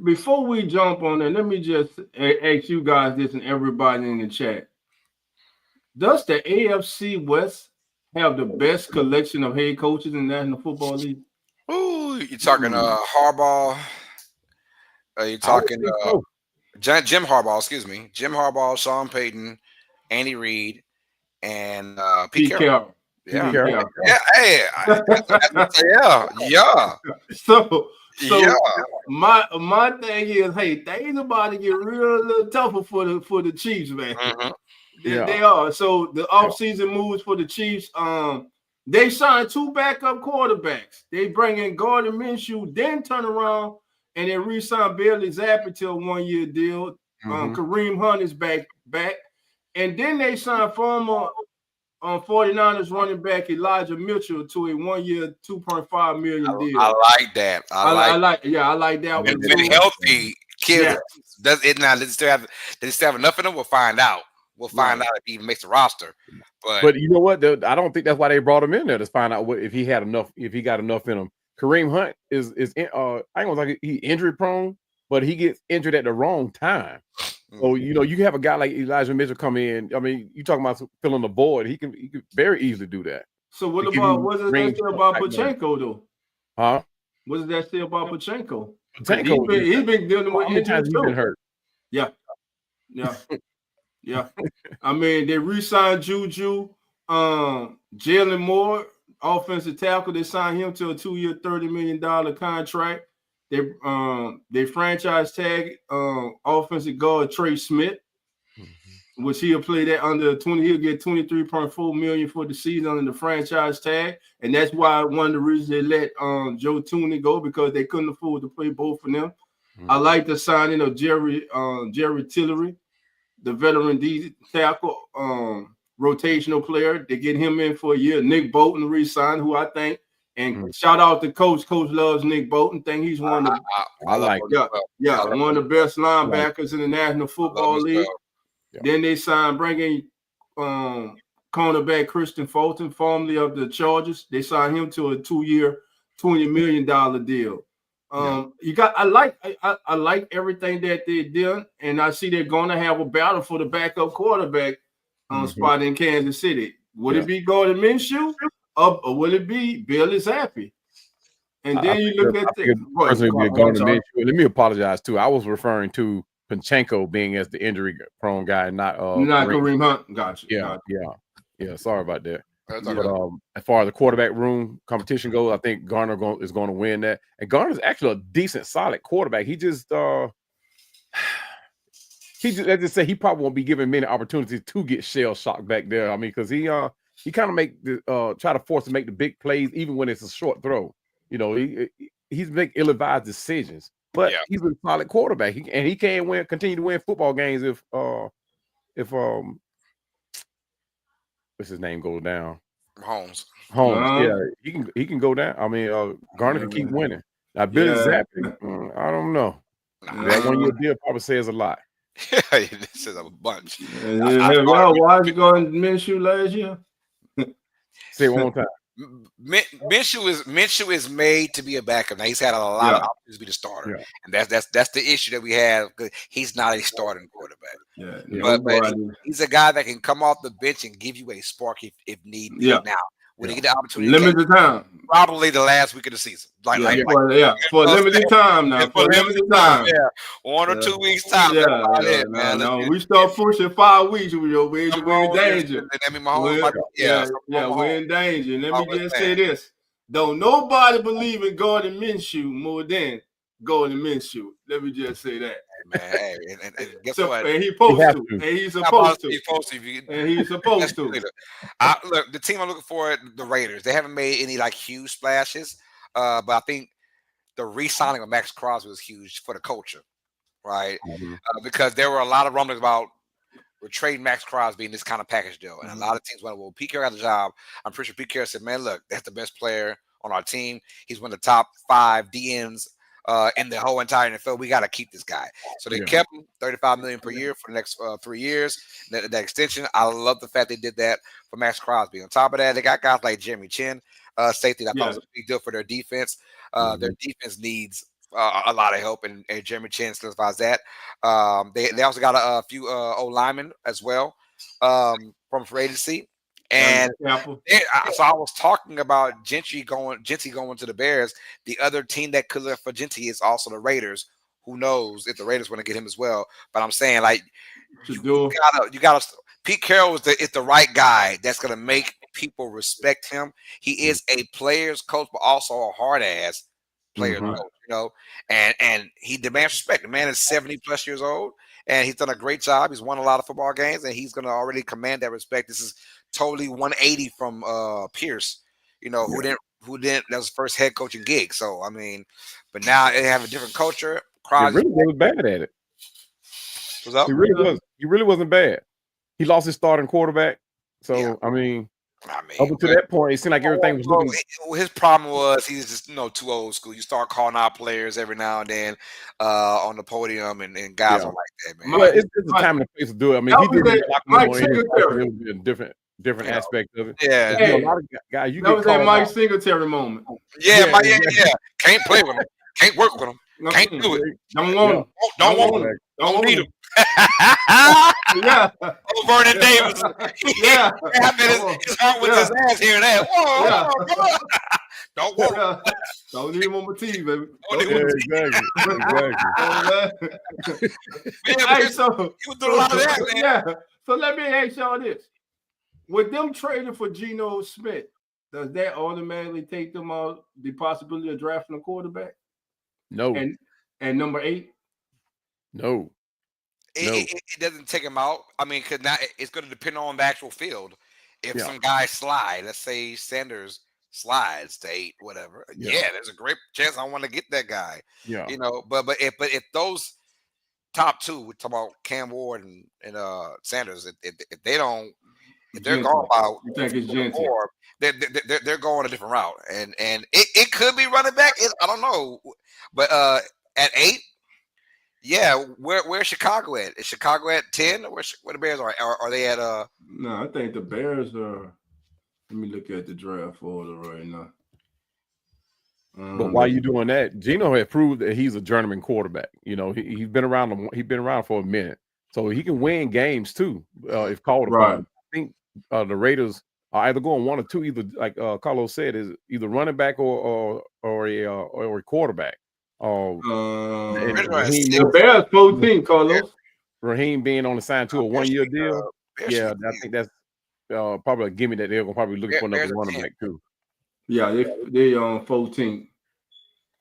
Before we jump on that, let me just ask you guys this and everybody in the chat. Does the AFC West have the best collection of head coaches in the National Football League? Ooh, you're talking Harbaugh. You're talking Jim Harbaugh, excuse me. Jim Harbaugh, Sean Payton, Andy Reid, and Pete Carroll. Yeah. Hey, yeah. So my thing is, hey, things about to get real a little tougher for the Chiefs, man. Mm-hmm. They are. So the offseason moves for the Chiefs. They signed 2 backup quarterbacks. They bring in Gardner Minshew, then turn around and they re-sign Bailey Zappi to a 1-year deal. Kareem Hunt is back. And then they signed former 49ers running back Elijah Mitchell to a 1-year, $2.5 million deal. I like that. I like that one. Very healthy kids. Does it now? They still have enough in them? We'll find out. We'll find out if he even makes the roster. But you know what? I don't think that's why they brought him in there to find out if he got enough in him. Kareem Hunt is I ain't gonna say he injury prone, but he gets injured at the wrong time. So you have a guy like Elijah Mitchell come in. I mean, you talking about filling the void. He could very easily do that. So what does that say about Pachenko though? Huh? What does that say about Pachenko? He's been dealing with injuries too. Been hurt. Yeah. I mean, they re-signed Juju, Jalen Moore, offensive tackle. They signed him to a 2-year, $30 million contract. They franchise tag offensive guard Trey Smith, which he'll play that under 20. He'll get $23.4 million for the season under the franchise tag, and that's why one of the reasons they let Joe Tooney go, because they couldn't afford to play both of them. I like the signing of Jerry Tillery, the veteran D tackle, rotational player. They get him in for a year. Nick Bolton re-signed, who I think, and shout out to Coach. Coach loves Nick Bolton. Think he's one of the one of the best linebackers in the National Football League. Yeah. Then they bring in cornerback Christian Fulton, formerly of the Chargers. They signed him to a 2-year, $20 million deal. I like everything that they did, and I see they're going to have a battle for the backup quarterback spot in Kansas City. Would it be Gardner Minshew or will it be Bailey Zappi? And then you look at Minshew. Let me apologize too. I was referring to Pachenko being as the injury prone guy, not Kareem Hunt. Gotcha. Yeah. Sorry about that. But as far as the quarterback room competition goes, I think Garner is going to win that. And Garner's actually a decent, solid quarterback. He just let's just say he probably won't be given many opportunities to get shell shocked back there. I mean, because he kind of make the try to force to make the big plays even when it's a short throw. You know, he's make ill-advised decisions, but he's a solid quarterback. He can continue to win football games if what's his name goes down. Holmes. Yeah, he can go down. I mean, Garner can keep winning. Now, Billy Zappi, I don't know. That 1 year deal probably says a lot. This is a bunch. Have y'all watched Gardner Minshew last year? Say it one more time. Minshew is made to be a backup. Now he's had a lot of opportunities to be the starter, and that's the issue that we have. He's not a starting quarterback. But he's a guy that can come off the bench and give you a spark if need be. Now, when he get the opportunity, limited time, probably the last week of the season, for limited time now. For limited time, 1 or 2 weeks time. No, we start pushing 5 weeks. We're in danger. We're in danger. Let me just say this: don't nobody believe in Gardner Minshew more than Gardner Minshew. Let me just say that. Man, and guess what? And he's supposed to. And he's supposed to. And he's supposed to. Look, the team I'm looking for, the Raiders. They haven't made any like huge splashes, but I think the re-signing of Max Crosby was huge for the culture, right? Because there were a lot of rumblings about we're trading Max Crosby in this kind of package deal, and a lot of teams went, "Well, Pete Carroll got the job." I'm pretty sure Pete Carroll said, "Man, look, that's the best player on our team. He's one of the top 5 DNs." In the whole entire NFL, we got to keep this guy. So they kept him $35 million per year for the next 3 years. That extension, I love the fact they did that for Max Crosby. On top of that, they got guys like Jeremy Chin, safety. That I thought was a big deal for their defense. Their defense needs a lot of help, and Jeremy Chin solidifies that. They also got a few old linemen as well from free agency. And so I was talking about Gentry going to the Bears. The other team that could look for Gentry is also the Raiders. Who knows if the Raiders want to get him as well? But I'm saying, like, you gotta. Pete Carroll is the right guy that's gonna make people respect him. He is a player's coach, but also a hard ass player's coach. You know, and he demands respect. The man is 70+ years old, and he's done a great job. He's won a lot of football games, and he's gonna already command that respect. This is totally 180 from Pierce, you know, who didn't that was his first head coaching gig. So I mean, but now they have a different culture. Crosby really wasn't bad at it. What's up? He really wasn't bad. He lost his starting quarterback. So I mean up until that point, it seemed like everything was looking. His problem was he's just too old school. You start calling out players every now and then on the podium, and guys don't like that, man. Well, it's a time and a place to do it. I mean, he did it was a different aspect of it. Yeah, a lot of guys. That was that Mike Singletary moment. Yeah. Can't play with him. Can't work with him. Can't do it. Don't want him. Don't want him. Don't need him. Vernon Davis. His heart with his ass here and there. Whoa. Don't want him. Don't need him on my team, baby. Exactly. So he was doing a lot of that, man. So let me ask y'all this: with them trading for Geno Smith, does that automatically take them out the possibility of drafting a quarterback? No. And number 8? No. It doesn't take him out. I mean, because now it's going to depend on the actual field. If some guy slide, let's say Sanders slides to 8, whatever. There's a great chance I want to get that guy. Yeah, But if those top 2, we're talking about Cam Ward and Sanders, if they're gone about, you think it's Gentry? They're going a different route, and it could be running back. I don't know, but at 8. Yeah, where's Chicago at? Is Chicago at 10? Where the Bears are? Are they at No, I think the Bears are. Let me look at the draft order right now. But while you're doing that, Geno had proved that he's a journeyman quarterback. You know, he's been around. He's been around for a minute, so he can win games too if called upon. Right. I think the Raiders are either going 1 or 2. Either, like Carlos said, is either running back or a quarterback. The Bears 14, Carlos. Raheem being on the sign to a 1-year deal. I think that's probably a gimme that they're gonna probably look for another running back too. Yeah, they on 14.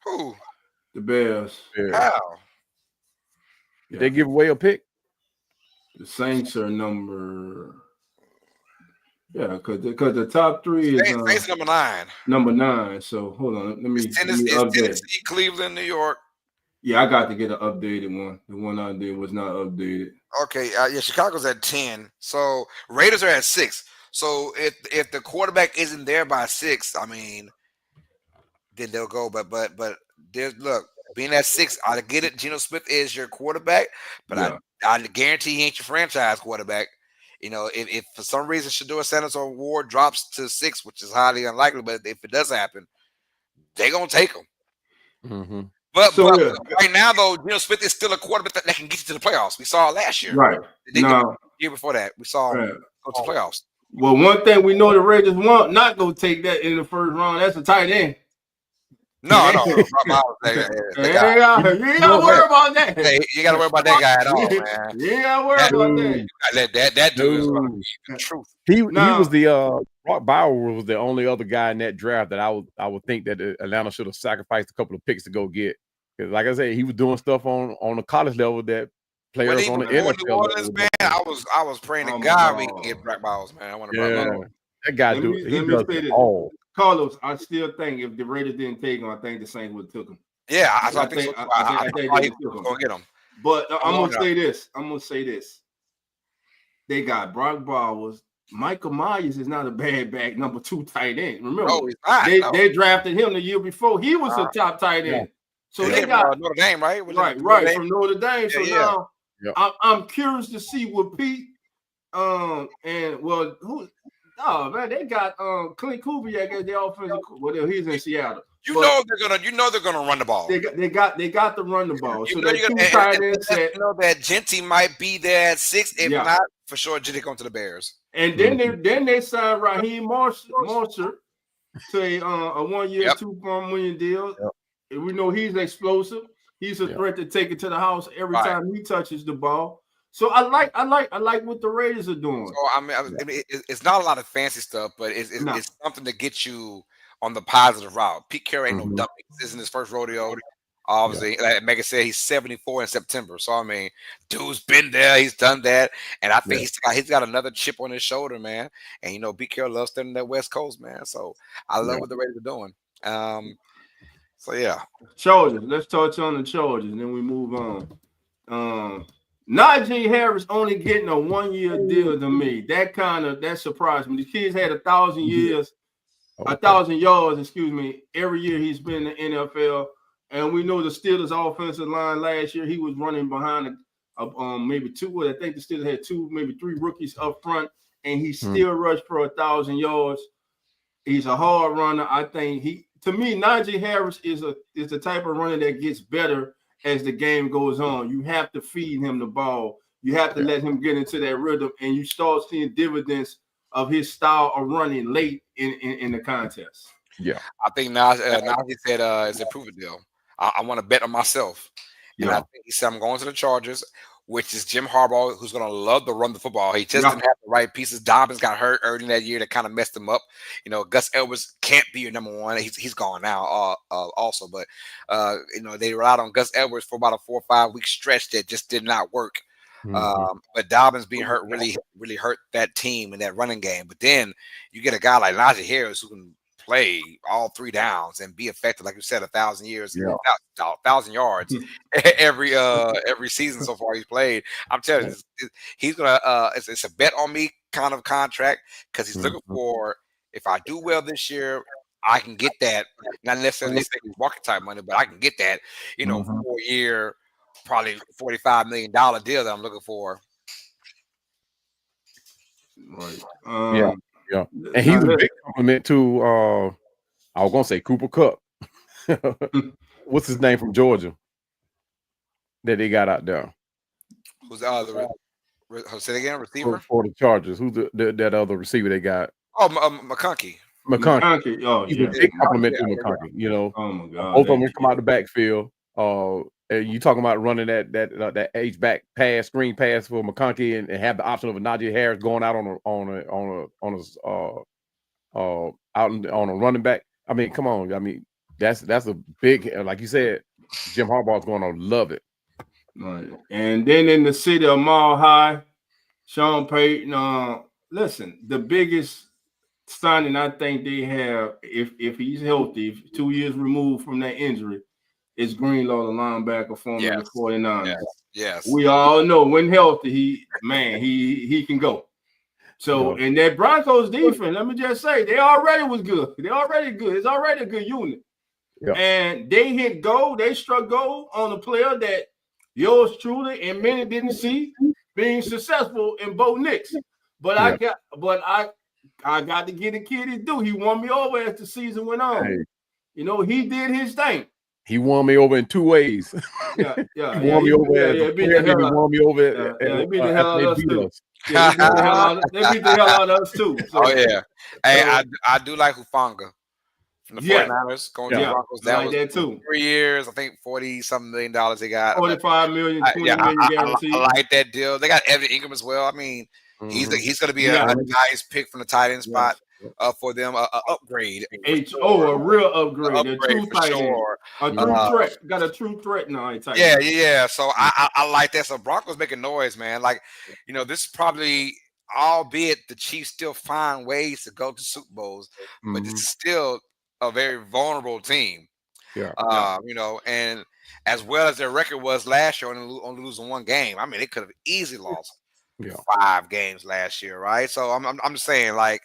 Who? The Bears. How? Did they give away a pick? The Saints are number. Yeah, because the top three is Saints number 9. Number 9. So hold on, let me update. Tennessee, Cleveland, New York. Yeah, I got to get an updated one. The one I did was not updated. Okay, yeah, Chicago's at 10. So Raiders are at 6. So if the quarterback isn't there by 6, I mean, then they'll go. But there's being at 6, I get it. Geno Smith is your quarterback, but Yeah. I guarantee he ain't your franchise quarterback. You know, if for some reason Shedeur Sanders or Ward drops to 6, which is highly unlikely, but if it does happen, they're gonna take him. Mm-hmm. But right now, though, Geno Smith is still a quarterback that can get you to the playoffs. We saw it last year. Right. The year before that, we saw him go to the playoffs. Well, one thing we know the Raiders won't not go take that in the first round. That's a tight end. No. You ain't got to worry about that. Hey, you got to worry about that guy at all, man. You ain't got to worry about that. That dude is going to be the truth. He was the Brock Bauer was the only other guy in that draft that I would think that Atlanta should have sacrificed a couple of picks to go get. Because like I said, he was doing stuff on the college level that players on the NFL. New Orleans, man, I was praying to God we can get Brock Bowers, man. I want to Brock Bowers. That guy he does it all. Carlos, I still think if the Raiders didn't take him, I think the Saints would have took him. Yeah, I think so. I think they were going to get him. But I'm going to say this. They got Brock Bowers. Michael Myers is not a bad back number 2 tight end. Remember, he's not, they drafted him the year before. He was a top tight end. So they got Notre Dame, right? Right from Notre Dame. So now I'm curious to see what Pete they got Clint Kubiak as the offensive. Well, he's in Seattle. You know they're gonna run the ball. They got to run the ball. You so know, you know that Genty might be there at 6. If not, for sure, Genty going to the Bears. And then they signed Raheem Mostert to a 1-year, $2 million deal. Yep. And we know he's explosive. He's a threat to take it to the house every time he touches the ball. So I like what the Raiders are doing. So I mean, it's not a lot of fancy stuff, but it's something to get you on the positive route. Pete Carroll ain't no dummy. This isn't his first rodeo. Obviously, like Megan said, he's 74 in September. So I mean, dude's been there, he's done that, and I think he's got another chip on his shoulder, man. And you know, Pete Carroll loves standing that West Coast, man. So I love what the Raiders are doing. So yeah, Chargers. Let's touch on the Chargers, and then we move on. Najee Harris only getting a 1-year deal to me. That surprised me. The kid's had 1,000 years, 1,000 yards, every year he's been in the NFL. And we know the Steelers' offensive line last year, he was running behind maybe 2. I think the Steelers had 2, maybe 3 rookies up front, and he still rushed for 1,000 yards. He's a hard runner. I think to me, Najee Harris is the type of runner that gets better as the game goes on. You have to feed him the ball. You have to let him get into that rhythm, and you start seeing dividends of his style of running late in the contest. Yeah, I think Najee said it's a prove-it deal. I want to bet on myself. And I think he said, I'm going to the Chargers, which is Jim Harbaugh, who's going to love to run the football. He just didn't have the right pieces. Dobbins got hurt early in that year that kind of messed him up. You know, Gus Edwards can't be your number 1. He's gone now also. But, they relied on Gus Edwards for about a 4 or 5 week stretch that just did not work. But Dobbins being hurt really, really hurt that team in that running game. But then you get a guy like Najee Harris who can play all 3 downs and be effective, like you said, 1,000 years, 1,000 yards every season so far he's played. I'm telling you, he's gonna. It's a bet on me kind of contract because he's looking for. If I do well this year, I can get that. Not necessarily walking type money, but I can get that. 4-year, probably $45 million deal that I'm looking for. Right. Yeah, and he's a big compliment to I was gonna say Cooper Kupp. What's his name from Georgia that they got out there? Who's say it again? Receiver for the Chargers. Who's that other receiver they got? Oh, McConkey. Oh, he's a big compliment to McConkey. Oh my God, both of them come out the backfield. And you talking about running that H-back pass, screen pass for McConkey, and have the option of a Najee Harris going out on a running back. I mean, come on. I mean, that's a big, like you said, Jim Harbaugh's going to love it. Right. And then in the city of Mile High, Sean Payton. Listen, the biggest signing I think they have, if he's healthy, 2 years removed from that injury, is Greenlaw, the linebacker former the Yes. 49ers. Yes. We all know when healthy, he can go. So, and that Broncos defense, let me just say, they already was good. They already good. It's already a good unit. Yeah. And they struck gold on a player that yours truly and many didn't see being successful in Bo Nix. But I got to get the kid his due. He won me over as the season went on. Hey. He did his thing. He won me over in two ways. Yeah. He won me over as a player, then he won me over he beat the hell out of us too. Yeah, they beat the hell out of us too. So, oh yeah. Hey, I do like Hufanga from the Yeah. 49ers going to the Broncos. I like that too. 3 years, I think $40-something million they got. 45 million, 20 million guaranteed. I like that deal. They got Evan Ingram as well. I mean, he's going to be a nice pick from the tight end spot for them. A upgrade. A real upgrade. A true for tight end. sure. A true threat. Got a true threat now. Yeah. So I like that. So Broncos making noise, man. Like, this is probably, albeit the Chiefs still find ways to go to Super Bowls, but it's still a very vulnerable team. Yeah. And as well as their record was last year, only losing one game. I mean, they could have easily lost 5 games last year, right? So I'm just saying, like,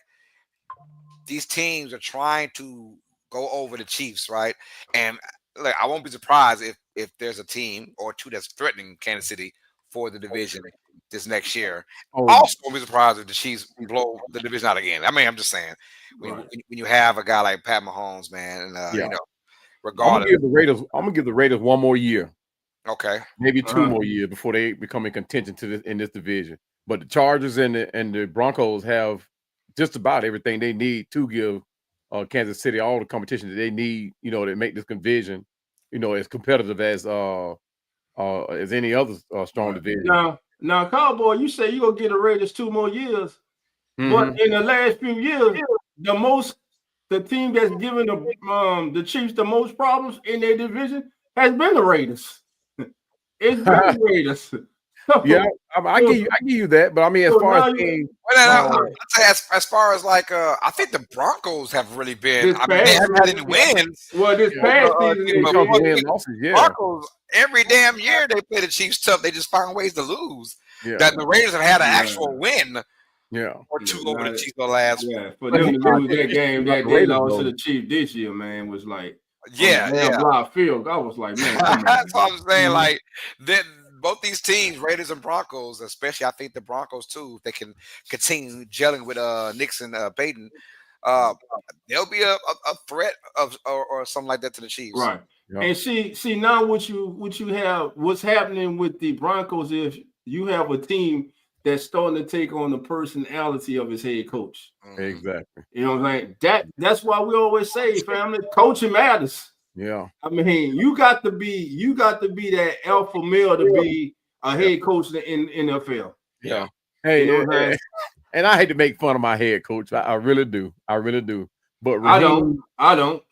these teams are trying to go over the Chiefs, right? And like, I won't be surprised if there's a team or two that's threatening Kansas City for the division this next year. Also, won't be surprised if the Chiefs blow the division out again. I mean, I'm just saying, when you have a guy like Pat Mahomes, man, and regardless, I'm gonna give the Raiders one more year. Okay, maybe 2 more years before they become in contention in this division. But the Chargers and the Broncos have just about everything they need to give Kansas City all the competition that they need, to make this division, as competitive as any other strong division. Now, Cowboy, you say you're gonna get the Raiders 2 more years, but in the last few years, the team that's given the Chiefs the most problems in their division has been the Raiders. It's been the Raiders. Yeah, I give you that, but I mean, as far as like, I think the Broncos have really been. I mean, they haven't had any wins. Well, this past season, Broncos every damn year they play the Chiefs tough. They just find ways to lose. Yeah. That the Raiders have had an actual win. Or 2 over the Chiefs the last. Yeah, for them to lose that game that they lost to the Chiefs this year, man, was like. Block field. I was like, man, that's what I'm saying. Like, both these teams, Raiders and Broncos, especially I think the Broncos too, if they can continue gelling with Nix and Payton, there'll be a threat or something like that to the Chiefs. Right. Yeah. And see now what's happening with the Broncos is you have a team that's starting to take on the personality of his head coach. Exactly. You know what I'm saying? That's why we always say, family, coaching matters. Yeah. I mean, you got to be that alpha male to be a head coach in NFL. Yeah. Hey, and I hate to make fun of my head coach. I really do. But Raheem, I don't.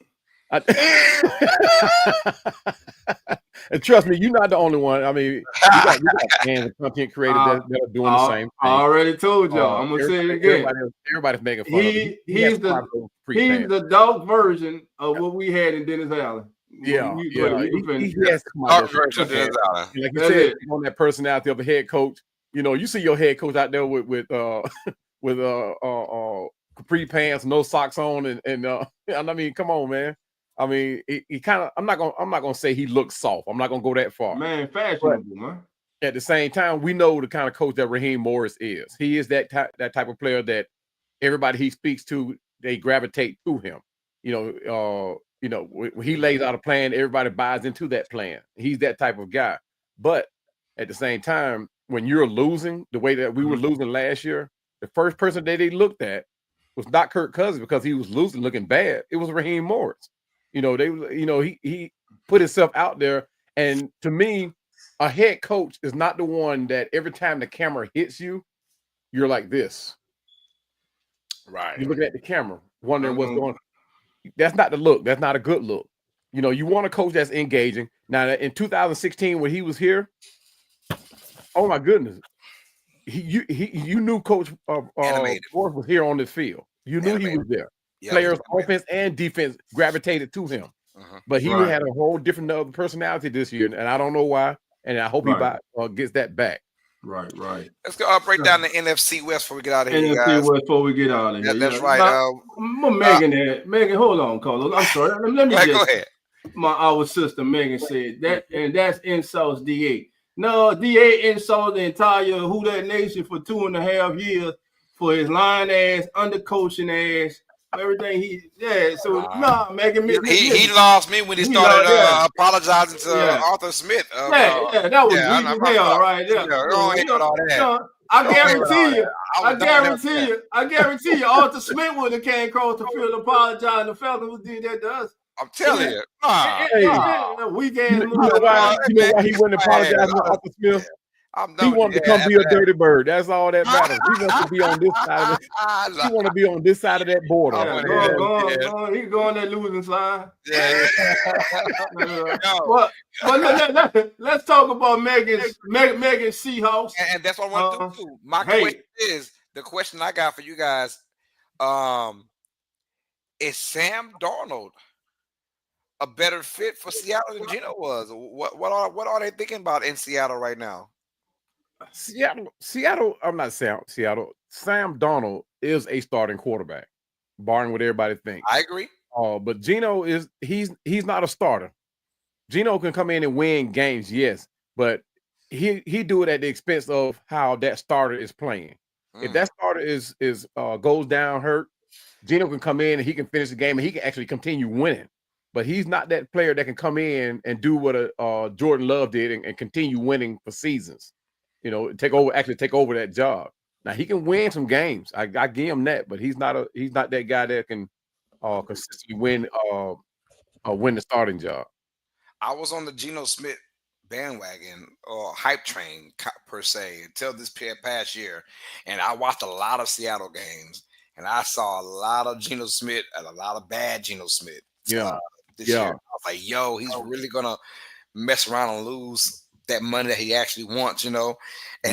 And trust me, you're not the only one. I mean, you got fans and content creators that are doing the same thing. I already told y'all. I'm gonna say it again. Everybody's making fun of him. He's the dog version of what we had in Dennis Allen. Yeah, he has like you said, on that personality of a head coach. You see your head coach out there with capri pants, no socks on, and I mean, come on, man. I mean, he kind of. I'm not gonna say he looks soft. I'm not gonna go that far. Man, fashionable, man. At the same time, we know the kind of coach that Raheem Morris is. He is that type of player that everybody he speaks to, they gravitate to him. When he lays out a plan, everybody buys into that plan. He's that type of guy. But at the same time, when you're losing the way that we were losing last year, the first person that they looked at was not Kirk Cousins because he was looking bad. It was Raheem Morris. He put himself out there. And to me, a head coach is not the one that every time the camera hits you, you're like this. Right. You look at the camera, wondering what's going on. That's not the look. That's not a good look. You want a coach that's engaging. Now, in 2016, when he was here, Oh my goodness. You knew Coach Animated. Morris was here on the field. You knew he was there. Yeah, Players, offense and defense gravitated to him. But he Right. had a whole different personality this year, and I don't know why. And I hope he gets that back. Right. Let's go break down the NFC West before we get out of here, NFC guys. West before we get out of here. That's right. Megan, hold on, Carlos. I'm sorry. Let me Go ahead. Our sister Megan said that, and that's insults DA. No, DA insulted the entire Who That Nation for 2.5 years for his lying ass, undercoaching ass, everything Megan. He lost me when he started apologizing to Arthur Smith. That was weak as hell, right there. I guarantee you, Arthur Smith would have came across the field apologizing. The Falcons did that to us. I'm telling you. Weak You ass. know why he wouldn't apologize to Arthur Smith? He wanted to come be a dirty bird. That's all that matters. He wants to be on this side of it. He want to be on this side of that border. He go on that losing side. Yeah. Let's talk about Megan's Seahawks. And that's what I want to do too. My question is, the question I got for you guys, is Sam Darnold a better fit for Seattle than Geno was? What are they thinking about in Seattle right now? Seattle. I'm not saying Seattle. Sam Darnold is a starting quarterback, barring what everybody thinks. I agree. But Geno he's not a starter. Geno can come in and win games, yes, but he do it at the expense of how that starter is playing. If that starter is goes down hurt, Geno can come in and he can finish the game and he can actually continue winning. But he's not that player that can come in and do what Jordan Love did and continue winning for seasons. Take over that job. Now he can win some games. I give him that, but he's not that guy that can consistently win the starting job. I was on the Geno Smith bandwagon or hype train per se until this past year, and I watched a lot of Seattle games, and I saw a lot of Geno Smith and a lot of bad Geno Smith. This year, I was like, "Yo, he's really gonna mess around and lose that money that he actually wants," And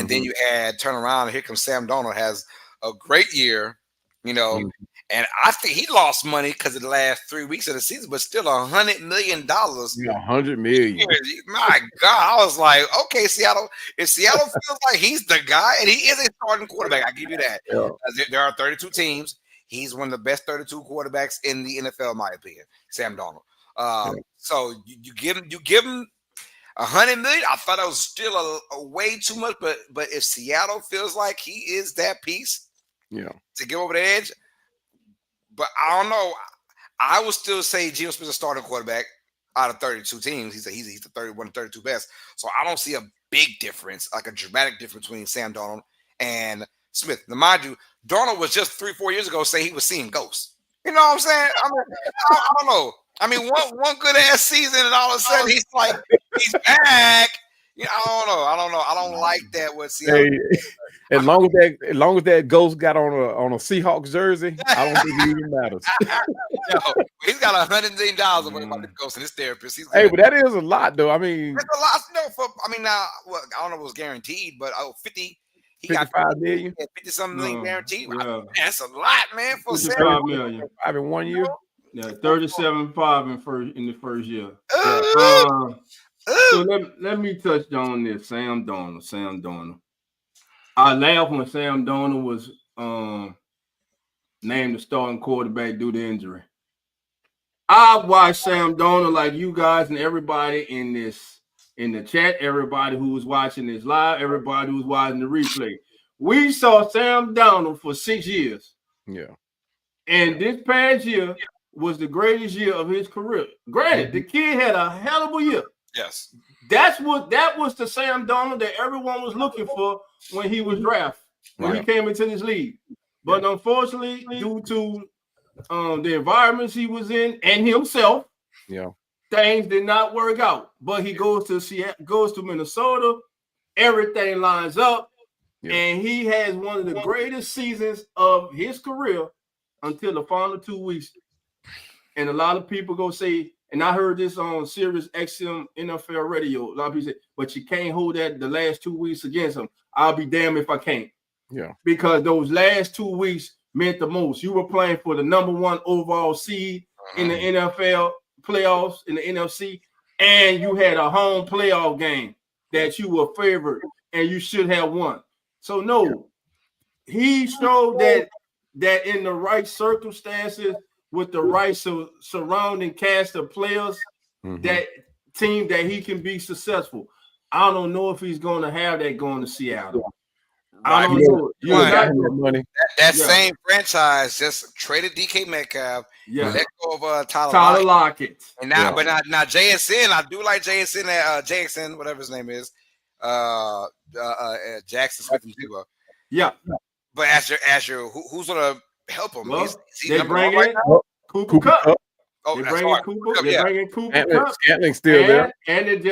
then you turn around and here comes Sam Darnold, has a great year, and I think he lost money because of the last 3 weeks of the season, but still $100 million. $100 million. My God, I was like, okay, Seattle. If Seattle feels like he's the guy, and he is a starting quarterback, I give you that. There are 32 teams. He's one of the best 32 quarterbacks in the NFL, in my opinion, Sam Darnold. So you give him $100 million. I thought that was still a way too much, but if Seattle feels like he is that piece, to get over the edge, but I don't know. I would still say Geno Smith's a starting quarterback out of 32 teams. He's the 31 of 32 best. So I don't see a big difference, like a dramatic difference between Sam Darnold and Smith. Now, mind you, Darnold was just 3-4 years ago saying he was seeing ghosts. You know what I'm saying? I don't know. I mean, one good ass season, and all of a sudden he's back. I don't know. I don't like that with Seattle. Hey, as long as that ghost got on a Seahawks jersey, I don't think it even matters. He's got $100 million about the ghost and his therapist. But that is a lot, though. I mean, that's a lot. Now, I don't know if it was guaranteed, but 50. He got $55 million. 50 something million guaranteed. Yeah. That's a lot, man. For $55 million. In 1 year. Yeah, 37.5 in the first year. So let me touch on this. Sam Darnold. I laughed when Sam Darnold was named the starting quarterback due to injury. I watched Sam Darnold like you guys and everybody in the chat, everybody who was watching this live, everybody who was watching the replay. We saw Sam Darnold for 6 years. Yeah. And this past year was the greatest year of his career. Granted, the kid had a hell of a year. Yes. That was the Sam Darnold that everyone was looking for when he was drafted, when he came into this league. But unfortunately, due to the environments he was in and himself, things did not work out. But he goes to Minnesota, everything lines up, and he has one of the greatest seasons of his career until the final 2 weeks. And a lot of people go say And I heard this on Sirius XM NFL radio. A lot of people say, but you can't hold that the last 2 weeks against him. I'll be damned if I can't. Yeah. Because those last 2 weeks meant the most. You were playing for the number 1 overall seed in the NFL playoffs in the NFC, and you had a home playoff game that you were favored and you should have won. So no, he showed that in the right circumstances with the right surrounding cast of players, that team that he can be successful. I don't know if he's going to have that going to Seattle. I don't know. That same franchise just traded DK Metcalf. Yeah. Let go of Tyler Lockett. And now, but now JSN, I do like JSN. JSN, whatever his name is, Jackson Smith and Jigba. Yeah. But Asher, who's gonna help him? Well, he's they bring in Cooper Kupp. They're bringing Cooper Kupp. Scantling's still there. And it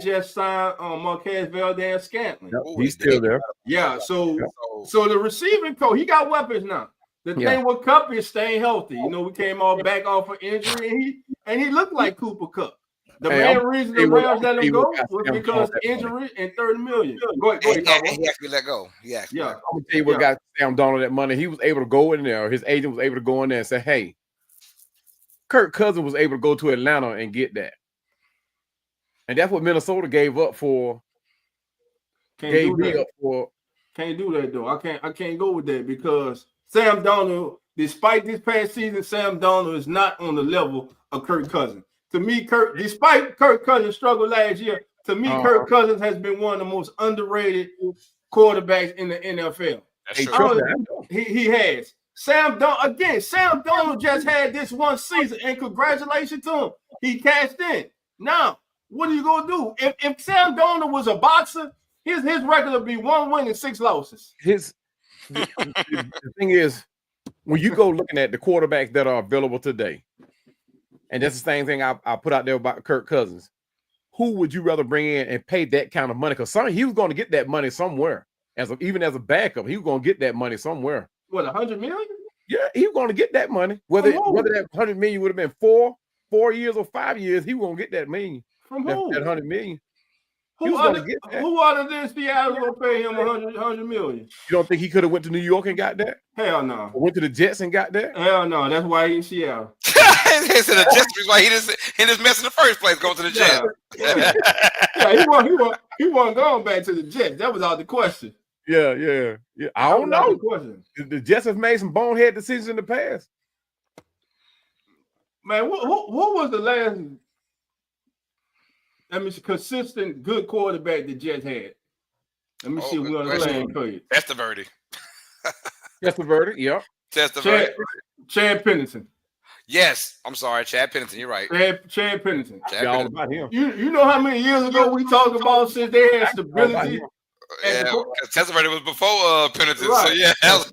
just signed Marquez Valdes-Scantling. Yep, he's still there. Yeah, so the receiving coach, he got weapons now. The thing with Kupp is staying healthy. You know, we came all back off of injury, and he looked like Cooper Kupp. The main reason the Rams let him go was because injury and $30 million. Go ahead. He actually let go. Yeah. I'm gonna tell you what got Sam Darnold that money. He was able to go in there. His agent was able to go in there and say, "Hey, Kirk Cousins was able to go to Atlanta and get that." And that's what Minnesota gave up for. Can't do that though. I can't go with that because Sam Darnold, despite this past season, Sam Darnold is not on the level of Kirk Cousins. To me, despite Kirk Cousins' struggle last year, to me, Kirk Cousins has been one of the most underrated quarterbacks in the NFL. That's true. He has. Sam Darnold just had this one season, and congratulations to him. He cashed in. Now, what are you gonna do? If Sam Darnold was a boxer, his record would be 1 win and 6 losses. The thing is, when you go looking at the quarterbacks that are available today, and that's the same thing I put out there about Kirk Cousins, who would you rather bring in and pay that kind of money? Because he was going to get that money somewhere. Even as a backup, he was going to get that money somewhere. What, $100 million? Yeah, he was going to get that money. Whether that $100 million would have been 4 years or 5 years, he was going to get that million. From who? That $100 million. Who other than Seattle going to pay him $100 million? You don't think he could have went to New York and got that? Hell no. Or went to the Jets and got that? Hell no. That's why he's in Seattle. It's the Jets is why he just mess in the first place going to the Jets. He wasn't going back to the Jets. That was out the question. Yeah. I don't know. The Jets have made some bonehead decisions in the past. Man, who was the last consistent good quarterback the Jets had? Let me see if we're on the same page. That's the verdict. That's the verdict, yeah. That's the verdict. Chad Pennington. Yes, I'm sorry, Chad Pennington. You're right. Chad Pennington. All about him. You know how many years ago we talked about since they had stability? Yeah, Testaverde was before Pennington. Right. So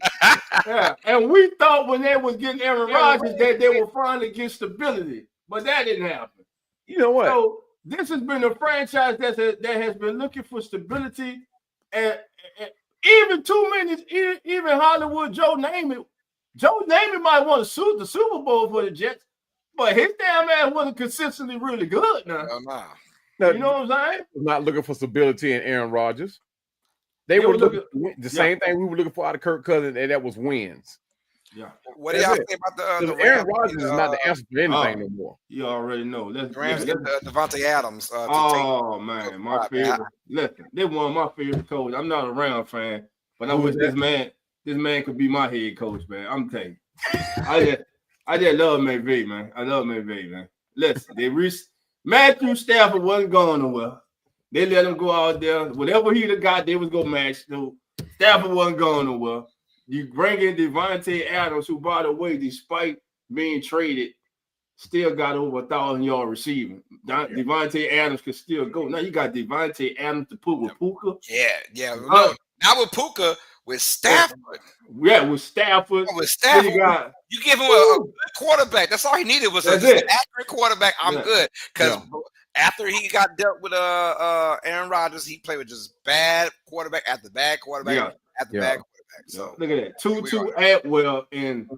yeah. And we thought when they was getting Aaron Rodgers that they were finally get stability, but that didn't happen. You know what? So this has been a franchise that has been looking for stability, and even even Hollywood Joe Namath might want to suit the Super Bowl for the Jets, but his damn ass wasn't consistently really good. Now, you know what I'm saying? Not looking for stability in Aaron Rodgers. They were looking the same thing we were looking for out of Kirk Cousins, and that was wins. Yeah. What do y'all think about the Aaron Rodgers is not the answer for anything no more. You already know. The Rams get Devontae Adams. Man, my favorite. Listen, they one of my favorite coach. I'm not a Rams fan, but I wish this man could be my head coach, man. I'm telling you. I just love McVay, man. I love McVay, man. Listen, Matthew Stafford wasn't going nowhere. They let him go out there. Whatever he'd have got, they was going to match. So Stafford wasn't going nowhere. You bring in Devontae Adams, who, by the way, despite being traded, still got over 1,000 yard receiving. Devontae Adams could still go. Now you got Devontae Adams to put with Puka. Yeah. No, not with Puka, with Stafford. Yeah, with Stafford. You give him a good quarterback. That's all he needed was an accurate quarterback. I'm good. Because after he got dealt with Aaron Rodgers, he played with just bad quarterback after bad quarterback after bad quarterback. So look at that. Tutu Atwell and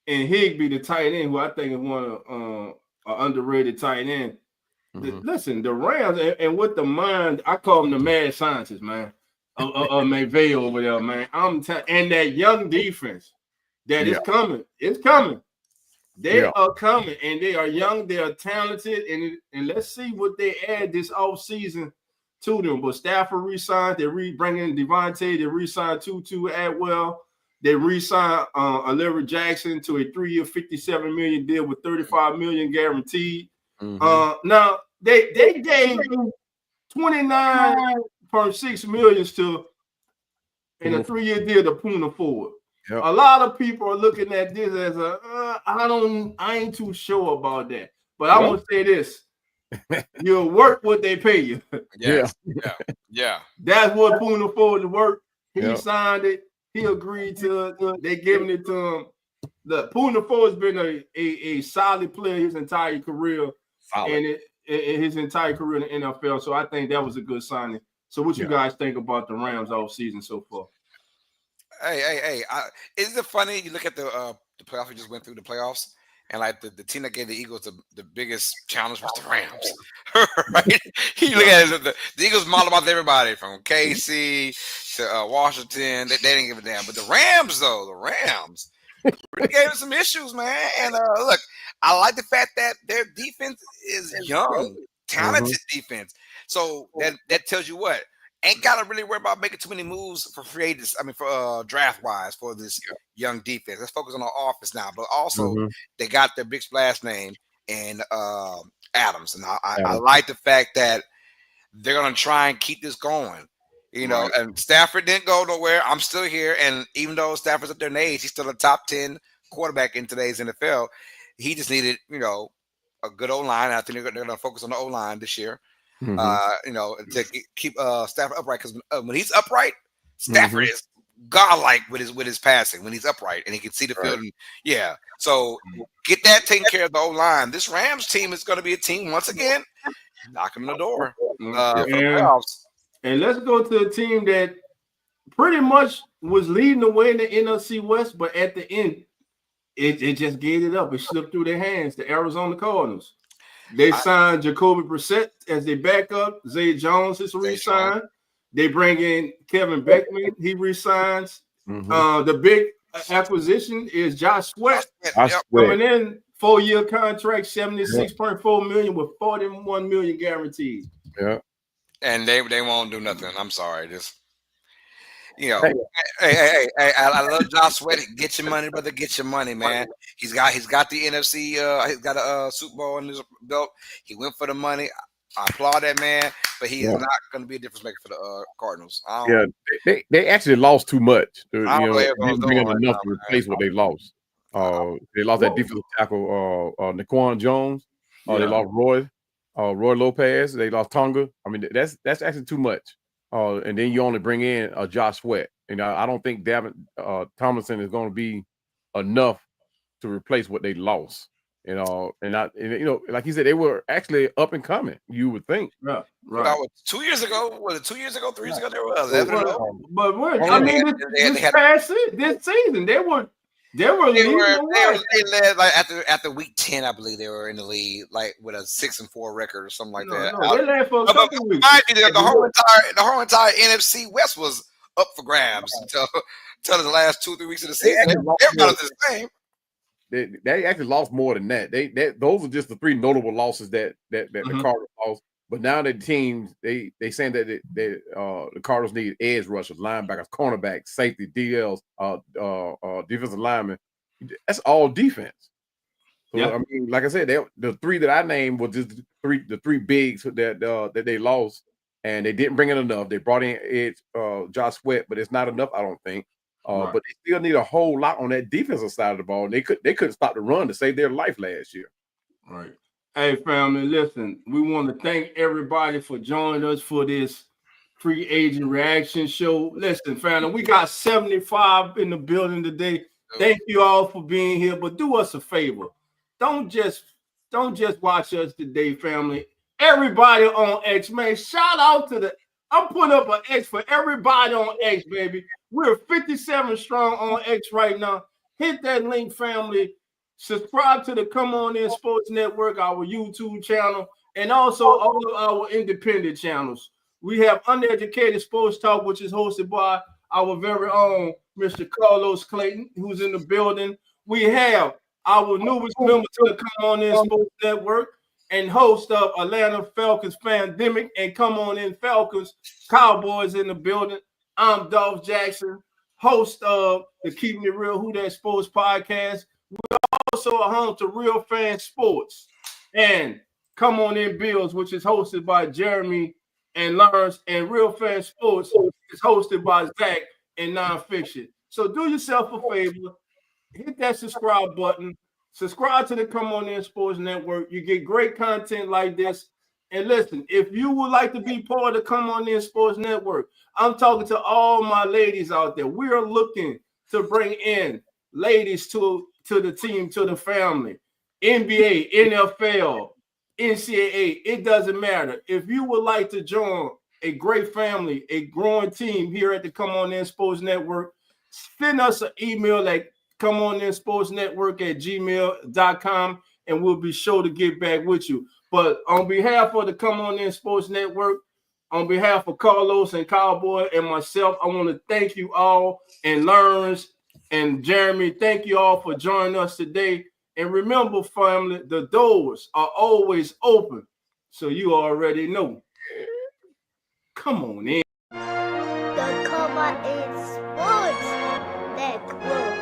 Higbee, the tight end, who I think is one of underrated tight end. Mm-hmm. Listen, the Rams and with the mind, I call them the mad scientists, man. McVay over there, man. And that young defense that is coming. It's coming. They are coming, and they are young. They are talented, and let's see what they add this offseason to them. But Stafford re-signed. They bring in Devontae. They re-signed Tutu Atwell. They re-signed Alera Jackson to a 3-year, $57 million deal with $35 million guaranteed. Now they gave $29.6 million to in a 3-year deal to Poona Ford. Yep. A lot of people are looking at this as I ain't too sure about that. But I'm gonna say this: you'll work what they pay you. Yeah. That's what Poona Ford worked. He signed it. He agreed to it. They giving it to him. The Poona Ford's been a solid player his entire career, in his entire career in the NFL. So I think that was a good signing. So what you guys think about the Rams all season so far? Hey! Isn't it funny? You look at the playoffs we just went through, the playoffs, and like the team that gave the Eagles the biggest challenge was the Rams, right? You look at it, the Eagles modeled about everybody from KC to Washington. They didn't give a damn, but the Rams really gave us some issues, man. And look, I like the fact that their defense is young, talented defense. So that tells you what. Ain't got to really worry about making too many moves for free agents. I mean, for draft wise for this young defense. Let's focus on our offense now. But also, they got their big splash name in Adams, and I like the fact that they're gonna try and keep this going. You know, and Stafford didn't go nowhere. I'm still here, and even though Stafford's up there in age, he's still a top 10 quarterback in today's NFL. He just needed, a good O-line. I think they're gonna focus on the O-line this year. To keep Stafford upright, because when he's upright, Stafford is godlike with his passing when he's upright and he can see the field. And, so get that taken care of the O-line. This Rams team is going to be a team once again knocking on the door for the playoffs. And let's go to a team that pretty much was leading the way in the NFC West, but at the end, it just gave it up. It slipped through their hands. The Arizona Cardinals. They signed Jacoby Brissett as their backup. Zay Jones is re-signed. They bring in Kevin Beckman. He re-signs. The big acquisition is Josh Sweat. Coming in, 4-year contract, $76.4 million with $41 million guaranteed. Yeah. And they won't do nothing. I'm sorry. Just hey, I love Josh Sweat. Get your money, brother. Get your money, man. He's got the NFC. He's got a Super Bowl in his belt. He went for the money. I applaud that man, but he is not going to be a difference maker for the Cardinals. They actually lost too much. They didn't bring in enough to replace what they lost. They lost that defensive tackle, Naquan Jones. They lost Roy Lopez. They lost Tonga. I mean, that's actually too much. And then you only bring in Josh Sweat. And I don't think Tomlinson is going to be enough to replace what they lost. Like you said, they were actually up and coming. You would think, right? 2 years ago, was it 2 years ago, 3 years ago? They were 11. But this season they were led like after week 10, I believe they were in the lead, like with a 6-4 record or something like that. No, they led for a couple weeks. The whole entire NFC West was up for grabs until the last 2-3 weeks of the season. Everybody's the same. They actually lost more than that. Those are just the 3 notable losses that the Cardinals lost. But now the teams they saying that the Cardinals need edge rushers, linebackers, cornerbacks, safety, DLs, defensive linemen. That's all defense. So I mean, like I said, the 3 that I named were just the three bigs that they lost, and they didn't bring in enough. They brought in Josh Sweat, but it's not enough, I don't think. But they still need a whole lot on that defensive side of the ball. And they couldn't stop the run to save their life last year. Right. Hey, family, listen, we want to thank everybody for joining us for this free agent reaction show. Listen, family, we got 75 in the building today. Thank you all for being here, but do us a favor. Don't just watch us today, family. Everybody on X, man, shout out to I'm putting up an X for everybody on X, baby. We're 57 strong on X right now. Hit that link, family. Subscribe to the Come On In Sports Network, our YouTube channel, and also all of our independent channels. We have Undereducated Sports Talk, which is hosted by our very own Mr. Carlos Clayton, who's in the building. We have our newest member to the Come On In Sports Network and host of Atlanta Falcons Pandemic and Come On In Falcons Cowboys in the building. I'm Dolph Jackson, host of the Keeping It Real Who That Sports podcast. We're also a home to Real Fan Sports and Come On In Bills, which is hosted by Jeremy and Lawrence, and Real Fan Sports is hosted by Zach and Nonfiction. So do yourself a favor, hit that subscribe button, subscribe to the Come On In Sports Network. You get great content like this. And listen, if you would like to be part of the Come On In Sports Network, I'm talking to all my ladies out there. We are looking to bring in ladies to the team, to the family. NBA, NFL, NCAA, it doesn't matter. If you would like to join a great family, a growing team here at the Come On In Sports Network, send us an email at comeoninsportsnetwork@gmail.com, and we'll be sure to get back with you. But on behalf of the Come On In Sports Network, on behalf of Carlos and Cowboy and myself, I want to thank you all, and Lawrence and Jeremy, thank you all for joining us today. And remember, family, the doors are always open, so you already know. Come on in. The Come On In Sports Network.